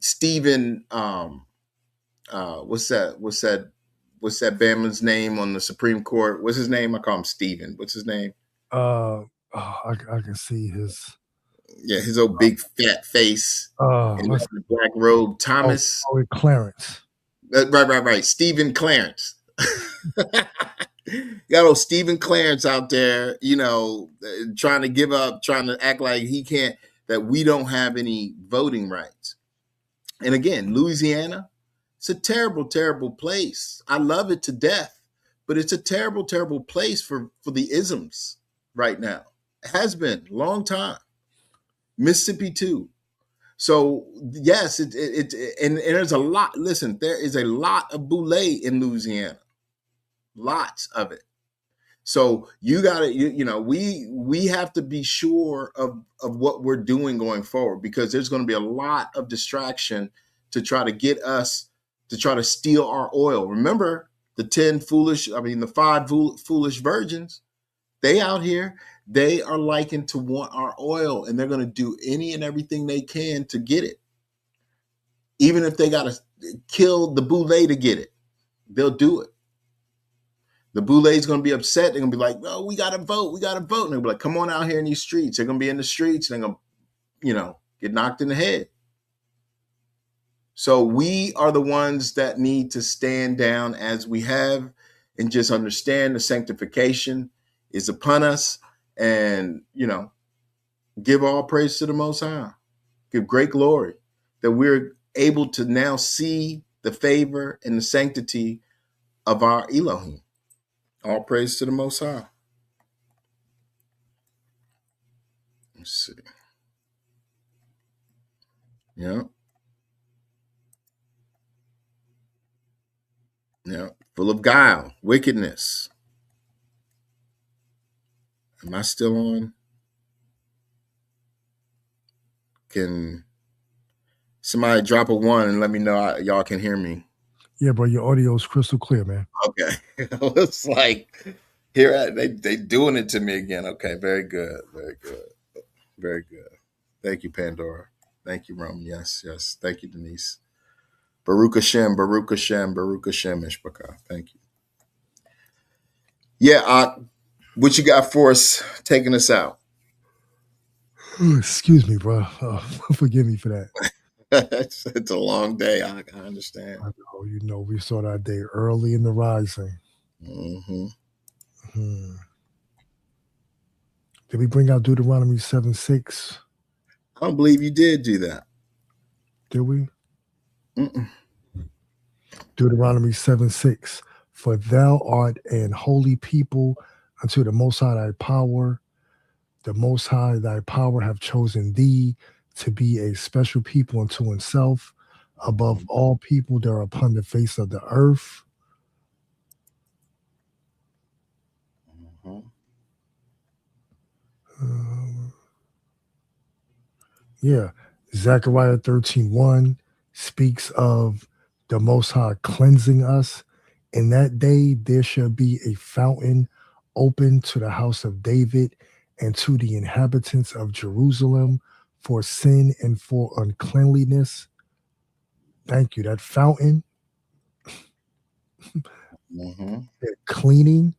Stephen. What's that Bama's name on the Supreme Court? What's his name? I call him Stephen. What's his name? I can see his. Yeah, his old big fat face and the black robe. Thomas. Clarence. Right. Stephen Clarence. Got old Stephen Clarence out there, trying to give up, trying to act like he can't, that we don't have any voting rights. And again, Louisiana, it's a terrible, terrible place. I love it to death, but it's a terrible, terrible place for the isms right now. It has been a long time. Mississippi too. So yes, and there's a lot. Listen, there is a lot of boule in Louisiana. Lots of it. So you got to, we have to be sure of what we're doing going forward, because there's going to be a lot of distraction to try to get us to try to steal our oil. Remember the 5 foolish virgins, they out here, they are likened to want our oil, and they're going to do any and everything they can to get it. Even if they got to kill the boule to get it, they'll do it. The Boulets going to be upset. They're going to be like, oh, we got to vote. And they'll be like, come on out here in these streets. They're going to be in the streets. And they're going to, get knocked in the head. So we are the ones that need to stand down as we have and just understand the sanctification is upon us, and, give all praise to the Most High. Give great glory that we're able to now see the favor and the sanctity of our Elohim. All praise to the Most High. Let's see. Yeah. Yeah. Full of guile, wickedness. Am I still on? Can somebody drop a 1 and let me know y'all can hear me? Yeah, bro, your audio is crystal clear, man. Okay. It's like here they doing it to me again. Okay, very good. Very good. Very good. Thank you, Pandora. Thank you, Rome. Yes. Thank you, Denise. Baruch Hashem, Mishpahcah. Thank you. Yeah, what you got for us taking us out? Excuse me, bro. Forgive me for that. It's a long day. I understand. I know, we start our day early in the rising. Mm-hmm. Did we bring out Deuteronomy 7:6? I don't believe you did do that. Did we? Mm-mm. Deuteronomy 7:6. For thou art an holy people unto the Most High thy power. The Most High thy power have chosen thee to be a special people unto himself, above all people that are upon the face of the earth. Mhm. Yeah. Zechariah 13:1 speaks of the Most High cleansing us. In that day, there shall be a fountain open to the house of David and to the inhabitants of Jerusalem for sin and for uncleanliness. Thank you. That fountain, Mhm. that cleaning.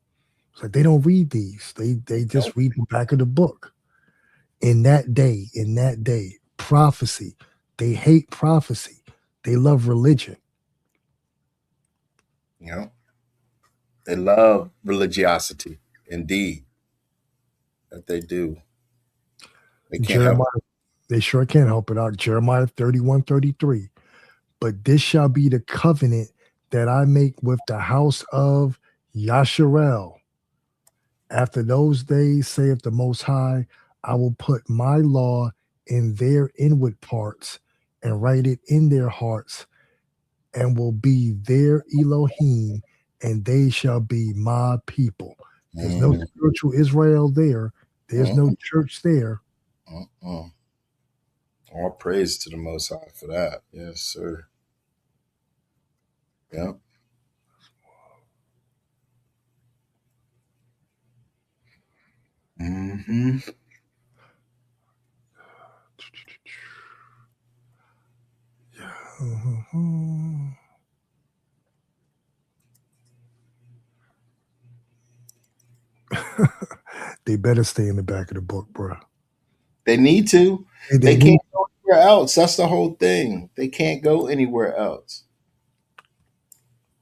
It's like they don't read these. They just Nope. read the back of the book. In that day, prophecy. They hate prophecy. They love religion. You know, they love religiosity. Indeed, that they do. They can't help Jeremiah, they sure can't help it out. Jeremiah 31:33. But this shall be the covenant that I make with the house of Yashar'EL. After those days, saith the Most High, I will put my law in their inward parts and write it in their hearts, and will be their Elohim, and they shall be my people. There's no it. spiritual Israel there. There's no Mm-mm. church there. Mm-mm. All praise to the Most High for that. Yes, sir. Yep. Mm-hmm. They better stay in the back of the book, bro. They need to. They They need. can't go anywhere else. That's the whole thing. They can't go anywhere else.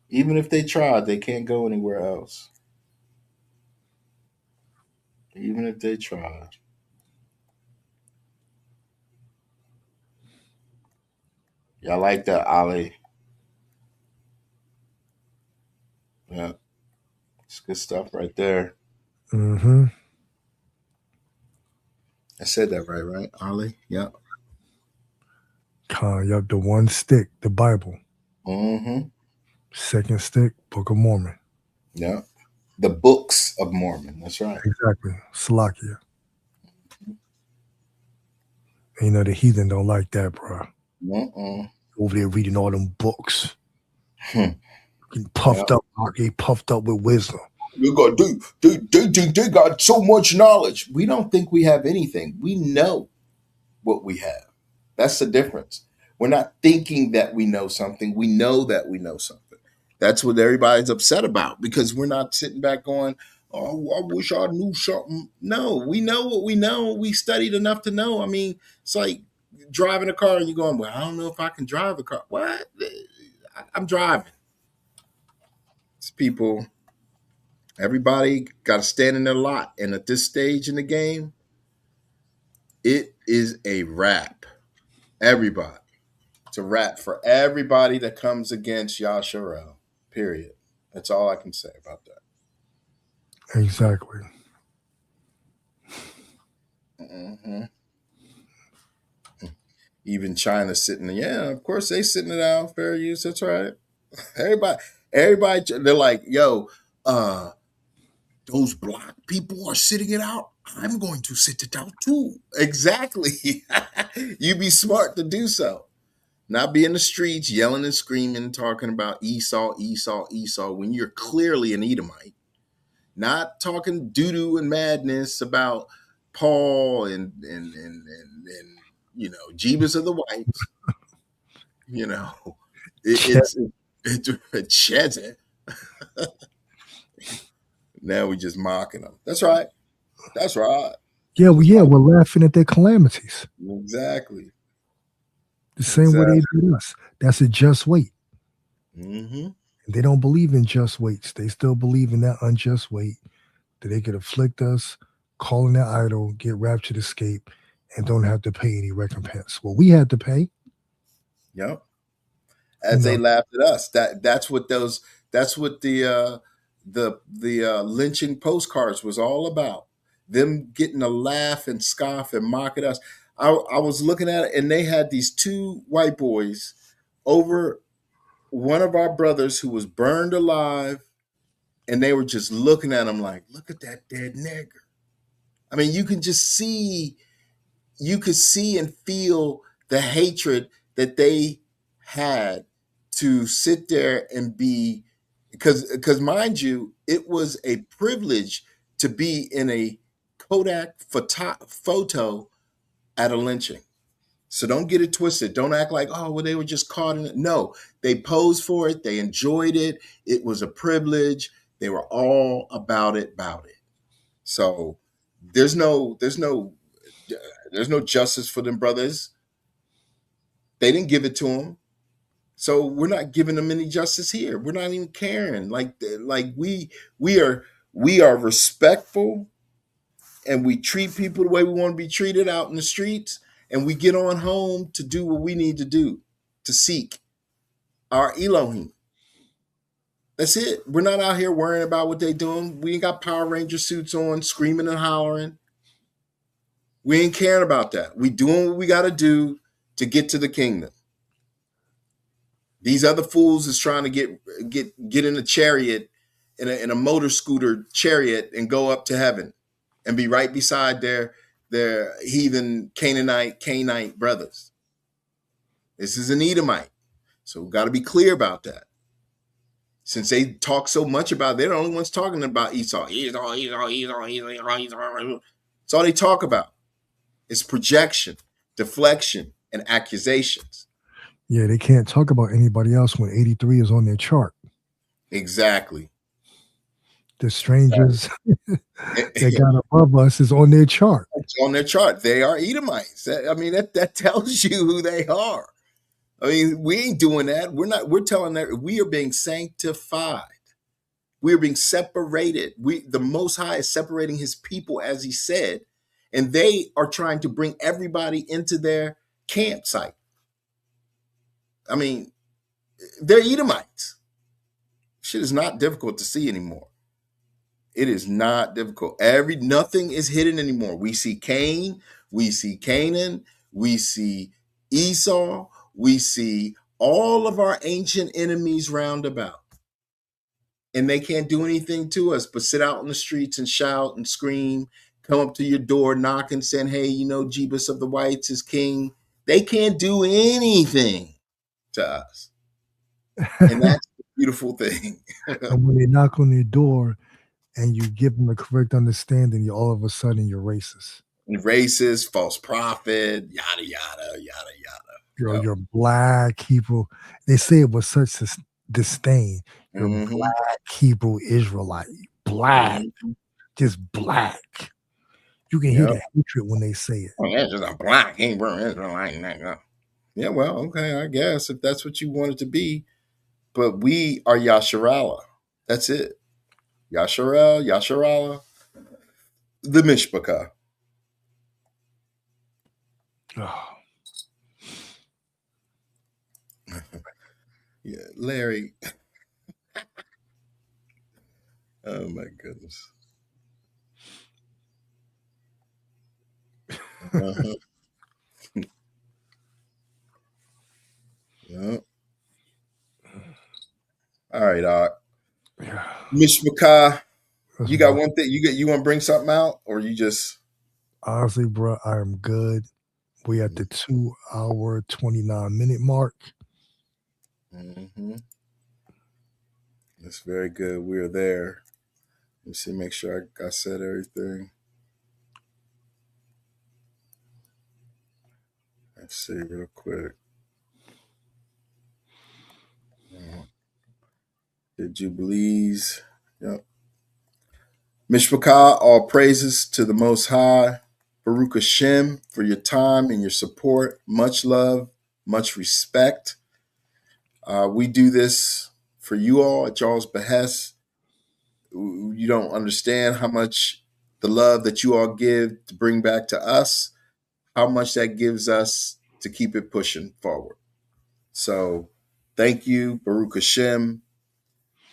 Even if they tried, they can't go anywhere else. Even if they tried. Y'all like that, Ali? Yeah, it's good stuff right there. Mm-hmm. I said that right, Ali? Yeah. Yup, the one stick, the Bible. Mm-hmm. Second stick, Book of Mormon. Yeah. The books of Mormon. That's right. Exactly. Salakia. And, you know, the heathen don't like that, bro. Mm-mm. Over there reading all them books. Hmm. Getting Yeah. puffed up, get puffed up with wisdom. You got they got so much knowledge. We don't think we have anything. We know what we have. That's the difference. We're not thinking that we know something. We know that we know something. That's what everybody's upset about because we're not sitting back going, "Oh, I wish I knew something." No, we know what we know. We studied enough to know. I mean, it's like driving a car and you're going, "Well, I don't know if I can drive a car." What? I'm driving. It's people. Everybody got to stand in their lot. And at this stage in the game, it is a wrap. Everybody. It's a wrap for everybody that comes against Yashar'EL. Period. That's all I can say about that. Exactly. Mm-hmm. Even China sitting there. Yeah, of course they sitting it out. Fair use. That's right. Everybody, they're like, yo, those black people are sitting it out. I'm going to sit it out too. Exactly. You be smart to do so. Not be in the streets yelling and screaming, talking about Esau, Esau, Esau, when you're clearly an Edomite. Not talking doo-doo and madness about Paul and you know, Jeebus of the Whites. You know, it sheds it. Now we just mocking them. That's right. That's right. Yeah, well, Just yeah, mock. we're laughing at their calamities. Exactly. The same way they Exactly. did us. That's a just weight. Mm-hmm. They don't believe in just weights. They still believe in that unjust weight that they could afflict us, call in their idol, get raptured, escape, and don't have to pay any recompense. Well, we had to pay, Yep. you As they know. laughed at us. That's what the lynching postcards was all about. Them getting to laugh and scoff and mock at us. I was looking at it, and they had these two white boys over one of our brothers who was burned alive, and they were just looking at him like, look at that dead nigger. I mean, you could see and feel the hatred that they had to sit there and be, because mind you, it was a privilege to be in a Kodak photo at a lynching. So don't get it twisted. Don't act like, oh, well, they were just caught in it. No, they posed for it. They enjoyed it. It was a privilege. They were all about it. So there's no justice for them brothers. They didn't give it to them. So we're not giving them any justice here. We're not even caring. Like we are respectful, and we treat people the way we want to be treated out in the streets, and we get on home to do what we need to do, to seek our Elohim. That's it. We're not out here worrying about what they're doing. We ain't got Power Ranger suits on, screaming and hollering. We ain't caring about that. We doing what we got to do to get to the kingdom. These other fools is trying to get in a chariot, in a motor scooter chariot, and go up to heaven and be right beside their heathen Canaanite brothers. This is an Edomite. So we've got to be clear about that. Since they talk so much about it, they're the only ones talking about Esau. Esau. It's all they talk about. It's projection, deflection, and accusations. Yeah, they can't talk about anybody else when 83 is on their chart. Exactly. The strangers that got above us is on their chart. It's on their chart. They are Edomites. That tells you who they are. I mean, we ain't doing that. We're telling that we are being sanctified. We are being separated. The Most High is separating his people, as he said, and they are trying to bring everybody into their campsite. I mean, they're Edomites. Shit is not difficult to see anymore. It is not difficult. Nothing is hidden anymore. We see Cain, we see Canaan, we see Esau, we see all of our ancient enemies round about. And they can't do anything to us but sit out in the streets and shout and scream, come up to your door, knock and saying, hey, Jebus of the Whites is king. They can't do anything to us. And that's the beautiful thing. And when they knock on your door and you give them the correct understanding, all of a sudden you're racist. Racist, false prophet, yada, yada, yada, yada. You're black Hebrew. They say it with such disdain. You're black Hebrew Israelite. Black. Just black. You can hear the hatred when they say it. Oh, that's just a black Hebrew Israelite. Yeah, well, okay, I guess if that's what you want it to be. But we are Yashar'EL. That's it. Yashar'EL, the Mishpahcah. Oh. Yeah, Larry. Oh my goodness. Yeah. All right, Mishpahcah. You got one thing. You want to bring something out, or you just? Honestly, bro, I am good. We at the 2 hour 29-minute mark. That's very good. We are there. Let me see. Make sure I said everything. Let's see real quick. The Jubilees. Yep. Mishpahcah, all praises to the Most High. Baruch Hashem for your time and your support. Much love, much respect. We do this for you all at y'all's behest. You don't understand how much the love that you all give to bring back to us, how much that gives us to keep it pushing forward. So thank you, Baruch Hashem.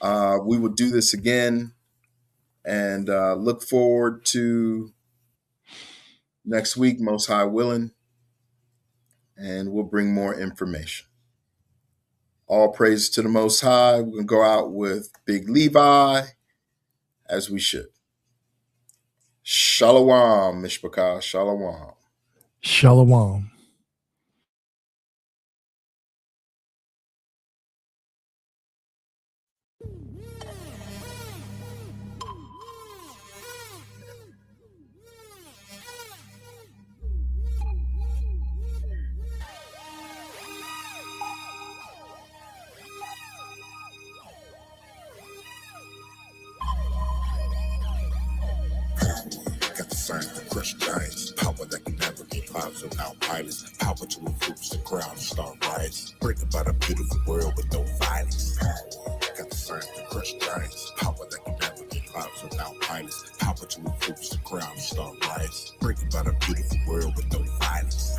We will do this again, and look forward to next week, Most High willing. and we'll bring more information. All praise to the Most High. We're going to go out with Big Levi, as we should. Shalom, Mishpahcah. Shalom. Shalom. Got the sign to crush giants, power that can navigate clouds without pilots, power to influence the crowd and start riots, bring about a beautiful world with no violence. Got the sign to crush giants, power that can navigate clouds without pilots, power to influence the crowd and start riots, bring about a beautiful world with no violence.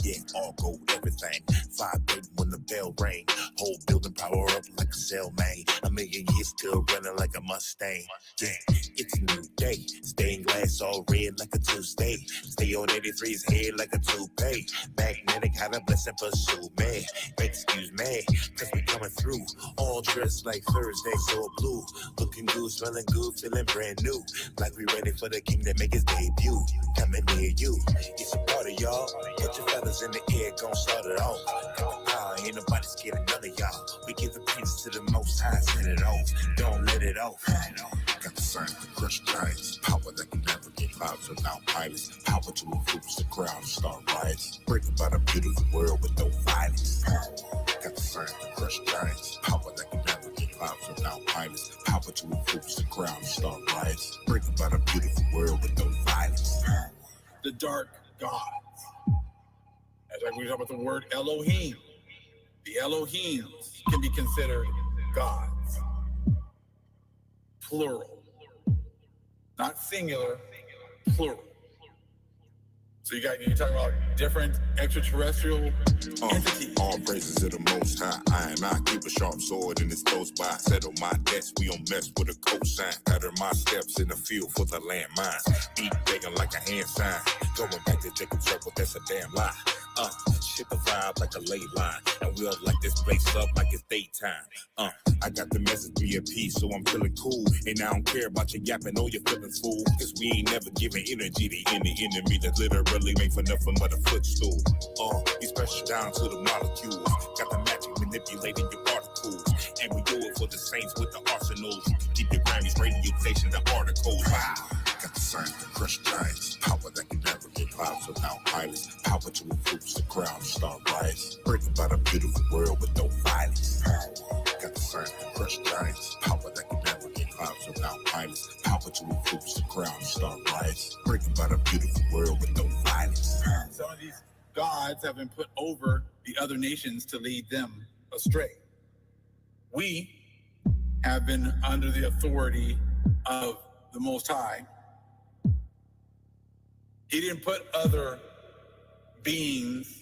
Yeah, all gold, everything. 5-8 when the bell rang. Whole building power up like a cell main. A million years still running like a Mustang. Yeah, it's a new day. Stained glass all red like a Tuesday. Stay on 83's head like a toupee. Magnetic, how the blessing pursue me. Excuse me, cause we coming through. All dressed like Thursday, so blue. Looking good, smelling good, feeling brand new. Like we ready for the king to make his debut. Coming near you. It's a party, y'all. Put your fellas in the air, gon' start it off. Got the power, ain't nobody scared of none of y'all. We give the praise to the Most High, set it off. Don't let it off. Got the sign to crush giants, power that can navigate clouds without pilots, power to influence the crowd and start riots, bring about a beautiful world with no violence. Got the sign to crush giants, power that can navigate clouds without pilots, power to influence the crowd and start riots, bring about a beautiful world with no violence. The dark gods. As we talk about the word Elohim, the Elohims can be considered gods, plural, not singular, plural. So you're talking about different extraterrestrial entities. All praises to the Most High. I and I keep a sharp sword and it's close by. Settle my debts, we don't mess with a cosign. Pattern my steps in the field for the landmines. Beat begging like a hand sign. Going back to Jacob's trouble, that's a damn lie. Shit the vibe like a ley line. And we'll light this place up like it's daytime. I got the message, be at peace, so I'm feeling cool. And I don't care about your yapping or your feeling fool. Cause we ain't never giving energy to any enemy that literally ain't for nothing but a footstool. You special down to the molecules. Got the magic manipulating your particles. And we do it for the saints with the arsenals. You can keep your Grammys, radio stations, and articles. Wow. Got the sign to crush giants, power that can navigate clouds without pilots, power to influence the crowd and start riots, bring about a beautiful world with no violence. Got the sign to crush giants, power that can navigate clouds without pilots, power to influence the crowd and start riots, bring about a beautiful world with no violence. Some of these gods have been put over the other nations to lead them astray. We have been under the authority of the Most High. He didn't put other beings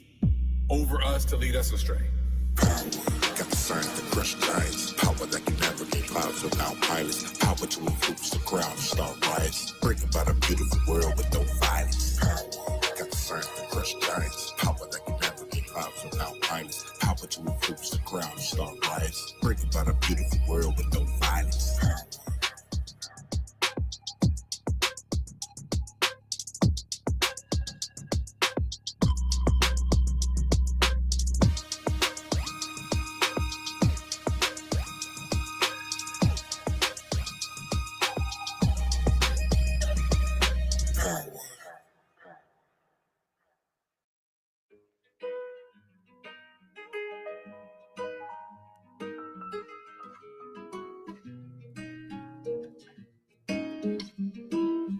over us to lead us astray. Got the sign to crush giants, power that can navigate clouds without pilots, power to influence the crowd and start riots, bring about a beautiful world with no violence. Got the sign to crush giants, power that can navigate clouds without pilots, power to influence the crowd and start riots, bring about a beautiful world with no violence.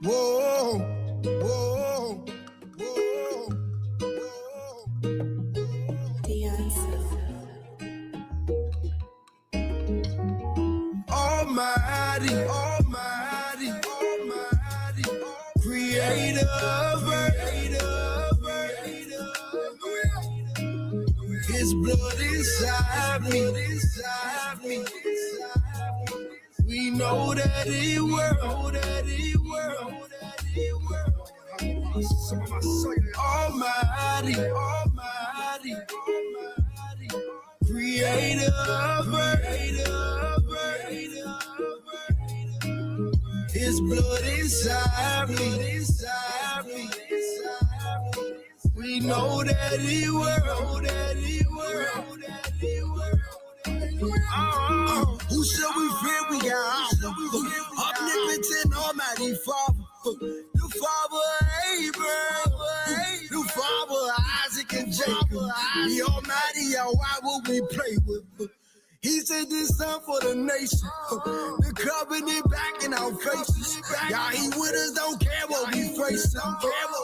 Whoa, whoa, whoa, Almighty, almighty, almighty, creator of earth. His blood inside me. We know that it works. Almighty, almighty. Creator of His blood inside me. We know that He will. Who shall we fear? We got omnipotent, almighty Father, the Father of Abraham, the Father of Isaac and Jacob, the Almighty. Why would we play with? He sent His Son for the nation, the covenant back in our faces. Y'all, He with us, don't care what we face.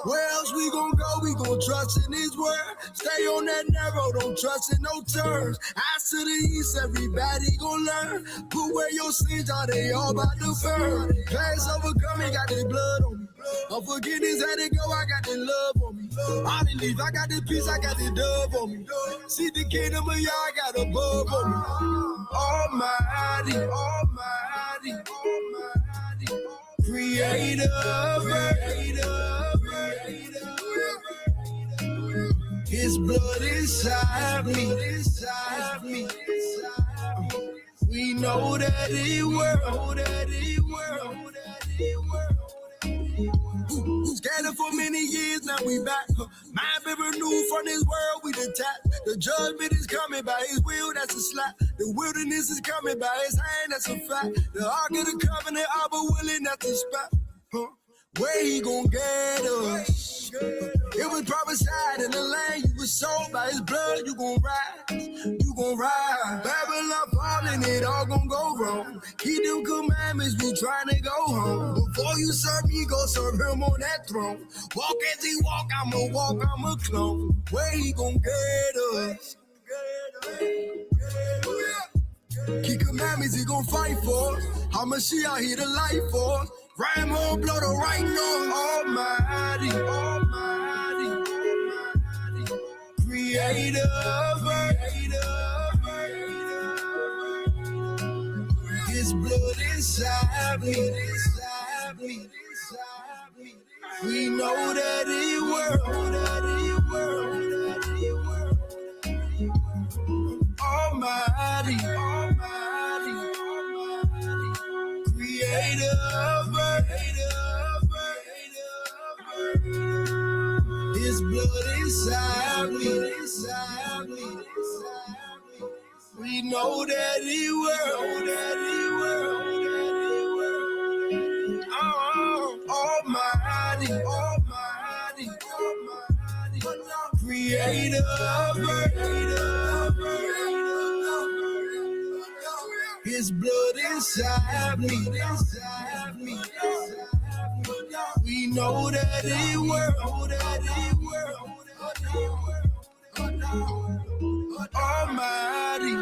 Where else we gon' go? We gon' trust in His word. Stay on that narrow, don't trust in no turns. Eyes to the east, everybody gon' learn. Put where your sins are, they all about to burn. Past overcoming, got the blood on me. Unforgiveness had to go, I got the love on me. I didn't leave, I got the peace, I got the dove on me. See the kingdom of y'all, I got above on me. Almighty, Creator of His blood inside me. We know that He will. Scattered for many years, now we back. Mind been renewed from this world, we detached. The judgment is coming by His will, that's a slap. The wilderness is coming by His hand, that's a fact. The ark of the covenant, Abba willing, that's a spot. Where He gon' get us? It was prophesied in the land you was sold by His blood. You gon' ride. Babylon falling, it all gon' go wrong. Keep them commandments, we tryna go home. Before you serve me, go serve Him on that throne. Walk as He walk, I'ma walk, I'm a clone. Where He gon' get us? Keep commandments, He gon' fight for us. Hamashiach, He the light for us. Rhyme on, blow the right note. Almighty, Creator of His blood inside me. We know that He will. Almighty, Creator of His blood inside me. We know that He will. Almighty, Creator of His blood inside me. We know that He will. Almighty.